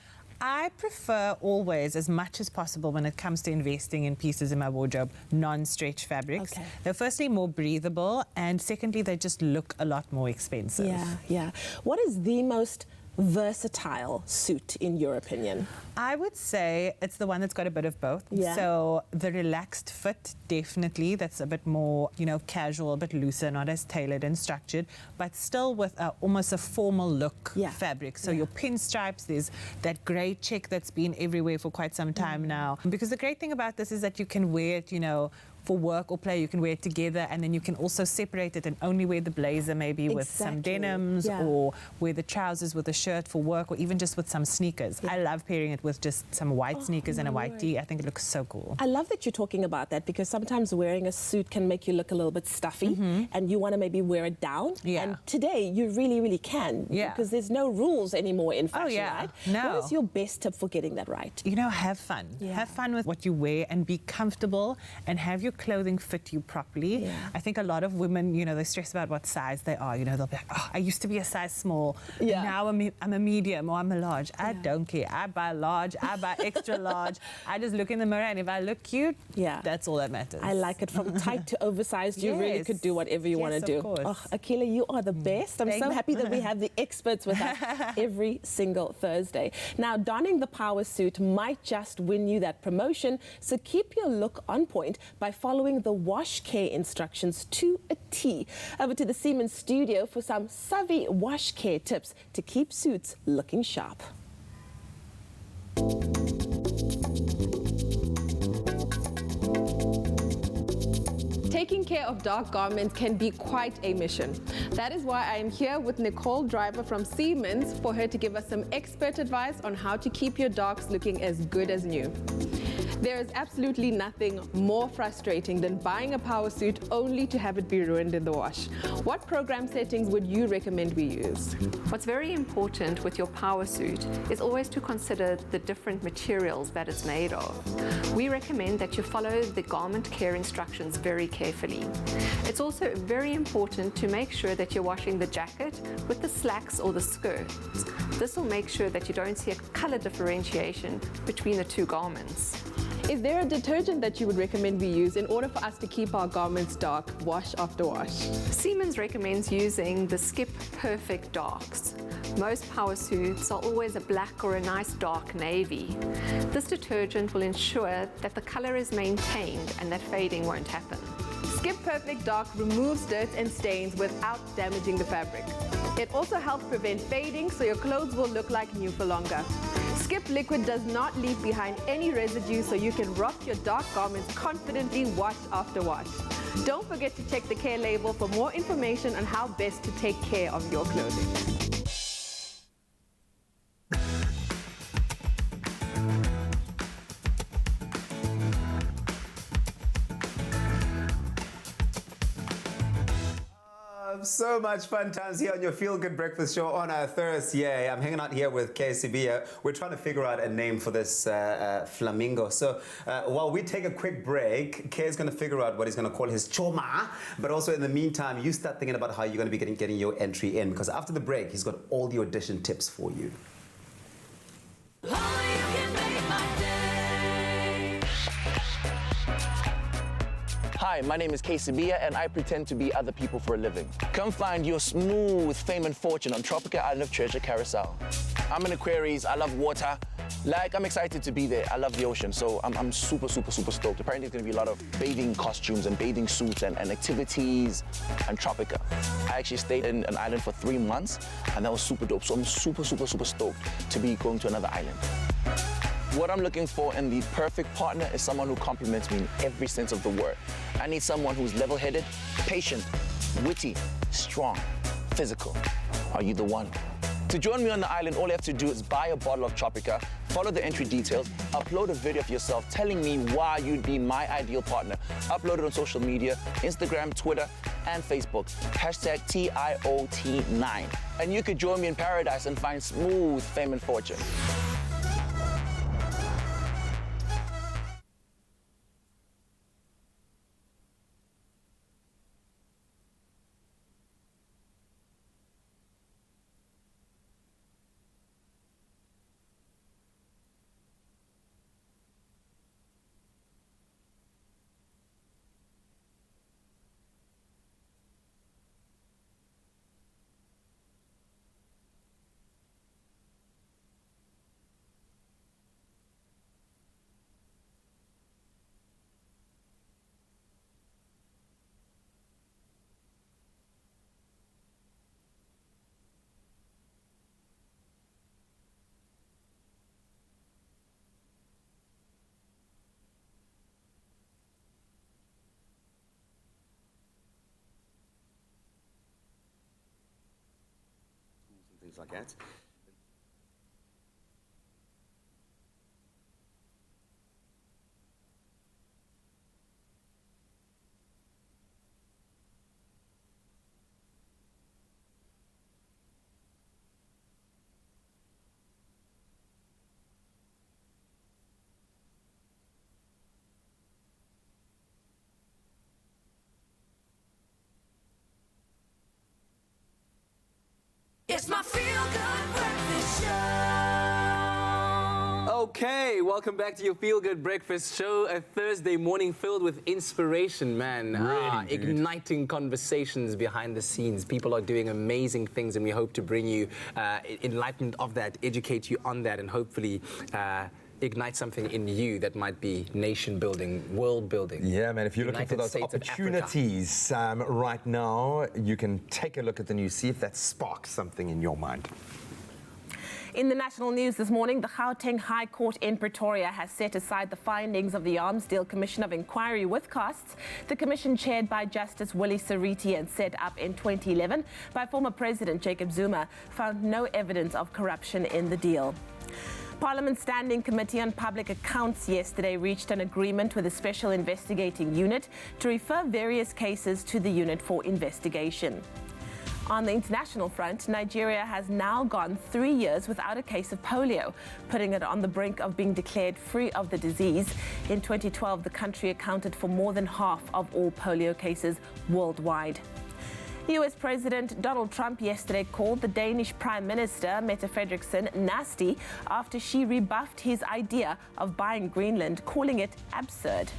I prefer always, as much as possible when it comes to investing in pieces in my wardrobe, non-stretch fabrics. Okay. They're firstly more breathable, and secondly, they just look a lot more expensive. Yeah. What is the most versatile suit in your opinion? I would say it's the one that's got a bit of both. So the relaxed fit, definitely, that's a bit more, you know, casual, a bit looser, not as tailored and structured, but still with almost a formal look fabric. So your pinstripes, there's that grey check that's been everywhere for quite some time now. Because the great thing about this is that you can wear it, you know, for work or play, you can wear it together, and then you can also separate it and only wear the blazer maybe with some denims, or wear the trousers with a shirt for work, or even just with some sneakers. I love pairing it with just some white sneakers and a white tee. I think it looks so cool. I love that you're talking about that, because sometimes wearing a suit can make you look a little bit stuffy and you want to maybe wear it down. And today you really can, because there's no rules anymore in fashion, right? What is your best tip for getting that right? You know, have fun. Have fun with what you wear and be comfortable and have your clothing fit you properly. I think a lot of women, you know, they stress about what size they are. You know, they'll be like, oh, I used to be a size small. Now I'm a medium or I'm a large. I don't care. I buy large, I buy extra large. I just look in the mirror, and if I look cute, that's all that matters. I like it. From tight to oversized, you really could do whatever you want to do. Oh, Akila, you are the best. I'm so happy that we have the experts with us every single Thursday. Now, donning the power suit might just win you that promotion, so keep your look on point by following the wash care instructions to a T. Over to the Siemens studio for some savvy wash care tips to keep suits looking sharp. Taking care of dark garments can be quite a mission. That is why I am here with Nicole Driver from Siemens for her to give us some expert advice on how to keep your darks looking as good as new. There is absolutely nothing more frustrating than buying a power suit only to have it be ruined in the wash. What program settings would you recommend we use? What's very important with your power suit is always to consider the different materials that it's made of. We recommend that you follow the garment care instructions very carefully. It's also very important to make sure that you're washing the jacket with the slacks or the skirts. This will make sure that you don't see a color differentiation between the two garments. Is there a detergent that you would recommend we use in order for us to keep our garments dark, wash after wash? Siemens recommends using the Skip Perfect Darks. Most power suits are always a black or a nice dark navy. This detergent will ensure that the color is maintained and that fading won't happen. Skip Perfect Dark removes dirt and stains without damaging the fabric. It also helps prevent fading, so your clothes will look like new for longer. Skip Liquid does not leave behind any residue, so you can rock your dark garments confidently wash after wash. Don't forget to check the care label for more information on how best to take care of your clothing. So much fun times here on your Feel Good Breakfast Show on a Thursday. I'm hanging out here with KCB. We're trying to figure out a name for this flamingo. So while we take a quick break, Kay is going to figure out what he's going to call his choma. But also in the meantime, you start thinking about how you're going to be getting your entry in. Because after the break, he's got all the audition tips for you. Hi, my name is KCB and I pretend to be other people for a living. Come find your smooth fame and fortune on tropical island of Treasure, Curacao. I'm in Aquarius, I love water. I'm excited to be there. I love the ocean, so I'm super stoked. Apparently there's gonna be a lot of bathing costumes and bathing suits and activities and tropica. I actually stayed in an island for 3 months and that was super dope. So I'm super stoked to be going to another island. What I'm looking for in the perfect partner is someone who compliments me in every sense of the word. I need someone who's level-headed, patient, witty, strong, physical. Are you the one? To join me on the island, all you have to do is buy a bottle of Tropica, follow the entry details, upload a video of yourself telling me why you'd be my ideal partner. Upload it on social media, Instagram, Twitter, and Facebook. Hashtag TIOT9. And you could join me in paradise and find smooth fame and fortune. Things like that. It's my feel-good breakfast show. Okay, welcome back to your Feel Good Breakfast Show, a Thursday morning filled with inspiration, man. Really, igniting conversations behind the scenes. People are doing amazing things, and we hope to bring you enlightenment of that, educate you on that, and hopefully ignite something in you that might be nation building, world building. Yeah, man, if you're looking for United those States of opportunities right now, you can take a look at the news, see if that sparks something in your mind. In the national news this morning, the Gauteng High Court in Pretoria has set aside the findings of the Arms Deal Commission of Inquiry with costs. The commission, chaired by Justice Willie Sariti and set up in 2011 by former President Jacob Zuma, found no evidence of corruption in the deal. Parliament's Standing Committee on Public Accounts yesterday reached an agreement with a special investigating unit to refer various cases to the unit for investigation. On the international front, Nigeria has now gone 3 years without a case of polio, putting it on the brink of being declared free of the disease. In 2012, the country accounted for more than half of all polio cases worldwide. US President Donald Trump yesterday called the Danish Prime Minister, Mette Frederiksen, nasty after she rebuffed his idea of buying Greenland, calling it absurd.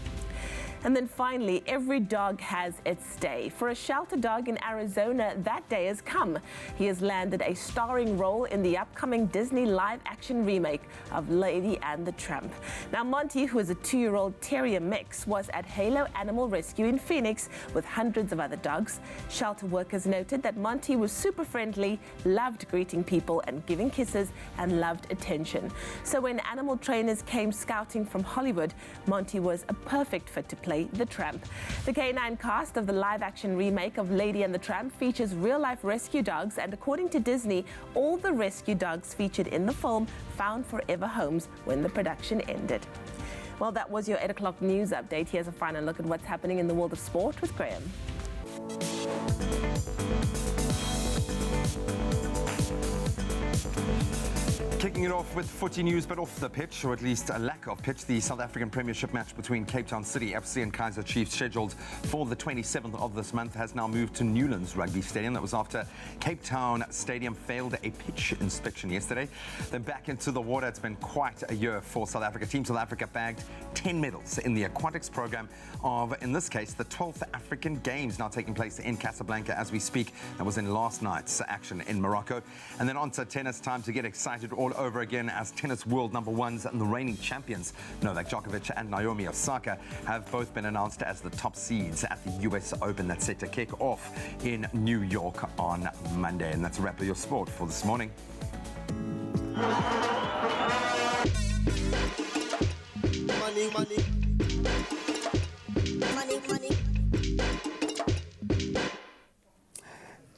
And then finally, every dog has its day. For a shelter dog in Arizona, that day has come. He has landed a starring role in the upcoming Disney live-action remake of Lady and the Tramp. Now, Monty, who is a 2-year-old terrier mix, was at Halo Animal Rescue in Phoenix with hundreds of other dogs. Shelter workers noted that Monty was super friendly, loved greeting people and giving kisses, and loved attention. So when animal trainers came scouting from Hollywood, Monty was a perfect fit to play the Tramp. The K9 cast of the live-action remake of Lady and the Tramp features real-life rescue dogs, and according to Disney, all the rescue dogs featured in the film found forever homes when the production ended. Well, that was your 8 o'clock news update. Here's a final look at what's happening in the world of sport with Graham. Kicking it off with footy news, but off the pitch, or at least a lack of pitch. The South African Premiership match between Cape Town City FC and Kaizer Chiefs, scheduled for the 27th of this month, has now moved to Newlands Rugby Stadium. That was after Cape Town Stadium failed a pitch inspection yesterday. Then back into the water. It's been quite a year for South Africa. Team South Africa bagged 10 medals in the aquatics program of, in this case, the 12th African Games, now taking place in Casablanca as we speak. That was in last night's action in Morocco. And then on to tennis, time to get excited all over again, as tennis world number ones and the reigning champions Novak Djokovic and Naomi Osaka have both been announced as the top seeds at the US Open that's set to kick off in New York on Monday. And that's a wrap of your sport for this morning. Money, money. Money, money.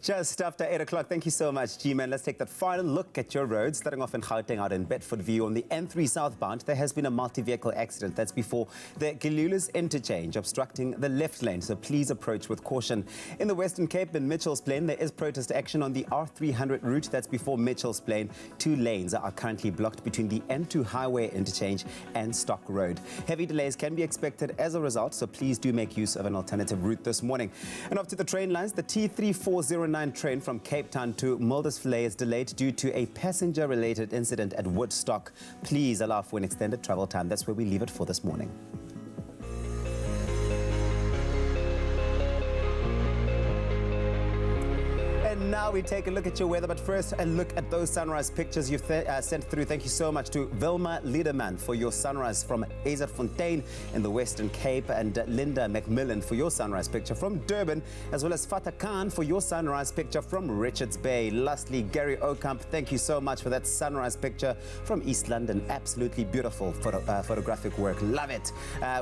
Just after 8 o'clock. Thank you so much, G-Man. Let's take that final look at your roads. Starting off in Gauteng, out in Bedford View on the N3 southbound, there has been a multi-vehicle accident. That's before the Gilulus interchange, obstructing the left lane. So please approach with caution. In the Western Cape, in Mitchell's Plain, there is protest action on the R300 route. That's before Mitchell's Plain. 2 lanes are currently blocked between the N2 highway interchange and Stock Road. Heavy delays can be expected as a result, so please do make use of an alternative route this morning. And off to the train lines, the T3409 train from Cape Town to Muldersvlei is delayed due to a passenger-related incident at Woodstock. Please allow for an extended travel time. That's where we leave it for this morning. And now we take a look at your weather, but first a look at those sunrise pictures you've sent through. Thank you so much to Vilma Liederman for your sunrise from Fontaine in the Western Cape, and Linda McMillan for your sunrise picture from Durban, as well as Fatah Khan for your sunrise picture from Richards Bay. Lastly, Gary Okamp, thank you so much for that sunrise picture from East London. Absolutely beautiful photographic work. Love it.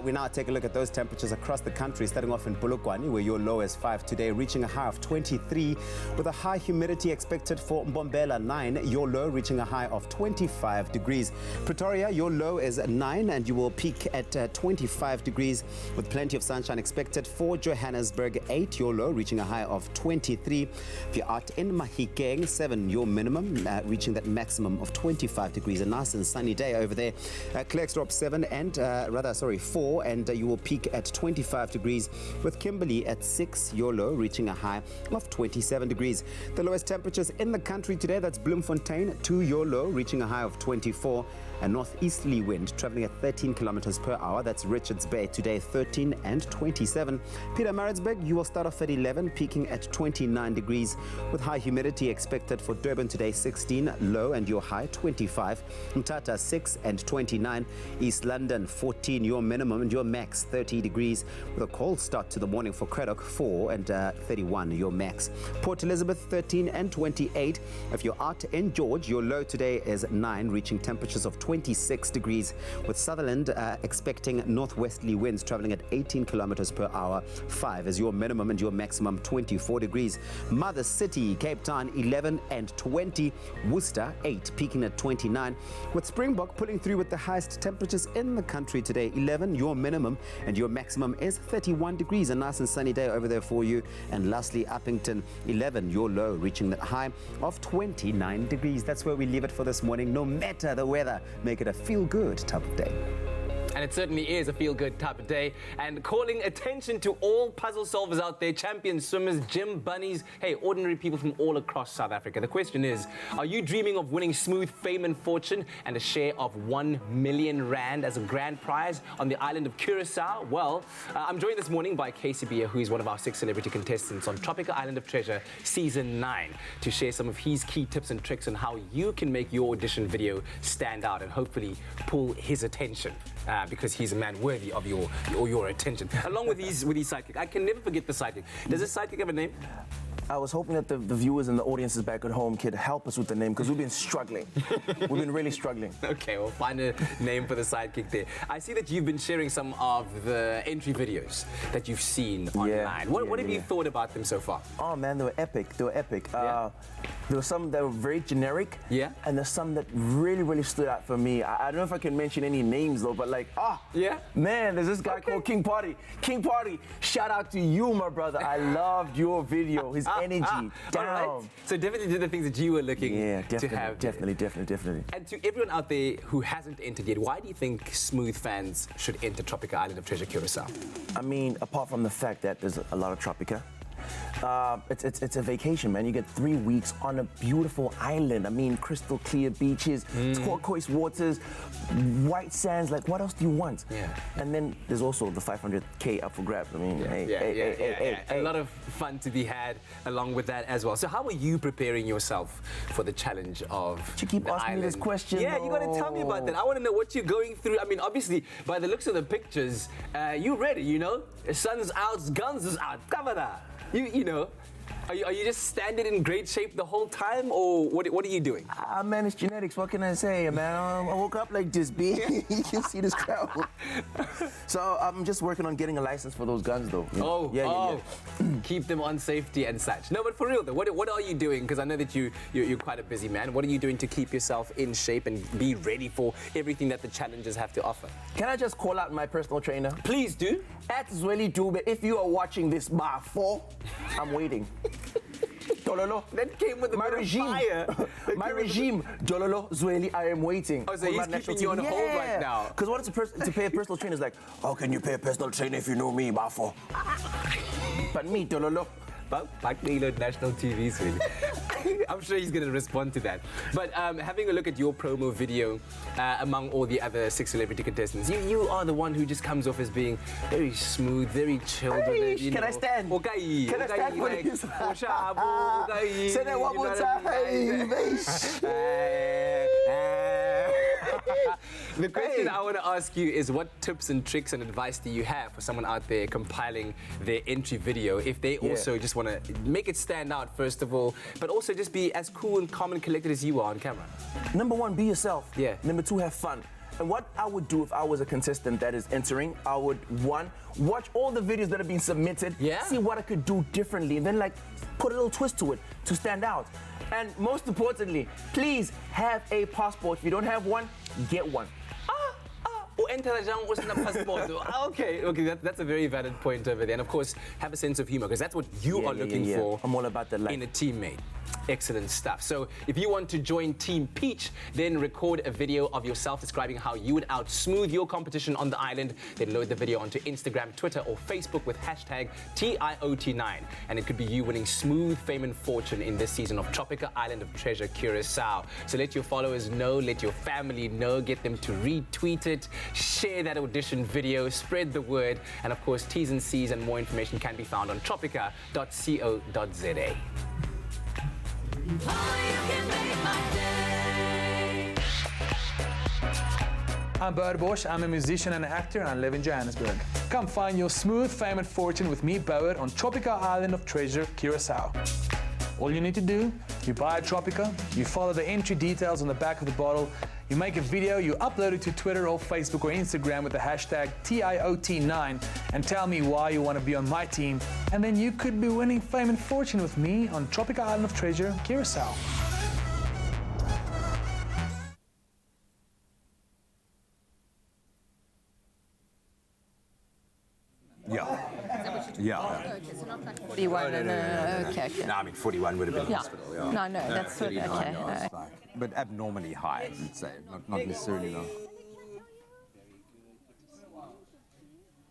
We now take a look at those temperatures across the country, starting off in Polokwane, where your low is 5 today, reaching a high of 23, with a high humidity expected for Mbombela, 9, your low reaching a high of 25 degrees. Pretoria, your low is 9 and you will peak at 25 degrees with plenty of sunshine expected for Johannesburg, 8, your low reaching a high of 23. If you're out in Mahikeng, 7, your minimum reaching that maximum of 25 degrees. A nice and sunny day over there. Klerksdorp, 7 and 4, and you will peak at 25 degrees with Kimberley at 6, your low reaching a high of 27 degrees. The lowest temperatures in the country today, that's Bloemfontein, 2, your low reaching a high of 24. A northeasterly wind traveling at 13 kilometers per hour. That's Richards Bay today, 13 and 27. Pietermaritzburg, you will start off at 11, peaking at 29 degrees with high humidity expected for Durban today, 16, low and your high 25. Mthatha, 6 and 29. East London, 14, your minimum and your max 30 degrees with a cold start to the morning for Craddock, 4 and 31, your max. Port Elizabeth, 13 and 28. If you're out in George, your low today is 9, reaching temperatures of 26 degrees with Sutherland expecting northwesterly winds traveling at 18 kilometers per hour. 5 is your minimum and your maximum 24 degrees. Mother City, Cape Town, 11 and 20. Worcester, 8, peaking at 29 with Springbok pulling through with the highest temperatures in the country today. 11, your minimum and your maximum is 31 degrees. A nice and sunny day over there for you. And lastly, Uppington, 11, your low reaching that high of 29 degrees. That's where we leave it for this morning. No matter the weather, make it a feel-good type of day. And it certainly is a feel-good type of day. And calling attention to all puzzle solvers out there, champion swimmers, gym bunnies, hey, ordinary people from all across South Africa. The question is, are you dreaming of winning smooth fame and fortune and a share of 1 million rand as a grand prize on the island of Curacao? Well, I'm joined this morning by KCB, who is one of our 6 celebrity contestants on Tropical Island of Treasure Season 9, to share some of his key tips and tricks on how you can make your audition video stand out and hopefully pull his attention. Because he's a man worthy of your attention. Along with his sidekick. I can never forget the sidekick. Does this sidekick have a name? I was hoping that the viewers and the audiences back at home could help us with the name, because we've been struggling. We've been really struggling. Okay, we'll find a name for the sidekick there. I see that you've been sharing some of the entry videos that you've seen online. What have you thought about them so far? Oh man, they were epic. They were epic. There were some that were very generic. Yeah. And there's some that really stood out for me. I don't know if I can mention any names though, but like, man, there's this guy called King Party. King Party, shout out to you, my brother. I loved your video. His energy down. Right. So definitely did the things that you were looking to have. Definitely. And to everyone out there who hasn't entered yet, why do you think smooth fans should enter Tropical Island of Treasure Curacao? I mean, apart from the fact that there's a lot of Tropica, it's a vacation, man. You get 3 weeks on a beautiful island. I mean, crystal clear beaches, turquoise waters, white sands. Like, what else do you want? Yeah. And then there's also the 500K up for grabs. I mean, a lot of fun to be had along with that as well. So how are you preparing yourself for the challenge of You keep asking island? me this question. Yeah, you got to tell me about that. I want to know what you're going through. I mean, obviously, by the looks of the pictures, you're ready, you know? Sun's out, guns is out. Cover that. You know, are you just standing in great shape the whole time, or what are you doing? Man, it's genetics. What can I say, man? I woke up like this, B. You can see this crowd. So I'm just working on getting a license for those guns, though. You know? Yeah. Keep them on safety and such. No, but for real though, what are you doing? Because I know that you're quite a busy man. What are you doing to keep yourself in shape and be ready for everything that the challenges have to offer? Can I just call out my personal trainer? Please do. At Zweli Dube, if you are watching this bar 4, I'm waiting. Dololo. That came with my regime. My regime, Dololo, Zweli, I am waiting. Oh, so he's keeping you on hold right now. Because what to pay a personal trainer is like, how can you pay a personal trainer if you know me, Bafo? But me, Dololo. Back national TV, really. I'm sure he's going to respond to that. But having a look at your promo video, among all the other 6 celebrity contestants, you are the one who just comes off as being very smooth, very chilled. Can I stand? Okay. Can I stand for this? Say that one more time. The question I want to ask you is, what tips and tricks and advice do you have for someone out there compiling their entry video, if they also just want to make it stand out, first of all, but also just be as cool and calm and collected as you are on camera? Number 1, be yourself. Yeah. Number 2, have fun. And what I would do if I was a contestant that is entering, I would, 1, watch all the videos that have been submitted, see what I could do differently, and then like put a little twist to it to stand out. And most importantly, please have a passport. If you don't have one, get one. Okay, that's a very valid point over there. And of course, have a sense of humor, because that's what you are looking for. I'm all about that life. In a teammate. Excellent stuff. So if you want to join Team Peach, then record a video of yourself describing how you would outsmooth your competition on the island. Then load the video onto Instagram, Twitter, or Facebook with hashtag TIOT9. And it could be you winning smooth fame and fortune in this season of Tropical Island of Treasure Curacao. So let your followers know, let your family know, get them to retweet it, share that audition video, spread the word. And of course, T's and C's and more information can be found on tropica.co.za. I'm Bert Bosch, I'm a musician and actor, and I live in Johannesburg. Come find your smooth fame and fortune with me, Bert, on Tropical Island of Treasure, Curacao. All you need to do, you buy a Tropica, you follow the entry details on the back of the bottle, you make a video, you upload it to Twitter or Facebook or Instagram with the hashtag TIOT9 and tell me why you want to be on my team, and then you could be winning fame and fortune with me on Tropical Island of Treasure, Curacao. Yeah. Okay, so not like 41 okay. No, I mean 41 would have been hospital. Yeah. No, that's good. Okay. But abnormally high, I would say, not necessarily low.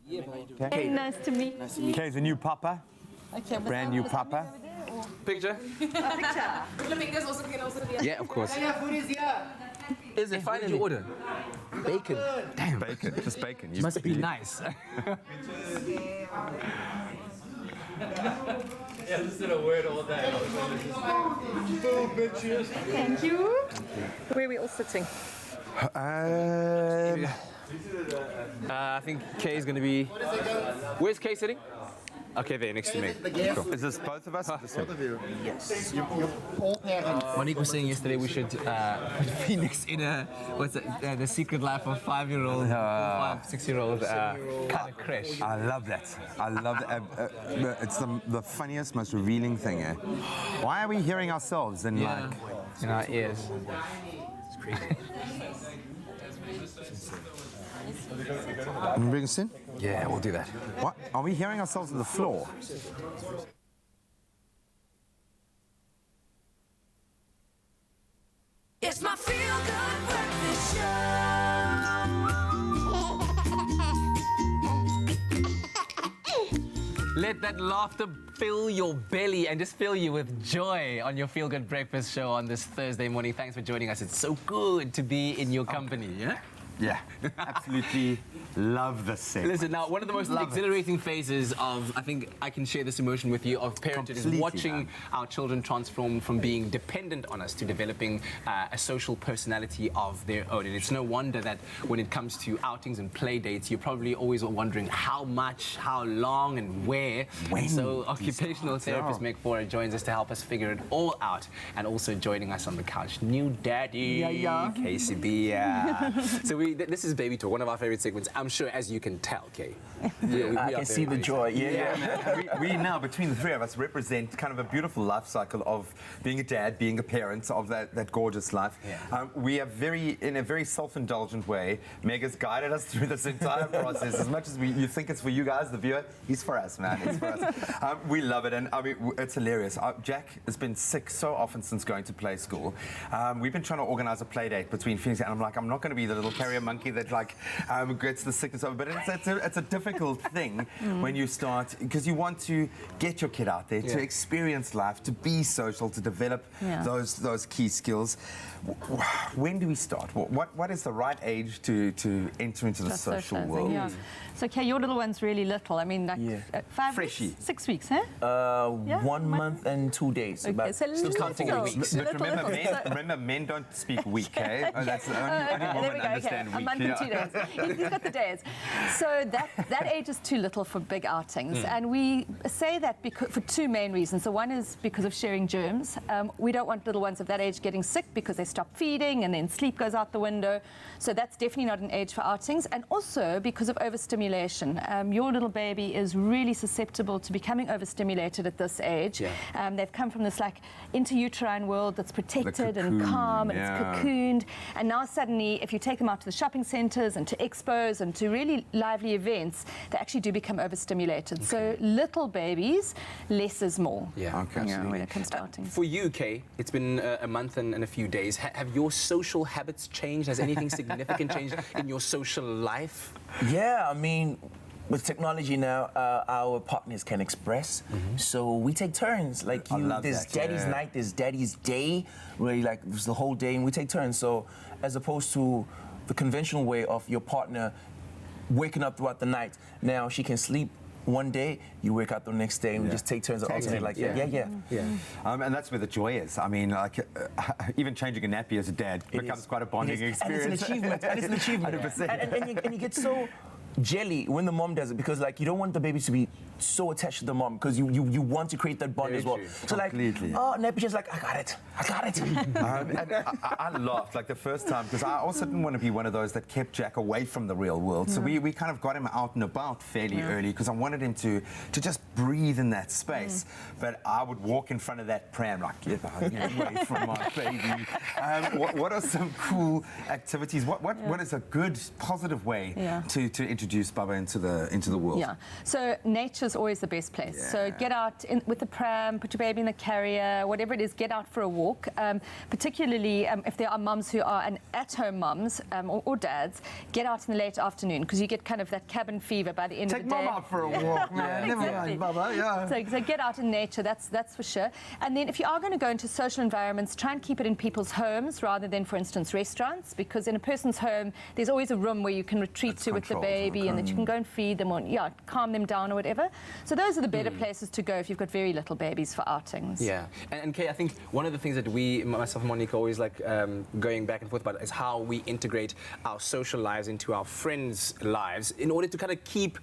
Hey, nice to meet you. Kay's a new papa. Okay, Brand new papa. Picture? Yeah, of course. Is it finally? What did you order? Bacon. Damn. Bacon. Just bacon. Must be nice. Yeah, listen to a word all day. Thank you. Where are we all sitting? I think Kay is going to be... Where's Kay sitting? Okay, there, next to me. Cool. Is this both of us? Both of you. Yes. You're all parents. Monique was saying yesterday we should put Phoenix in a, what's it, the secret life of 5-year-old, 6-year-old kind of crash. I love that. I love that. It's the funniest, most revealing thing, eh? Why are we hearing ourselves in like... in our ears? It's crazy. Bring us in? Yeah, we'll do that. What? Are we hearing ourselves on the floor? It's my feel-good breakfast show. Let that laughter fill your belly and just fill you with joy on your Feel Good Breakfast show on this Thursday morning. Thanks for joining us. It's so good to be in your company, yeah? Yeah, absolutely love this segment. Listen, now, one of the most exhilarating phases of, I think I can share this emotion with you, of parenthood is watching our children transform from being dependent on us to developing a social personality of their own. And it's no wonder that when it comes to outings and play dates, you're probably always wondering how much, how long, and where. And so occupational therapist Meg Fora joins us to help us figure it all out. And also joining us on the couch, new daddy, KCB. So this is Baby Talk, one of our favorite segments. I'm sure, as you can tell, Kay. I can see the joy. We now, between the three of us, represent kind of a beautiful life cycle of being a dad, being a parent, of that gorgeous life. We are in a very self-indulgent way. Meg has guided us through this entire process. As much as you think it's for you guys, the viewer, he's for us, man. It's for us. We love it, and I mean, it's hilarious. Jack has been sick so often since going to play school. We've been trying to organize a play date between Phoenix, and I'm like, I'm not going to be the little carrier monkey that gets the sickness over. But it's a difficult thing when you start, because you want to get your kid out there to experience life, to be social, to develop those key skills. When do we start? What is the right age to enter into the social world? Yeah. So, Kay, your little one's really little. I mean, like 5 weeks, 6 weeks, huh? 1 month and 2 days. Okay, so still counting in weeks. But remember, men don't speak week, eh? That's the only woman understand week. A month and 2 days. He's got the days. So that age is too little for big outings. And we say that for two main reasons. So one is because of sharing germs. We don't want little ones of that age getting sick because they stop feeding and then sleep goes out the window. So that's definitely not an age for outings. And also because of overstimulation. Your little baby is really susceptible to becoming overstimulated at this age. They've come from this like intrauterine world that's protected and calm and it's cocooned. And now suddenly, if you take them out to the shopping centres and to expos and to really lively events, they actually do become overstimulated. So little babies, less is more. When it comes to outings. For you, Kay, it's been a month and a few days. Have your social habits changed? Has anything significant changed in your social life? Yeah, I mean, with technology now, our partners can express. So we take turns. Like there's daddy's night, there's daddy's day, where like it was the whole day, and we take turns. So as opposed to the conventional way of your partner waking up throughout the night, now she can sleep one day, you wake up the next day, and we just take turns to alternate like and that's where the joy is. I mean, like even changing a nappy as a dad becomes quite a bonding experience. And it's an achievement. And it's an achievement. 100%. And you get so jelly when the mom does it, because like you don't want the baby to be so attached to the mom, because you want to create that bond as well. So like, nappy just like, I got it. And I laughed like the first time, because I also didn't want to be one of those that kept Jack away from the real world. So we kind of got him out and about fairly early, because I wanted him to just breathe in that space. But I would walk in front of that pram like, get away from my baby. What are some cool activities? What is a good, positive way to introduce introduce Baba into the world. Yeah. So nature's always the best place. Yeah. So get out with the pram, put your baby in the carrier, whatever it is, get out for a walk. Particularly if there are mums who are at-home mums or dads, get out in the late afternoon because you get kind of that cabin fever by the end of the day. Take mum out for a walk, man. Never mind, Baba. Yeah. So get out in nature. That's for sure. And then if you are going to go into social environments, try and keep it in people's homes rather than, for instance, restaurants, because in a person's home, there's always a room where you can retreat to with the baby and that you can go and feed them or calm them down or whatever. So those are the better places to go if you've got very little babies for outings. Yeah, and Kay, I think one of the things that myself and Monica, always like going back and forth about is how we integrate our social lives into our friends' lives in order to kind of keep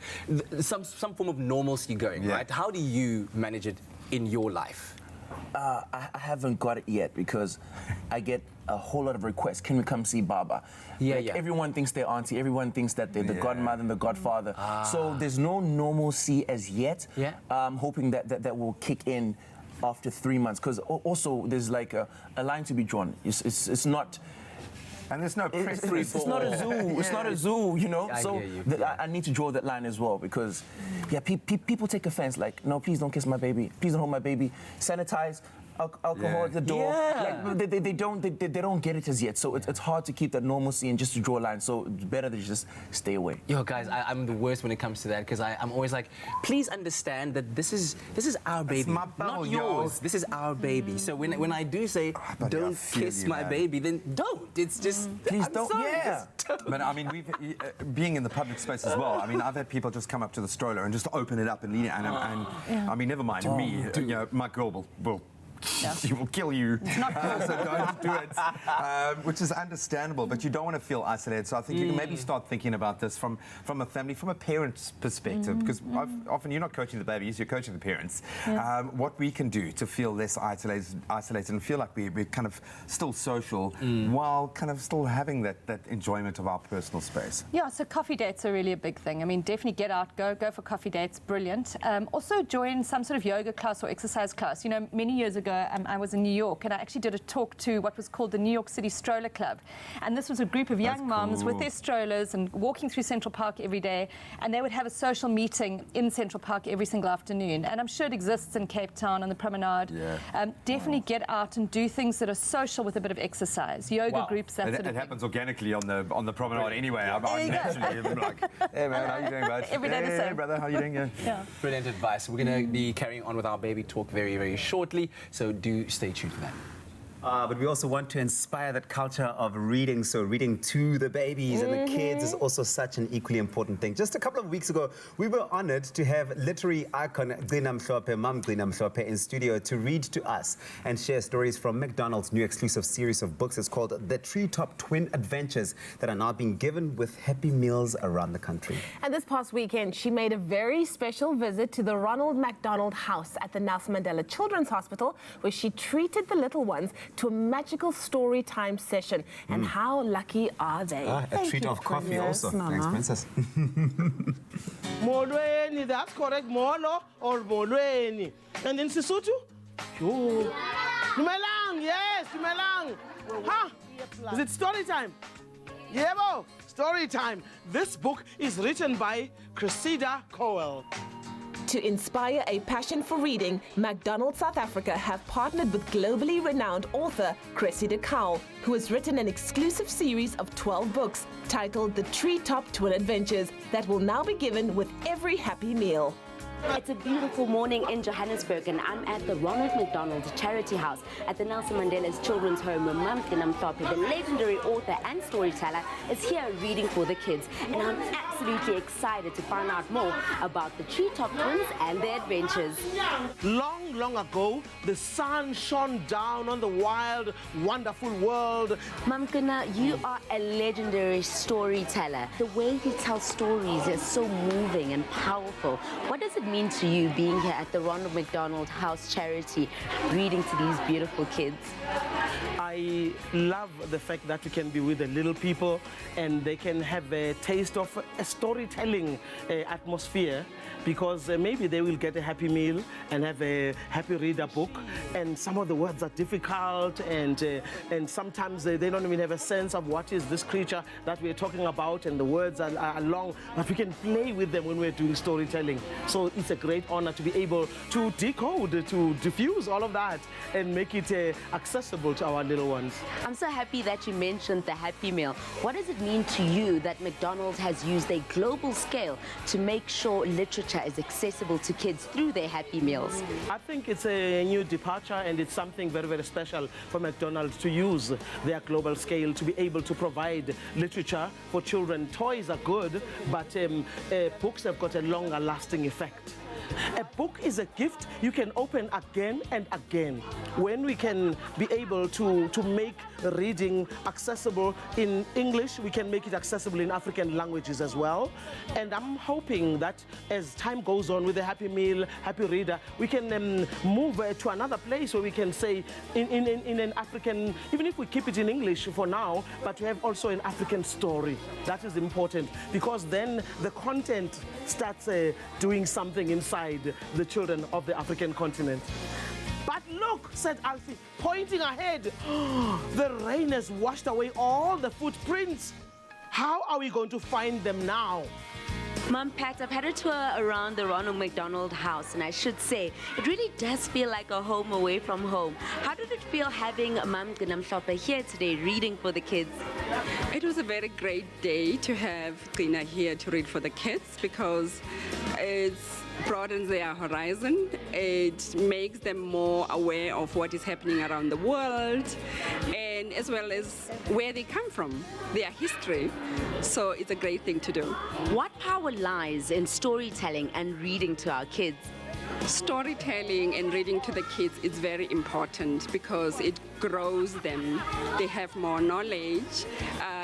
some form of normalcy going, right? How do you manage it in your life? I haven't got it yet because I get a whole lot of requests. Can we come see Baba? Everyone thinks they're auntie. Everyone thinks that they're the godmother and the godfather. So there's no normalcy as yet. I'm hoping that will kick in after 3 months because also there's like a line to be drawn. It's not. And there's no pressure. It's not a zoo. It's not a zoo, you know. I need to draw that line as well because, people take offense. Like, no, please don't kiss my baby. Please don't hold my baby. Sanitize. Alcohol at the door. Like, they don't get it as yet. So it's hard to keep that normalcy and just to draw a line. So it's better to just stay away. Yo, guys, I'm the worst when it comes to that because I'm always like, please understand that this is our baby, not yours. This is our baby. So when I do say don't kiss my baby, then don't. It's just please I'm don't. sorry, Yeah. just don't. But I mean, we've being in the public space as well. I mean, I've had people just come up to the stroller and just open it up and lean it. And I mean, never mind me. You know, my girl will. She will kill you. It's not cool. So don't do it, which is understandable, but you don't want to feel isolated. So I think you can maybe start thinking about this from a family, from a parent's perspective, because often you're not coaching the babies, you're coaching the parents. What we can do to feel less isolated and feel like we're kind of still social while kind of still having that enjoyment of our personal space. Yeah, so coffee dates are really a big thing. I mean, definitely get out, go for coffee dates, brilliant. Also join some sort of yoga class or exercise class. You know, many years ago, I was in New York and I actually did a talk to what was called the New York City Stroller Club. And this was a group of young moms with their strollers and walking through Central Park every day. And they would have a social meeting in Central Park every single afternoon. And I'm sure it exists in Cape Town on the promenade. Definitely get out and do things that are social with a bit of exercise. Yoga groups, that sort of thing. It happens organically on the promenade anyway. I'm naturally like, hey man, how you doing, bud? Every day the same. Hey brother, how you doing? Brilliant advice. We're going to be carrying on with our baby talk very, very shortly. So do stay tuned for that. But we also want to inspire that culture of reading. So reading to the babies and the kids is also such an equally important thing. Just a couple of weeks ago, we were honored to have literary icon Gqina Mhlophe, Mum Gqina Mhlophe, in studio to read to us and share stories from McDonald's new exclusive series of books. It's called The Treetop Twin Adventures that are now being given with Happy Meals around the country. And this past weekend, she made a very special visit to the Ronald McDonald House at the Nelson Mandela Children's Hospital, where she treated the little ones to a magical story time session. And how lucky are they? A treat of coffee also. Thanks, Princess. Molweni, that's correct. Molo or Molweni. And in Sesotho? Sure. Dumelang, yes, Dumelang. Ha! Is it story time? Yebo, story time. This book is written by Cressida Cowell. To inspire a passion for reading, McDonald's South Africa have partnered with globally renowned author Cressida Cowell, who has written an exclusive series of 12 books titled The Treetop Twin Adventures that will now be given with every Happy Meal. It's a beautiful morning in Johannesburg and I'm at the Ronald McDonald Charity House at the Nelson Mandela's Children's Home where Mum Gqina Mhlophe, the legendary author and storyteller, is here reading for the kids. And I'm absolutely excited to find out more about the Treetop Twins and their adventures. Long, long ago, the sun shone down on the wild, wonderful world. Mum Gqina, you are a legendary storyteller. The way you tell stories is so moving and powerful. What does it mean to you being here at the Ronald McDonald House Charity, reading to these beautiful kids? I love the fact that we can be with the little people and they can have a taste of a storytelling atmosphere, because maybe they will get a happy meal and have a happy reader book, and some of the words are difficult, and sometimes they don't even have a sense of what is this creature that we're talking about, and the words are long, but we can play with them when we're doing storytelling. So it's a great honor to be able to decode, to diffuse all of that and make it accessible to our little ones. I'm so happy that you mentioned the Happy Meal. What does it mean to you that McDonald's has used a global scale to make sure literature is accessible to kids through their Happy Meals? I think it's a new departure, and it's something very, very special for McDonald's to use their global scale to be able to provide literature for children. Toys are good, but books have got a longer lasting effect. A book is a gift you can open again and again. When we can be able to make reading accessible in English, we can make it accessible in African languages as well. And I'm hoping that as time goes on with the Happy Meal, Happy Reader, we can move to another place where we can say in an African, even if we keep it in English for now, but we have also an African story. That is important, because then the content starts doing something inside the children of the African continent. But look, said Alfie, pointing ahead, the rain has washed away all the footprints. How are we going to find them now? Mum Pat, I've had a tour around the Ronald McDonald House, and I should say, it really does feel like a home away from home. How did it feel having Mum Ginamhlope here today reading for the kids? It was a very great day to have Gina here to read for the kids, because it broadens their horizon. It makes them more aware of what is happening around the world, and as well as where they come from, their history. So it's a great thing to do. What power lies in storytelling and reading to our kids? Storytelling and reading to the kids is very important because it grows them. They have more knowledge.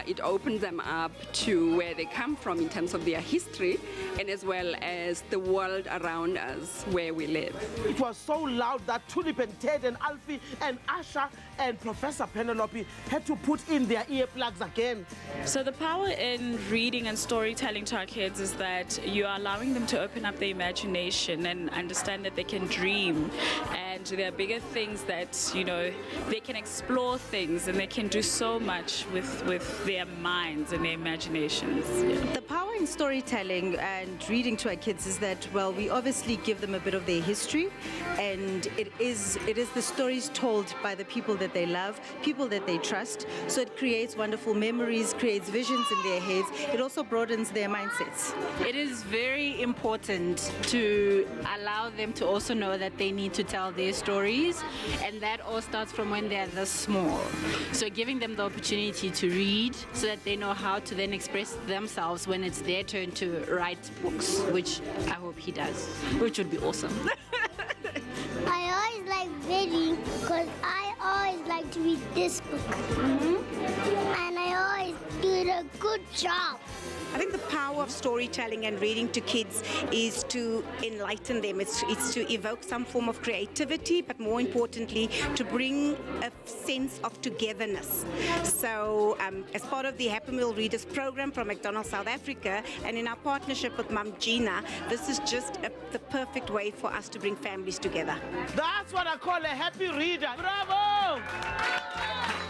It opens them up to where they come from in terms of their history, and as well as the world around us where we live. It was so loud that Tulip and Ted and Alfie and Asha and Professor Penelope had to put in their earplugs again. So the power in reading and storytelling to our kids is that you are allowing them to open up their imagination and understand that they can dream, and there are bigger things that, you know, they can explore things and they can do so much with their minds and their imaginations. Yeah. The power in storytelling and reading to our kids is that, well, we obviously give them a bit of their history, and it is the stories told by the people that they love, people that they trust. So it creates wonderful memories, creates visions in their heads. It also broadens their mindsets. It is very important to allow them to also know that they need to tell their stories, and that all starts from when they're this small. So giving them the opportunity to read so that they know how to then express themselves when it's their turn to write books, which I hope he does, which would be awesome. I always like reading because I always like to read this book. And I always do a good job. I think the power of storytelling and reading to kids is to enlighten them. It's to evoke some form of creativity, but more importantly, to bring a sense of togetherness. So as part of the Happy Meal Readers program from McDonald's South Africa, and in our partnership with Mum Gina, this is just the perfect way for us to bring families together. That's what I call a happy reader. Bravo!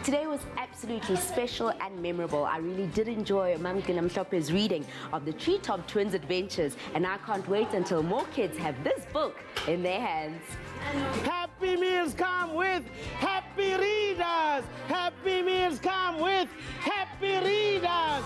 Today was absolutely special and memorable. I really did enjoy Mum Ginamhlope's reading of the Treetop Twins' adventures, and I can't wait until more kids have this book in their hands. Happy Meals come with happy readers! Happy Meals come with happy readers!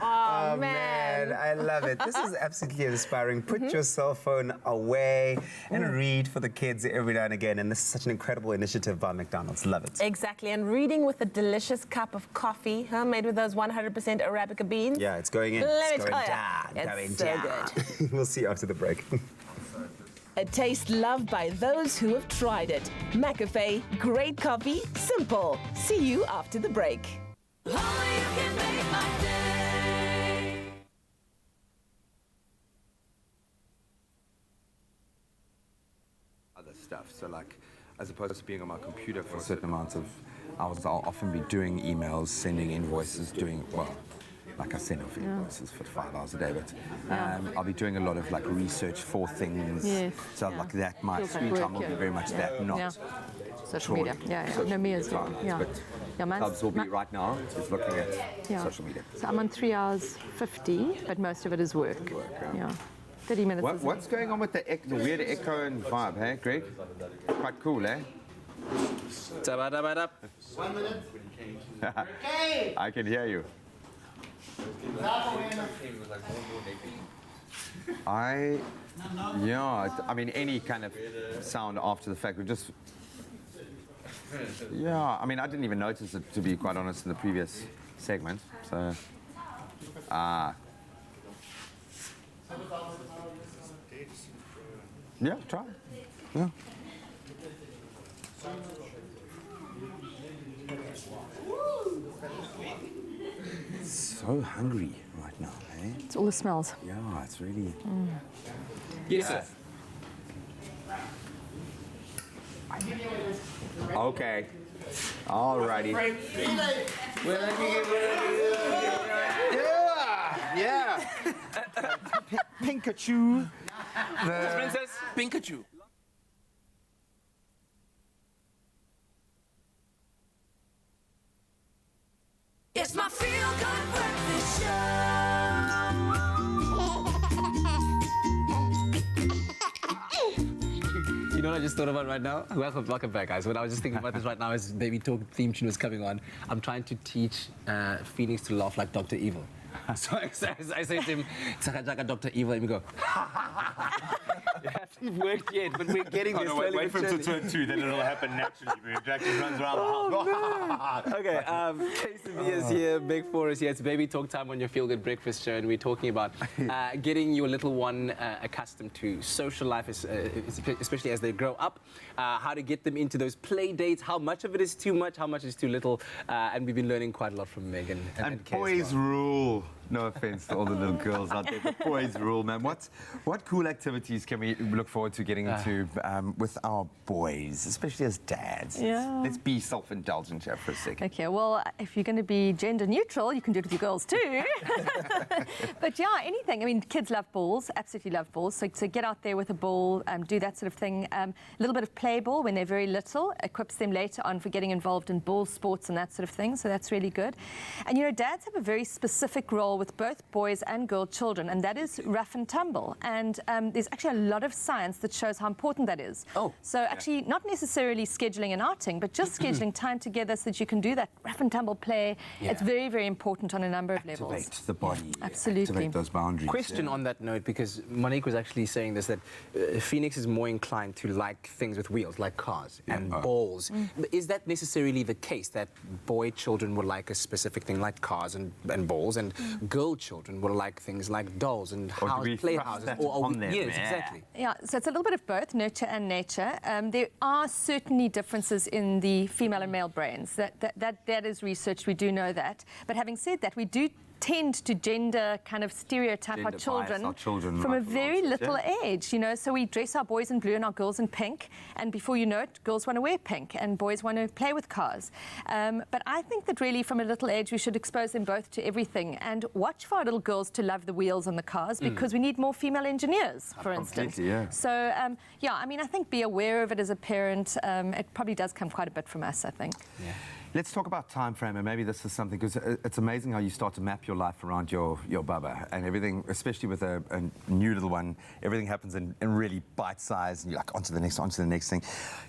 Oh, man, I love it. This is absolutely inspiring. Put your cell phone away and read for the kids every now and again. And this is such an incredible initiative by McDonald's. Love it. Exactly. And reading with a delicious cup of coffee, made with those 100% Arabica beans. Yeah, it's going in. Let It's me going tell down. ya, Going it's so down. good. We'll see you after the break. A taste loved by those who have tried it. McAfee, great coffee, simple. See you after the break. Other stuff. So like as opposed to being on my computer for a certain amount of hours, I'll often be doing emails, sending invoices, like I send off invoices for 5 hours a day, but I'll be doing a lot of like research for things. Yes, Like that, my Feels like screen work, time will be very much that, not social media. No, me as well. Clubs will be right now just looking at social media. So I'm on 3 hours 50, but most of it is work. 30 minutes. What's going on with the weird echo and vibe, hey, Greg? Quite cool, eh? 1 minute. I can hear you. I mean, any kind of sound after the fact would just... I mean, I didn't even notice it, to be quite honest, in the previous segment, so... Yeah, try. Yeah. So hungry right now, eh? It's all the smells. Yeah, it's really... Yes, sir. Okay. Alrighty. Yeah. Pikachu. Princess Pikachu. It's my feel-good breakfast show. You know what I just thought about right now? Welcome back, guys. What I was just thinking about this right now as Baby Talk theme tune was coming on. I'm trying to teach Phoenix to laugh like Dr. Evil. So I say to him, "Tsaka Dr. Evil," and we go, it hasn't worked yet, but we're getting there slowly. Wait for him to turn 2, then it'll happen naturally. Jack just runs around the house. Okay, KCB is here, Big 4 is here. It's Baby Talk time on your Feel Good Breakfast show, and we're talking about getting your little one accustomed to social life, especially as they grow up, how to get them into those play dates, how much of it is too much, how much is too little, and we've been learning quite a lot from Megan and Kay as boys well. rule. No offense to all the little girls out there, but boys rule, man. What cool activities can we look forward to getting into with our boys, especially as dads? Let's be self-indulgent here for a second. Okay, well, if you're going to be gender neutral, you can do it with your girls too. But yeah, anything. I mean, kids love balls, absolutely love balls. So get out there with a ball, do that sort of thing. A little bit of play ball when they're very little equips them later on for getting involved in ball sports and that sort of thing. So that's really good. And you know, dads have a very specific role with both boys and girl children, and that is rough and tumble. And there's actually a lot of science that shows how important that is. So actually, not necessarily scheduling an outing, but just scheduling time together so that you can do that rough and tumble play. It's very, very important on a number of levels. Activate the body. Absolutely. Activate those boundaries. Question on that note, because Monique was actually saying this, that Phoenix is more inclined to like things with wheels, like cars and balls. Is that necessarily the case, that boy children would like a specific thing like cars and balls, and girl children will like things like dolls and playhouses? Yes, exactly. Yeah, so it's a little bit of both, nurture and nature. There are certainly differences in the female and male brains. That is research, we do know that. But having said that, we do tend to gender kind of stereotype our children from a very little age, you know. So we dress our boys in blue and our girls in pink, and before you know it, girls want to wear pink and boys want to play with cars. But I think that really from a little age we should expose them both to everything and watch for our little girls to love the wheels and the cars, because we need more female engineers, for instance. So yeah, I mean, I think be aware of it as a parent. It probably does come quite a bit from us, I think. Let's talk about time frame, and maybe this is something, because it's amazing how you start to map your life around your bubba and everything, especially with a new little one. Everything happens in really bite size, and you're like, onto the next thing.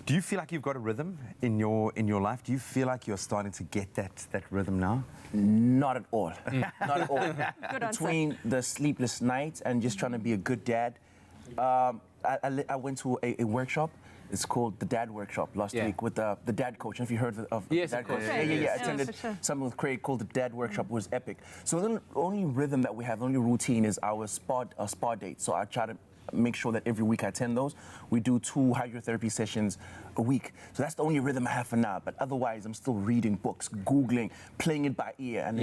Do you feel like you've got a rhythm in your life? Do you feel like you're starting to get that rhythm now? Not at all. Not at all. Good answer. Between the sleepless nights and just trying to be a good dad, I went to a workshop. It's called the Dad Workshop last week with the dad coach. Have you heard of the dad coach? I attended something with Craig called the Dad Workshop. It was epic. So the only rhythm that we have, the only routine is our spa date. So I try to make sure that every week I attend those. We do 2 hydrotherapy sessions a week. So that's the only rhythm I have for now. But otherwise, I'm still reading books, Googling, playing it by ear. And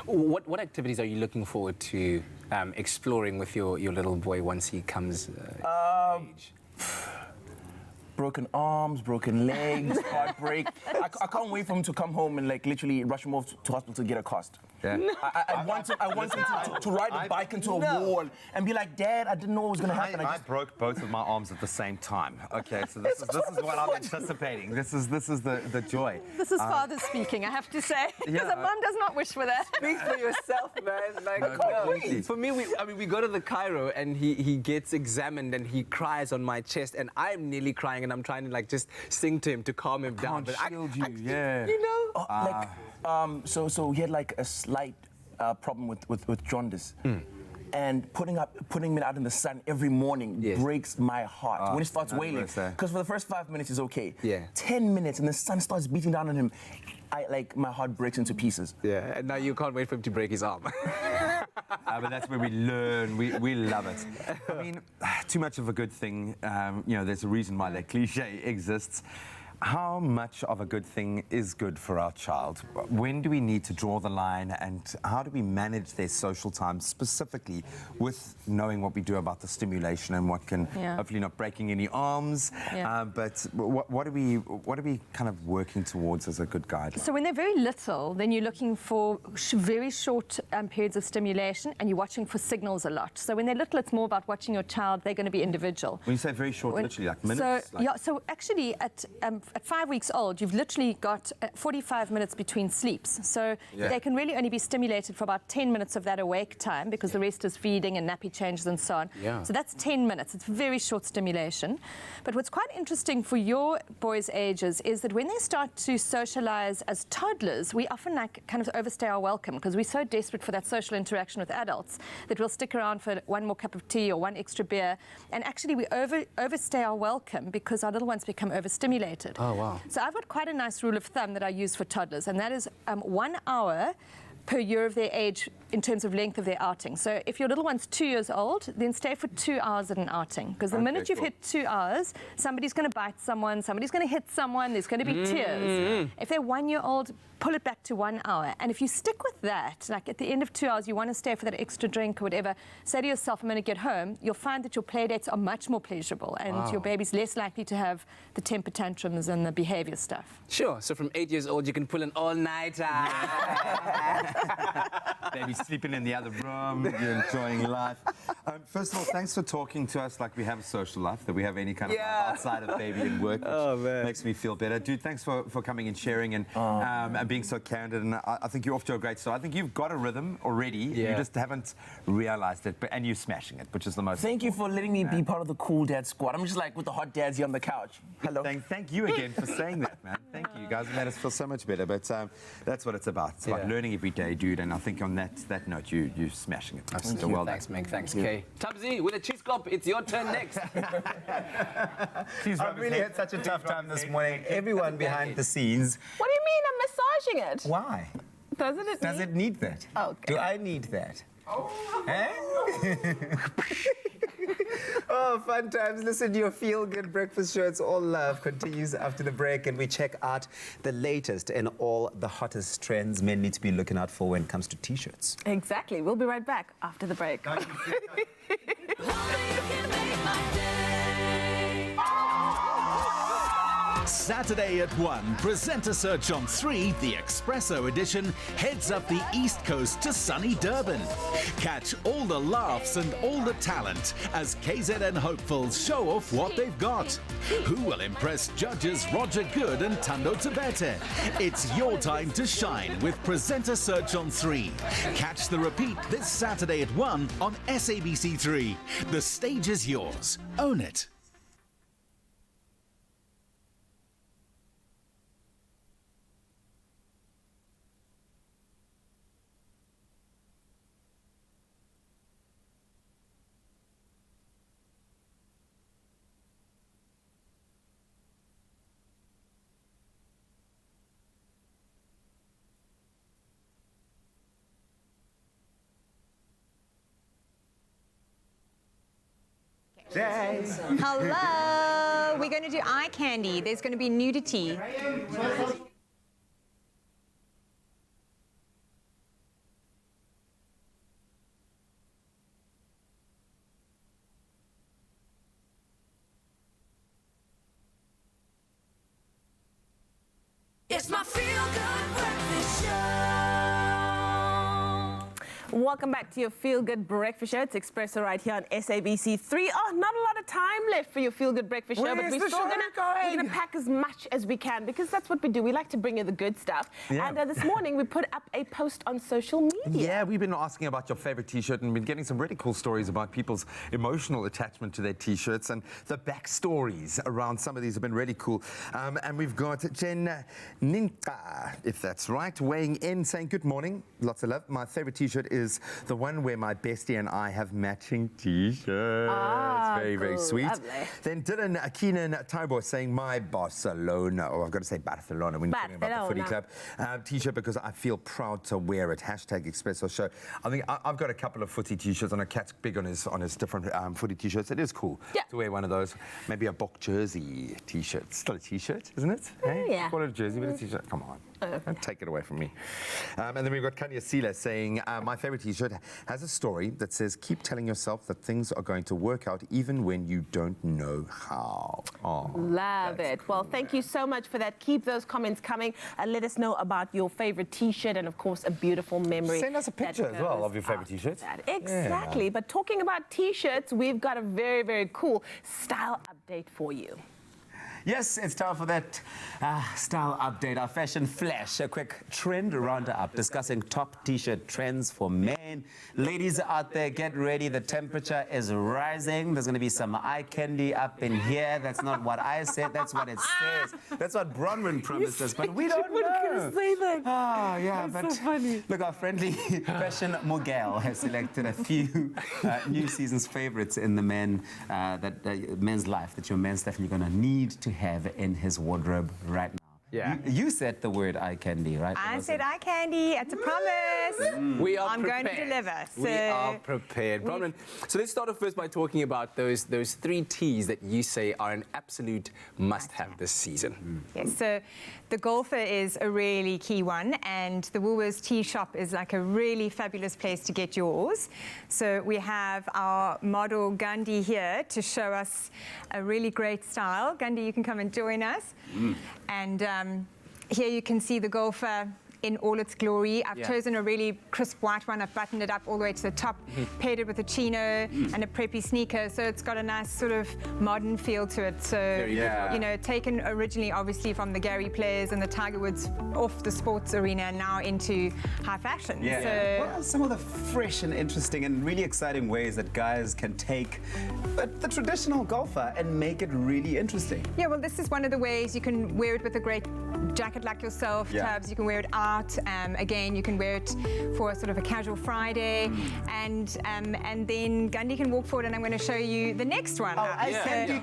What activities are you looking forward to exploring with your little boy once he comes age? broken arms, broken legs, heartbreak. I can't wait for him to come home and like literally rush him off to hospital to get a cast. Yeah. I want him to ride a bike into a wall and be like, Dad, I didn't know what was going to happen. I broke both of my arms at the same time. Okay, so this is what I'm anticipating. This is the joy. This is father speaking, I have to say, because a mum does not wish for that. Speak for yourself, man. Like, no. For me, we go to the Cairo and he gets examined and he cries on my chest and I'm nearly crying and I'm trying to like just sing to him to calm him down. But shield you, yeah. You know, so he had like a slight problem with jaundice. And putting him out in the sun every morning breaks my heart when he starts wailing. Because for the first 5 minutes he's okay. 10 minutes and the sun starts beating down on him, my heart breaks into pieces. Yeah, and now you can't wait for him to break his arm. But that's where we learn. We love it. I mean, too much of a good thing. There's a reason why that cliche exists. How much of a good thing is good for our child? When do we need to draw the line, and how do we manage their social time specifically with knowing what we do about the stimulation and what can hopefully not breaking any arms? But what are we kind of working towards as a good guideline? So when they're very little, then you're looking for very short periods of stimulation, and you're watching for signals a lot. So when they're little, it's more about watching your child. They're going to be individual. When you say very short, literally like minutes? So actually at 5 weeks old, you've literally got 45 minutes between sleeps. So they can really only be stimulated for about 10 minutes of that awake time because the rest is feeding and nappy changes and so on. So that's 10 minutes. It's very short stimulation. But what's quite interesting for your boys' ages is that when they start to socialize as toddlers, we often kind of overstay our welcome because we're so desperate for that social interaction with adults that we'll stick around for one more cup of tea or one extra beer. And actually we overstay our welcome because our little ones become overstimulated. Oh, wow. So I've got quite a nice rule of thumb that I use for toddlers, and that is 1 hour per year of their age in terms of length of their outing. So if your little one's 2 years old, then stay for 2 hours at an outing. Because the minute you've hit 2 hours, somebody's going to bite someone, somebody's going to hit someone, there's going to be tears. If they're 1 year old, pull it back to 1 hour. And if you stick with that, like at the end of 2 hours, you want to stay for that extra drink or whatever, say to yourself, I'm going to get home, you'll find that your play dates are much more pleasurable and your baby's less likely to have the temper tantrums and the behavior stuff. Sure, so from 8 years old, you can pull an all-nighter. Baby sleeping in the other room, you're enjoying life. First of all, thanks for talking to us like we have a social life, that we have any kind of life outside of baby and work, which makes me feel better. Dude, thanks for coming and sharing and being so candid. And I think you're off to a great start. I think you've got a rhythm already. You just haven't realized it, and you're smashing it, which is the most Thank you for letting me be part of the cool dad squad. I'm just like with the hot dads here on the couch. Hello. Thank you again for saying that, man. Thank you. You guys have made us feel so much better. But that's what it's about. It's about learning every day, dude. And I think on that note, you're smashing it. Absolutely. So well Thanks, done. Meg. Thanks, Kay. Tabzi, with a cheese club, it's your turn next. I've really had such a tough time this morning. Everyone behind the scenes. What do you mean? I'm massaging it. Why? Does it need that? Okay. Do I need that? Eh? Oh, fun times. Listen to your feel-good breakfast show. It's all love. Continues after the break, and we check out the latest in all the hottest trends men need to be looking out for when it comes to T-shirts. Exactly. We'll be right back after the break. Saturday at 1, presenter search on 3, the Expresso edition, heads up the East Coast to sunny Durban. Catch all the laughs and all the talent as KZN hopefuls show off what they've got. Who will impress judges Roger Good and Tando Tabete? It's your time to shine with presenter search on 3. Catch the repeat this Saturday at 1 on SABC3. The stage is yours. Own it. Hello. We're going to do eye candy. There's going to be nudity. It's my feel-good breakfast show. Welcome back to your Feel Good Breakfast Show. It's Expresso right here on SABC 3. Oh, not a lot of time left for your Feel Good Breakfast Show, but we're still gonna pack as much as we can because that's what we do. We like to bring you the good stuff. Yeah. And this morning we put up a post on social media. Yeah, we've been asking about your favorite T-shirt and been getting some really cool stories about people's emotional attachment to their T-shirts, and the backstories around some of these have been really cool. And we've got Jen Ninka, if that's right, weighing in, saying, good morning, lots of love. My favorite T-shirt is the one where my bestie and I have matching T-shirts. Very, very sweet. Lovely. Then Dylan Keenan Taibo saying, my Barcelona, or I've got to say Barcelona when you're talking about the footy club, T-shirt because I feel proud to wear it. Hashtag Expresso Show. I think I've got a couple of footy T-shirts. I know Cat's big on his different footy T-shirts. It is cool to wear one of those. Maybe a Bok jersey T-shirt. Still a T-shirt, isn't it? Hey? Yeah. Call it a jersey, but a T-shirt. Come on. Don't take it away from me. And then we've got Kanya Sila saying, my favorite T-shirt has a story that says, keep telling yourself that things are going to work out even when you don't know how. Oh, love it. Cool, well, thank you so much for that. Keep those comments coming and let us know about your favorite T-shirt and, of course, a beautiful memory. Send us a picture as well of your favorite T-shirt. Exactly. Yeah. But talking about T-shirts, we've got a very, very cool style update for you. Yes, it's time for that style update, our fashion flash, a quick trend roundup discussing top T-shirt trends for men. Ladies out there, get ready. The temperature is rising. There's going to be some eye candy up in here. That's not what I said. That's what it says. That's what Bronwyn promised us, but we don't know. Say that. Oh, yeah, that's but so funny. Look, our friendly fashion Miguel has selected a few new season's favorites in the men's life that your man's definitely going to need to have in his wardrobe right now. Yeah. You said the word eye candy, right? I said eye candy. It's a promise. We are I'm prepared. going to deliver. So we are prepared. Bronwyn, so let's start off first by talking about those 3 T's that you say are an absolute must-have this season. Yes, so the golfer is a really key one, and the Woolworths Tea Shop is like a really fabulous place to get yours. So we have our model Gandhi here to show us a really great style. Gandhi, you can come and join us. And here you can see the golfer in all its glory. I've chosen a really crisp white one. I've buttoned it up all the way to the top, paired it with a chino and a preppy sneaker, so it's got a nice sort of modern feel to it. So, you know, taken originally obviously from the Gary players and the Tiger Woods off the sports arena and now into high fashion. So what are some of the fresh and interesting and really exciting ways that guys can take the traditional golfer and make it really interesting? Yeah, well, this is one of the ways. You can wear it with a great jacket like yourself, Tubbs. You can wear it out. Again, you can wear it for a sort of a casual Friday, and then Gandhi can walk forward, and I'm going to show you the next one. Oh, Gandhi.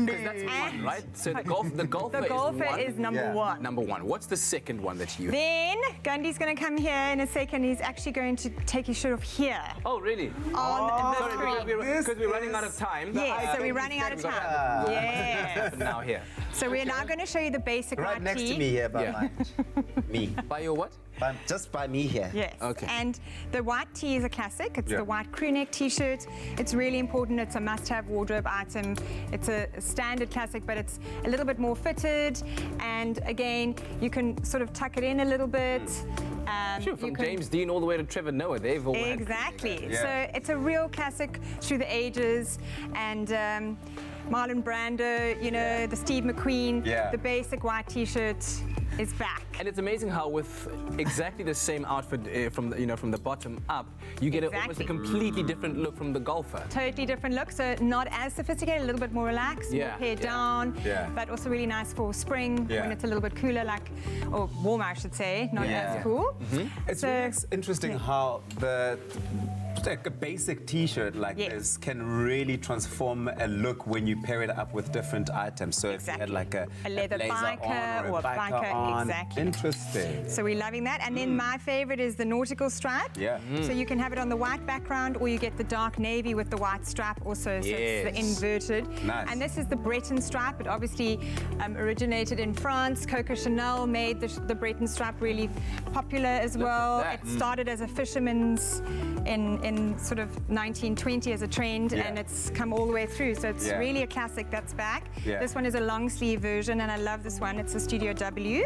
Because that's one, right? So the golfer is number one. Number one. What's the second one that you have? Then Gandhi's going to come here in a second. He's actually going to take his shirt off here. Oh, really? On the screen. Because we're running out of time. Yes, so we're running out of time. Yes. Now here. So we're now going to show you the basic right next to me here, by me. By your what? Just by me here. Yes. Okay. And the white tee is a classic. It's the white crew neck T-shirt. It's really important. It's a must-have wardrobe item. It's a standard classic, but it's a little bit more fitted. And again, you can sort of tuck it in a little bit. Sure, from James Dean all the way to Trevor Noah, they've all exactly. So it's a real classic through the ages. And Marlon Brando, you know, the Steve McQueen, the basic white T-shirt is back. And it's amazing how with exactly the same outfit from the bottom up, you get almost a completely different look from the golfer. Totally different look, so not as sophisticated, a little bit more relaxed, more pared down, but also really nice for spring when it's a little bit cooler, or warmer, I should say, not as cool. It's really interesting how a basic T-shirt like this can really transform a look when you pair it up with different items. So if you had like a leather biker or a biker, exactly. Interesting. So we're loving that. And then my favorite is the nautical stripe. So you can have it on the white background, or you get the dark navy with the white stripe also. So it's the inverted. Nice. And this is the Breton stripe. It obviously originated in France. Coco Chanel made the Breton stripe really popular as well. It started as a fisherman's in sort of 1920 as a trend, and it's come all the way through. So it's really a classic that's back. This one is a long sleeve version, and I love this one. It's a Studio W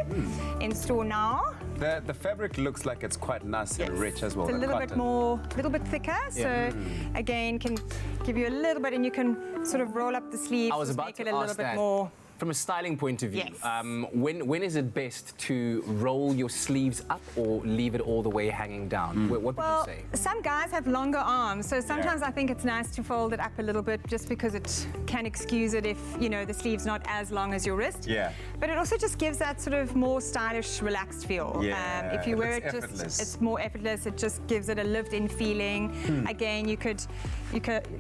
in store now. The fabric looks like it's quite nice and rich as well. It's a little bit more, a little bit thicker. So again, can give you a little bit, and you can sort of roll up the sleeves. I was about make to it a little ask bit that. more. From a styling point of view, when is it best to roll your sleeves up or leave it all the way hanging down? What would you say? Some guys have longer arms, so sometimes I think it's nice to fold it up a little bit just because it can excuse it if, you know, the sleeve's not as long as your wrist. Yeah. But it also just gives that sort of more stylish, relaxed feel. If you wear it, it's more effortless. It just gives it a lived-in feeling. Again, you could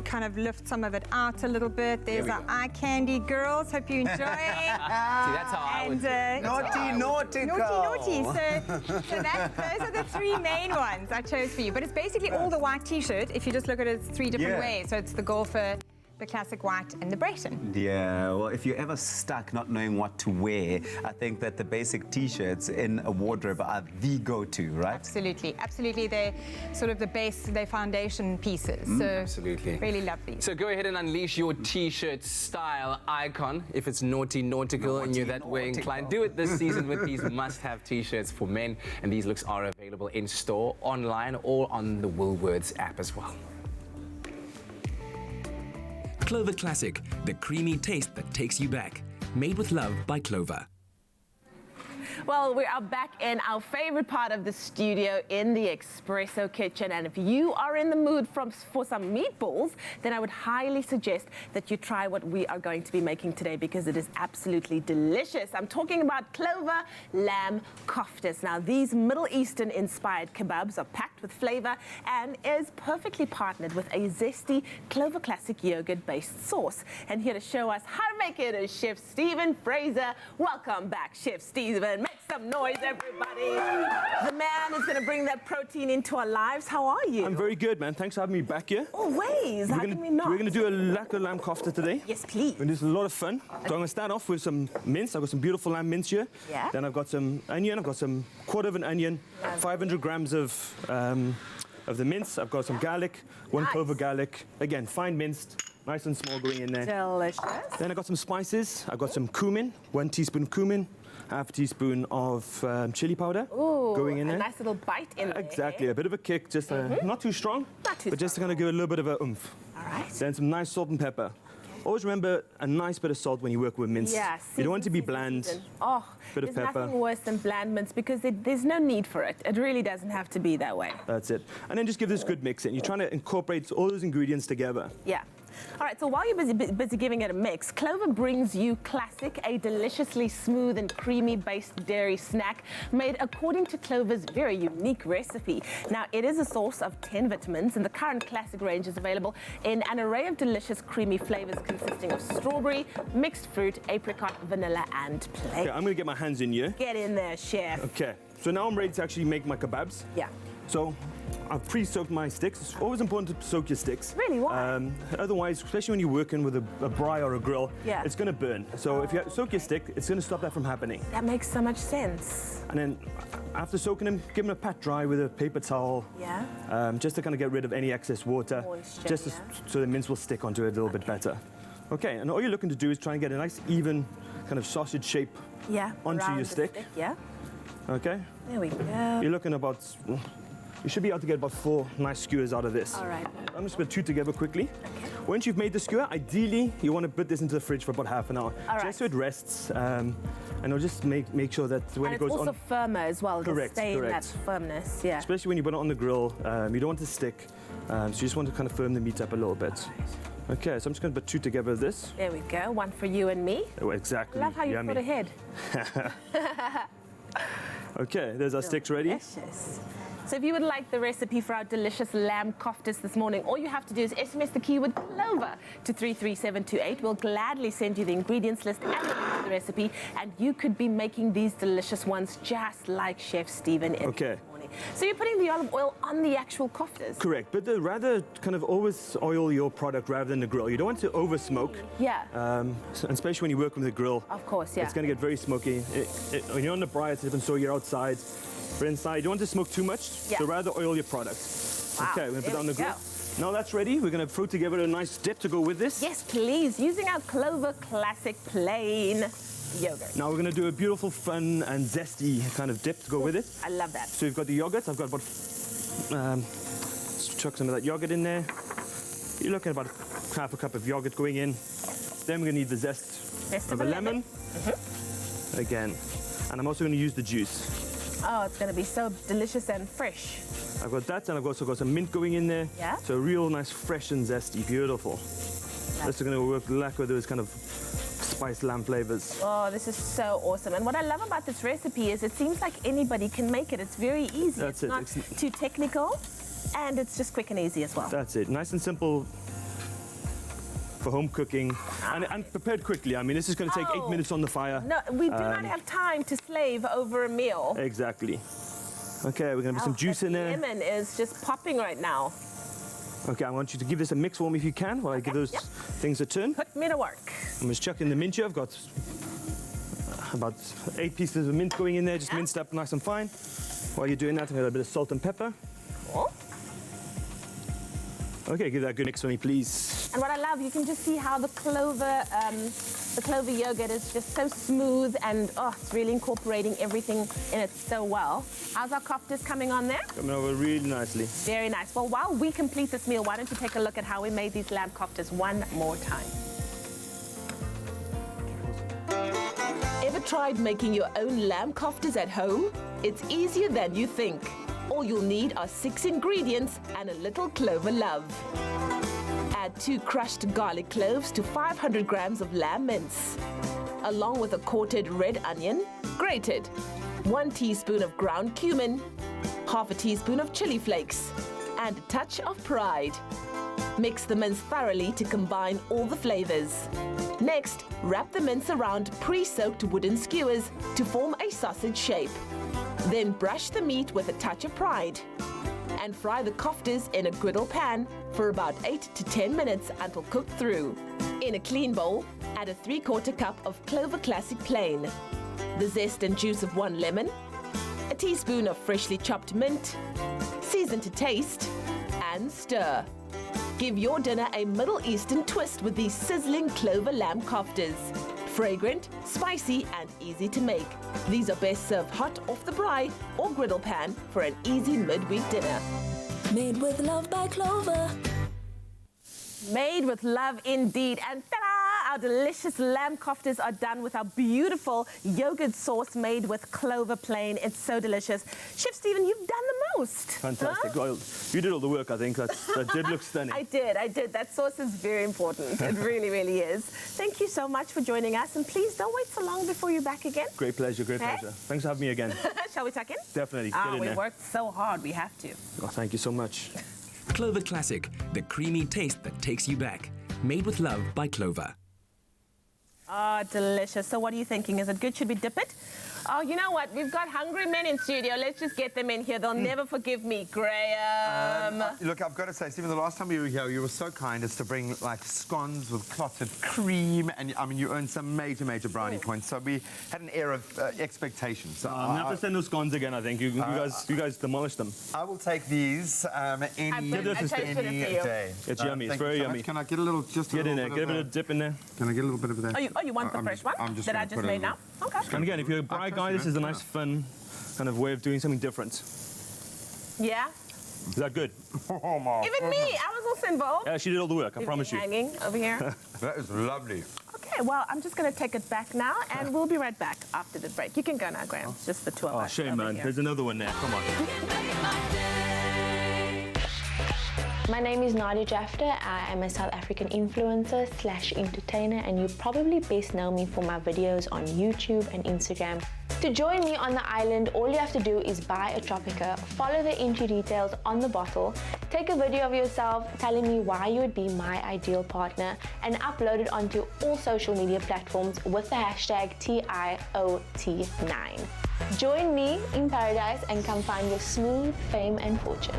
kind of lift some of it out a little bit. There's our eye candy girls. Hope you enjoy. See, that's how I would. Naughty. So those are the three main ones I chose for you. But it's basically all the white T-shirt. If you just look at it, it's three different ways. So it's the golfer, the classic white, and the Brayton. Yeah, well, if you're ever stuck not knowing what to wear, I think that the basic T-shirts in a wardrobe are the go-to, right? Absolutely, absolutely. They're sort of the base, they're foundation pieces. So absolutely. Really love these. So go ahead and unleash your T-shirt style icon. If it's nautical and you're that way inclined, do it this season with these must-have T-shirts for men. And these looks are available in store, online, or on the Woolworths app as well. Clover Classic, the creamy taste that takes you back. Made with love by Clover. Well, we are back in our favorite part of the studio in the Expresso kitchen. And if you are in the mood for some meatballs, then I would highly suggest that you try what we are going to be making today because it is absolutely delicious. I'm talking about Clover lamb koftas. Now, these Middle Eastern inspired kebabs are packed with flavor and is perfectly partnered with a zesty Clover Classic yogurt-based sauce. And here to show us how to make it is Chef Stephen Fraser. Welcome back, Chef Stephen. Make some noise, everybody. The man is going to bring that protein into our lives. How are you? I'm very good, man. Thanks for having me back here. Always. How can we not? We're going to do a lekker lamb kofta today. Yes, please. And this is a lot of fun. So I'm going to start off with some mince. I've got some beautiful lamb mince here. Yeah. Then I've got some onion. I've got some quarter of an onion, 500 grams of the mince. I've got some garlic, one clove of garlic. Again, fine minced, nice and small going in there. Delicious. Then I've got some spices. I've got some cumin, 1 teaspoon of cumin, half a teaspoon of chili powder going in there. A nice little bite in there. Exactly, a bit of a kick, just not too strong, but just to kind of give it a little bit of a oomph. All right. Then some nice salt and pepper. Always remember a nice bit of salt when you work with mince. Yeah, you don't want it to be bland. Oh, bit of there's pepper. nothing worse than bland mince because there's no need for it. It really doesn't have to be that way. That's it. And then just give this a good mix in. You're trying to incorporate all those ingredients together. Yeah. All right, so while you're busy giving it a mix, Clover brings you Classic, a deliciously smooth and creamy-based dairy snack made according to Clover's very unique recipe. Now, it is a source of 10 vitamins, and the current Classic range is available in an array of delicious creamy flavors consisting of strawberry, mixed fruit, apricot, vanilla, and plain. Okay, I'm going to get my hands in here. Get in there, chef. Okay, so now I'm ready to actually make my kebabs. Yeah. So I've pre-soaked my sticks. It's always important to soak your sticks. Really? Why? Otherwise, especially when you're working with a braai or a grill, it's going to burn. So if you soak your stick, it's going to stop that from happening. That makes so much sense. And then after soaking them, give them a pat dry with a paper towel. Yeah. Just to kind of get rid of any excess water. Moisture, just so the mince will stick onto it a little bit better. Okay, and all you're looking to do is try and get a nice even kind of sausage shape onto around your the stick. Yeah. Okay. There we go. You're looking about, you should be able to get about 4 nice skewers out of this. All right. I'm just going to 2 together quickly. Okay. Once you've made the skewer, ideally you want to put this into the fridge for about half an hour. All right. Just so it rests, and it'll just make sure that when it goes on. And it's also firmer as well. Correct, to stay in that correct. firmness, yeah. Especially when you put it on the grill, you don't want it to stick, so you just want to kind of firm the meat up a little bit. Right. Okay, so I'm just going to put 2 together of this. There we go, 1 for you and me. Oh, exactly. Love how you Yummy. thought ahead. Okay, there's our sticks ready. Delicious. So if you would like the recipe for our delicious lamb koftas this morning, all you have to do is SMS the keyword Clover to 33728. We'll gladly send you the ingredients list and the recipe, and you could be making these delicious ones just like Chef Stephen in the morning. So you're putting the olive oil on the actual koftas? Correct, but rather kind of always oil your product rather than the grill. You don't want to over smoke. Yeah. Especially when you're working with a grill. Of course, yeah. It's going to get very smoky. When you're on the braai, it's different, so you're outside. But inside, you don't want to smoke too much, so rather oil your product. Wow. Okay, we're going to put that on the There we grill. Now that's ready, we're going to throw together a nice dip to go with this. Yes, please. Using our Clover Classic plain yogurt. Now we're going to do a beautiful, fun and zesty kind of dip to go with it. I love that. So we've got the yogurt. I've got about, chuck some of that yogurt in there. You're looking at about half a cup of yogurt going in. Then we're going to need the zest of a lemon. Again. And I'm also going to use the juice. Oh, it's going to be so delicious and fresh. I've got that, and I've also got some mint going in there. Yeah. So real nice, fresh and zesty, beautiful. This is going to work like with those kind of spiced lamb flavors. Oh, this is so awesome. And what I love about this recipe is it seems like anybody can make it. It's very easy. That's it. Not It's too technical, and it's just quick and easy as well. That's it. Nice and simple for home cooking, and prepared quickly. I mean, this is going to take 8 minutes on the fire. No, we do not have time to slave over a meal. Exactly. Okay, we're going to put some juice in there. Lemon is just popping right now. Okay, I want you to give this a mix for me if you can, while I give those things a turn. Put me to work. I'm just chucking the mint here. I've got about 8 pieces of mint going in there, just minced up nice and fine. While you're doing that, I'm going to add a bit of salt and pepper. Cool. Okay, give that a good mix for me, please. And what I love, you can just see how the clover yogurt is just so smooth, and it's really incorporating everything in it so well. How's our koftas coming on there? Coming over really nicely. Very nice. Well, while we complete this meal, why don't you take a look at how we made these lamb koftas one more time. Ever tried making your own lamb koftas at home? It's easier than you think. All you'll need are 6 ingredients and a little clover love. Add 2 crushed garlic cloves to 500 grams of lamb mince, along with a quartered red onion, grated, 1 teaspoon of ground cumin, half a teaspoon of chili flakes, and a touch of pride. Mix the mince thoroughly to combine all the flavors. Next, wrap the mince around pre-soaked wooden skewers to form a sausage shape. Then brush the meat with a touch of pride and fry the koftas in a griddle pan for about 8 to 10 minutes until cooked through. In a clean bowl, add a 3/4 cup of Clover Classic Plain, the zest and juice of 1 lemon, a teaspoon of freshly chopped mint, season to taste, and stir. Give your dinner a Middle Eastern twist with these sizzling clover lamb koftas. Fragrant, spicy, and easy to make. These are best served hot off the braai or griddle pan for an easy midweek dinner. Made with love by Clover. Made with love indeed. And ta-da! Our delicious lamb koftas are done with our beautiful yogurt sauce made with clover plain. It's so delicious. Chef Stephen, you've done the most. Fantastic. Well, you did all the work, I think. That did look stunning. I did. That sauce is very important. It really, really is. Thank you so much for joining us. And please don't wait so long before you're back again. Great pleasure, great pleasure. Thanks for having me again. Shall we tuck in? Definitely. Get in we there. worked so hard. We have to. Oh, thank you so much. Clover Classic, the creamy taste that takes you back. Made with love by Clover. Oh, delicious. So what are you thinking? Is it good? Should we dip it? Oh, you know what? We've got hungry men in studio. Let's just get them in here. They'll never forgive me. Graham. Look, I've got to say, Stephen, the last time you were here, you were so kind as to bring like scones with clotted cream, and I mean, you earned some major brownie points. So we had an air of expectation. So I'm never send those scones again. I think you guys demolished them. I will take these any day. It's yummy. It's very yummy. Can I get a little? Get in there. Get a bit of dip in there. Can I get a little bit of that? Oh, you want the fresh one that I just made now? Okay. And again, if you're a braai guy, this is a nice, fun kind of way of doing something different. Yeah. Is that good? Even me, I was also involved. Yeah, she did all the work. I promise you. Hanging over here. That is lovely. Okay, well, I'm just going to take it back now, and we'll be right back after the break. You can go now, Graham. It's just the 2 of us. Oh, shame, man. Here. There's another one there. Come on. My name is Nadia Jafta. I am a South African influencer / entertainer, and you probably best know me for my videos on YouTube and Instagram. To join me on the island, all you have to do is buy a Tropica, follow the entry details on the bottle, take a video of yourself telling me why you would be my ideal partner, and upload it onto all social media platforms with the hashtag TIOT9. Join me in paradise and come find your smooth fame and fortune.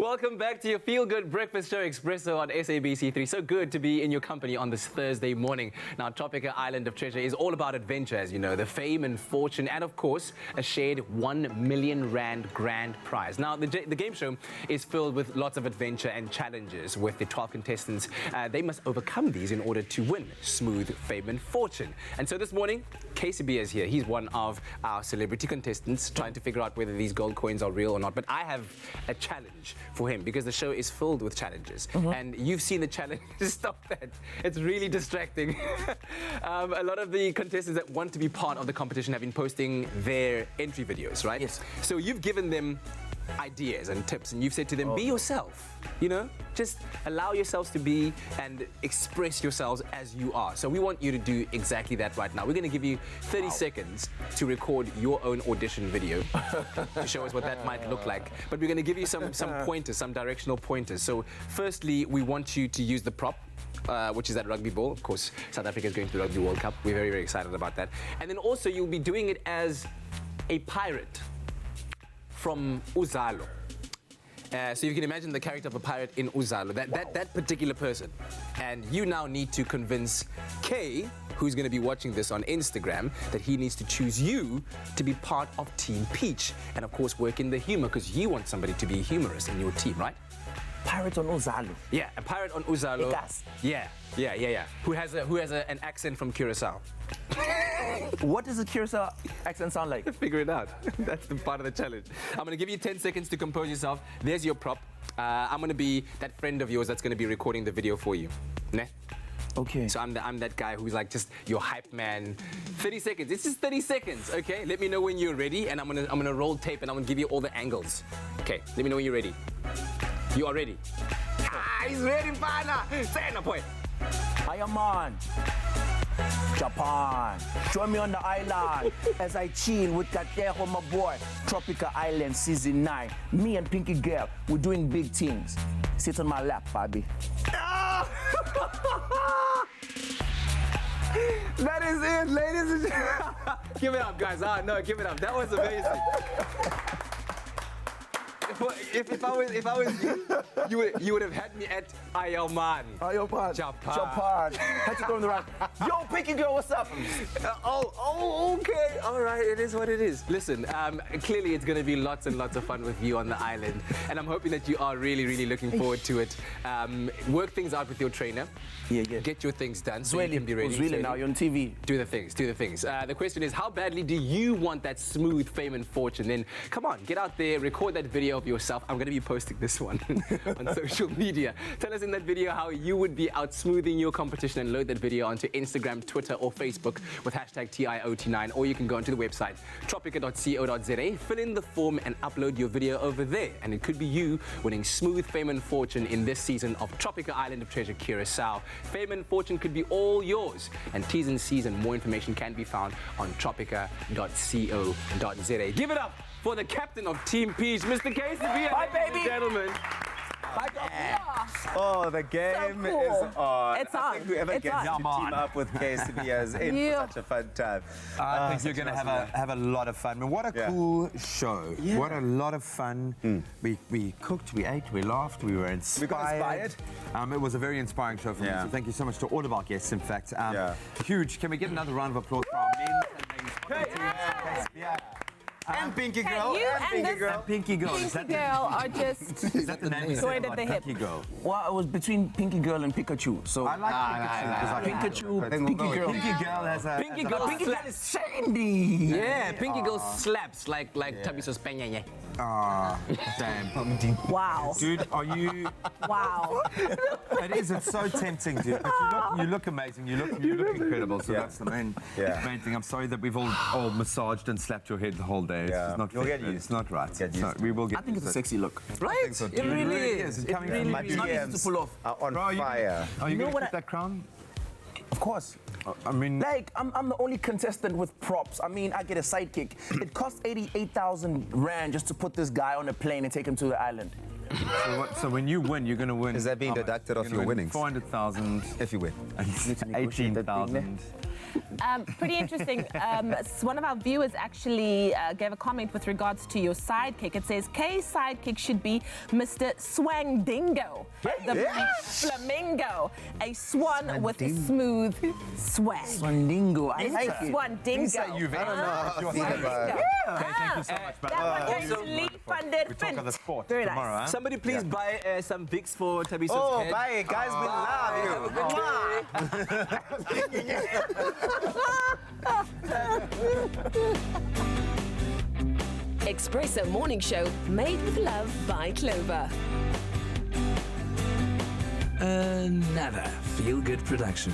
Welcome back to your feel-good breakfast show, Expresso on SABC3. So good to be in your company on this Thursday morning. Now, Tropica Island of Treasure is all about adventure, as you know, the fame and fortune, and of course, a shared R1 million grand prize. Now, the game show is filled with lots of adventure and challenges with the 12 contestants. They must overcome these in order to win smooth fame and fortune. And so this morning, KCB is here. He's one of our celebrity contestants trying to figure out whether these gold coins are real or not. But I have a challenge for him because the show is filled with challenges. And you've seen the challenge. Stop that. It's really distracting. A lot of the contestants that want to be part of the competition have been posting their entry videos, right? Yes. So you've given them ideas and tips, and you've said to them, be yourself, you know, just allow yourselves to be and express yourselves as you are. So we want you to do exactly that right now. We're going to give you 30 seconds to record your own audition video to show us what that might look like. But we're going to give you some pointers, some directional pointers. So firstly, we want you to use the prop, which is that rugby ball. Of course, South Africa is going to the Rugby World Cup. We're very, very excited about that. And then also you'll be doing it as a pirate from Uzalo. So you can imagine the character of a pirate in Uzalo, that particular person. And you now need to convince Kay, who's going to be watching this on Instagram, that he needs to choose you to be part of Team Peach. And of course, work in the humor, because you want somebody to be humorous in your team, right? Pirate on Uzalo. Yeah, a pirate on Uzalo. Yeah. Who has an accent from Curacao. What does a Curacao accent sound like? Figure it out. That's the part of the challenge. I'm going to give you 10 seconds to compose yourself. There's your prop. I'm going to be that friend of yours that's going to be recording the video for you. Ne? Okay. So I'm that guy who's like just your hype man. 30 seconds. It's just 30 seconds, okay? Let me know when you're ready, and I'm gonna roll tape, and I'm gonna give you all the angles. Okay, let me know when you're ready. You are ready? Ah, he's ready, partner. Say no point. I am on Japan. Join me on the island as I chill with Katejo, my boy. Tropica Island Season 9. Me and Pinky Girl, we're doing big things. Sit on my lap, Bobby. That is it, ladies and gentlemen. Give it up, guys. No, give it up. That was amazing. If I was you would have had me at Ayaman. Japan. Had to go on the right. Yo, Pinky Girl, what's up? Okay. All right, it is what it is. Listen, clearly it's going to be lots and lots of fun with you on the island, and I'm hoping that you are really, really looking forward to it. Work things out with your trainer. Yeah. Get your things done so you can be ready. Really, now you're on TV. Do the things. The question is, how badly do you want that smooth fame and fortune? Then come on, get out there, record that video of yourself. I'm going to be posting this one on social media. Tell us in that video how you would be out smoothing your competition, and load that video onto Instagram, Twitter, or Facebook with hashtag TIOT9, or you can go onto the website tropica.co.za, fill in the form and upload your video over there, and it could be you winning smooth fame and fortune in this season of Tropica Island of Treasure Curacao. Fame and fortune could be all yours, and T's and C's and more information can be found on tropica.co.za. Give it up for the captain of Team Peach, Mr. Casey. Bye, baby. Gentlemen. Oh, the game is on. It's on. I think whoever gets to team up with KCB is in for such a fun time. I think you're going to have a lot of fun. I mean, what a cool show. Yeah. What a lot of fun. We cooked, we ate, we laughed, we were inspired. We got inspired. It was a very inspiring show for me. So thank you so much to all of our guests, in fact. Huge. Can we get another round of applause for our men and ladies? And Pinky Girl. Pinky Girl. Pinky Girl are just Is that the name? joined at the hip. Pinky Girl. Well, it was between Pinky Girl and Pikachu. So I like Pikachu. Pinky Girl. Pinky Girl has a... Pinky Girl is shiny. Yeah, Pinky Girl slaps like Tabiso Spanya. Damn. Wow. Dude, are you... Wow. It is. It's so tempting, dude. But you look amazing. You look incredible. So that's the main thing. I'm sorry that we've all massaged and slapped your head the whole day. It's just not fair. It's not right. So we will get I think it's a sexy look. Right? So It really is. It's coming from my It's not easy to pull off. On fire. Are you going to keep that crown? Of course. I mean... Like, I'm the only contestant with props. I mean, I get a sidekick. It costs 88,000 Rand just to put this guy on a plane and take him to the island. So when you win, you're going to win. Is that being deducted off your winnings? 400,000 if you win. And 18,000. Pretty interesting. One of our viewers actually gave a comment with regards to your sidekick. It says, Kay's sidekick should be Mr. Swangdingo, the flamingo, a swan with a smooth swag. Swangdingo, I like it. Swangdingo. I don't know how I feel about it. Okay, thank you so much. That one goes to Lee van der We talk of the sport Very tomorrow, nice. huh? Somebody please buy some Vicks for Tabisa's Oh, head. buy it, guys. We love you. Expresso Morning Show, made with love by Clover. Another feel-good production.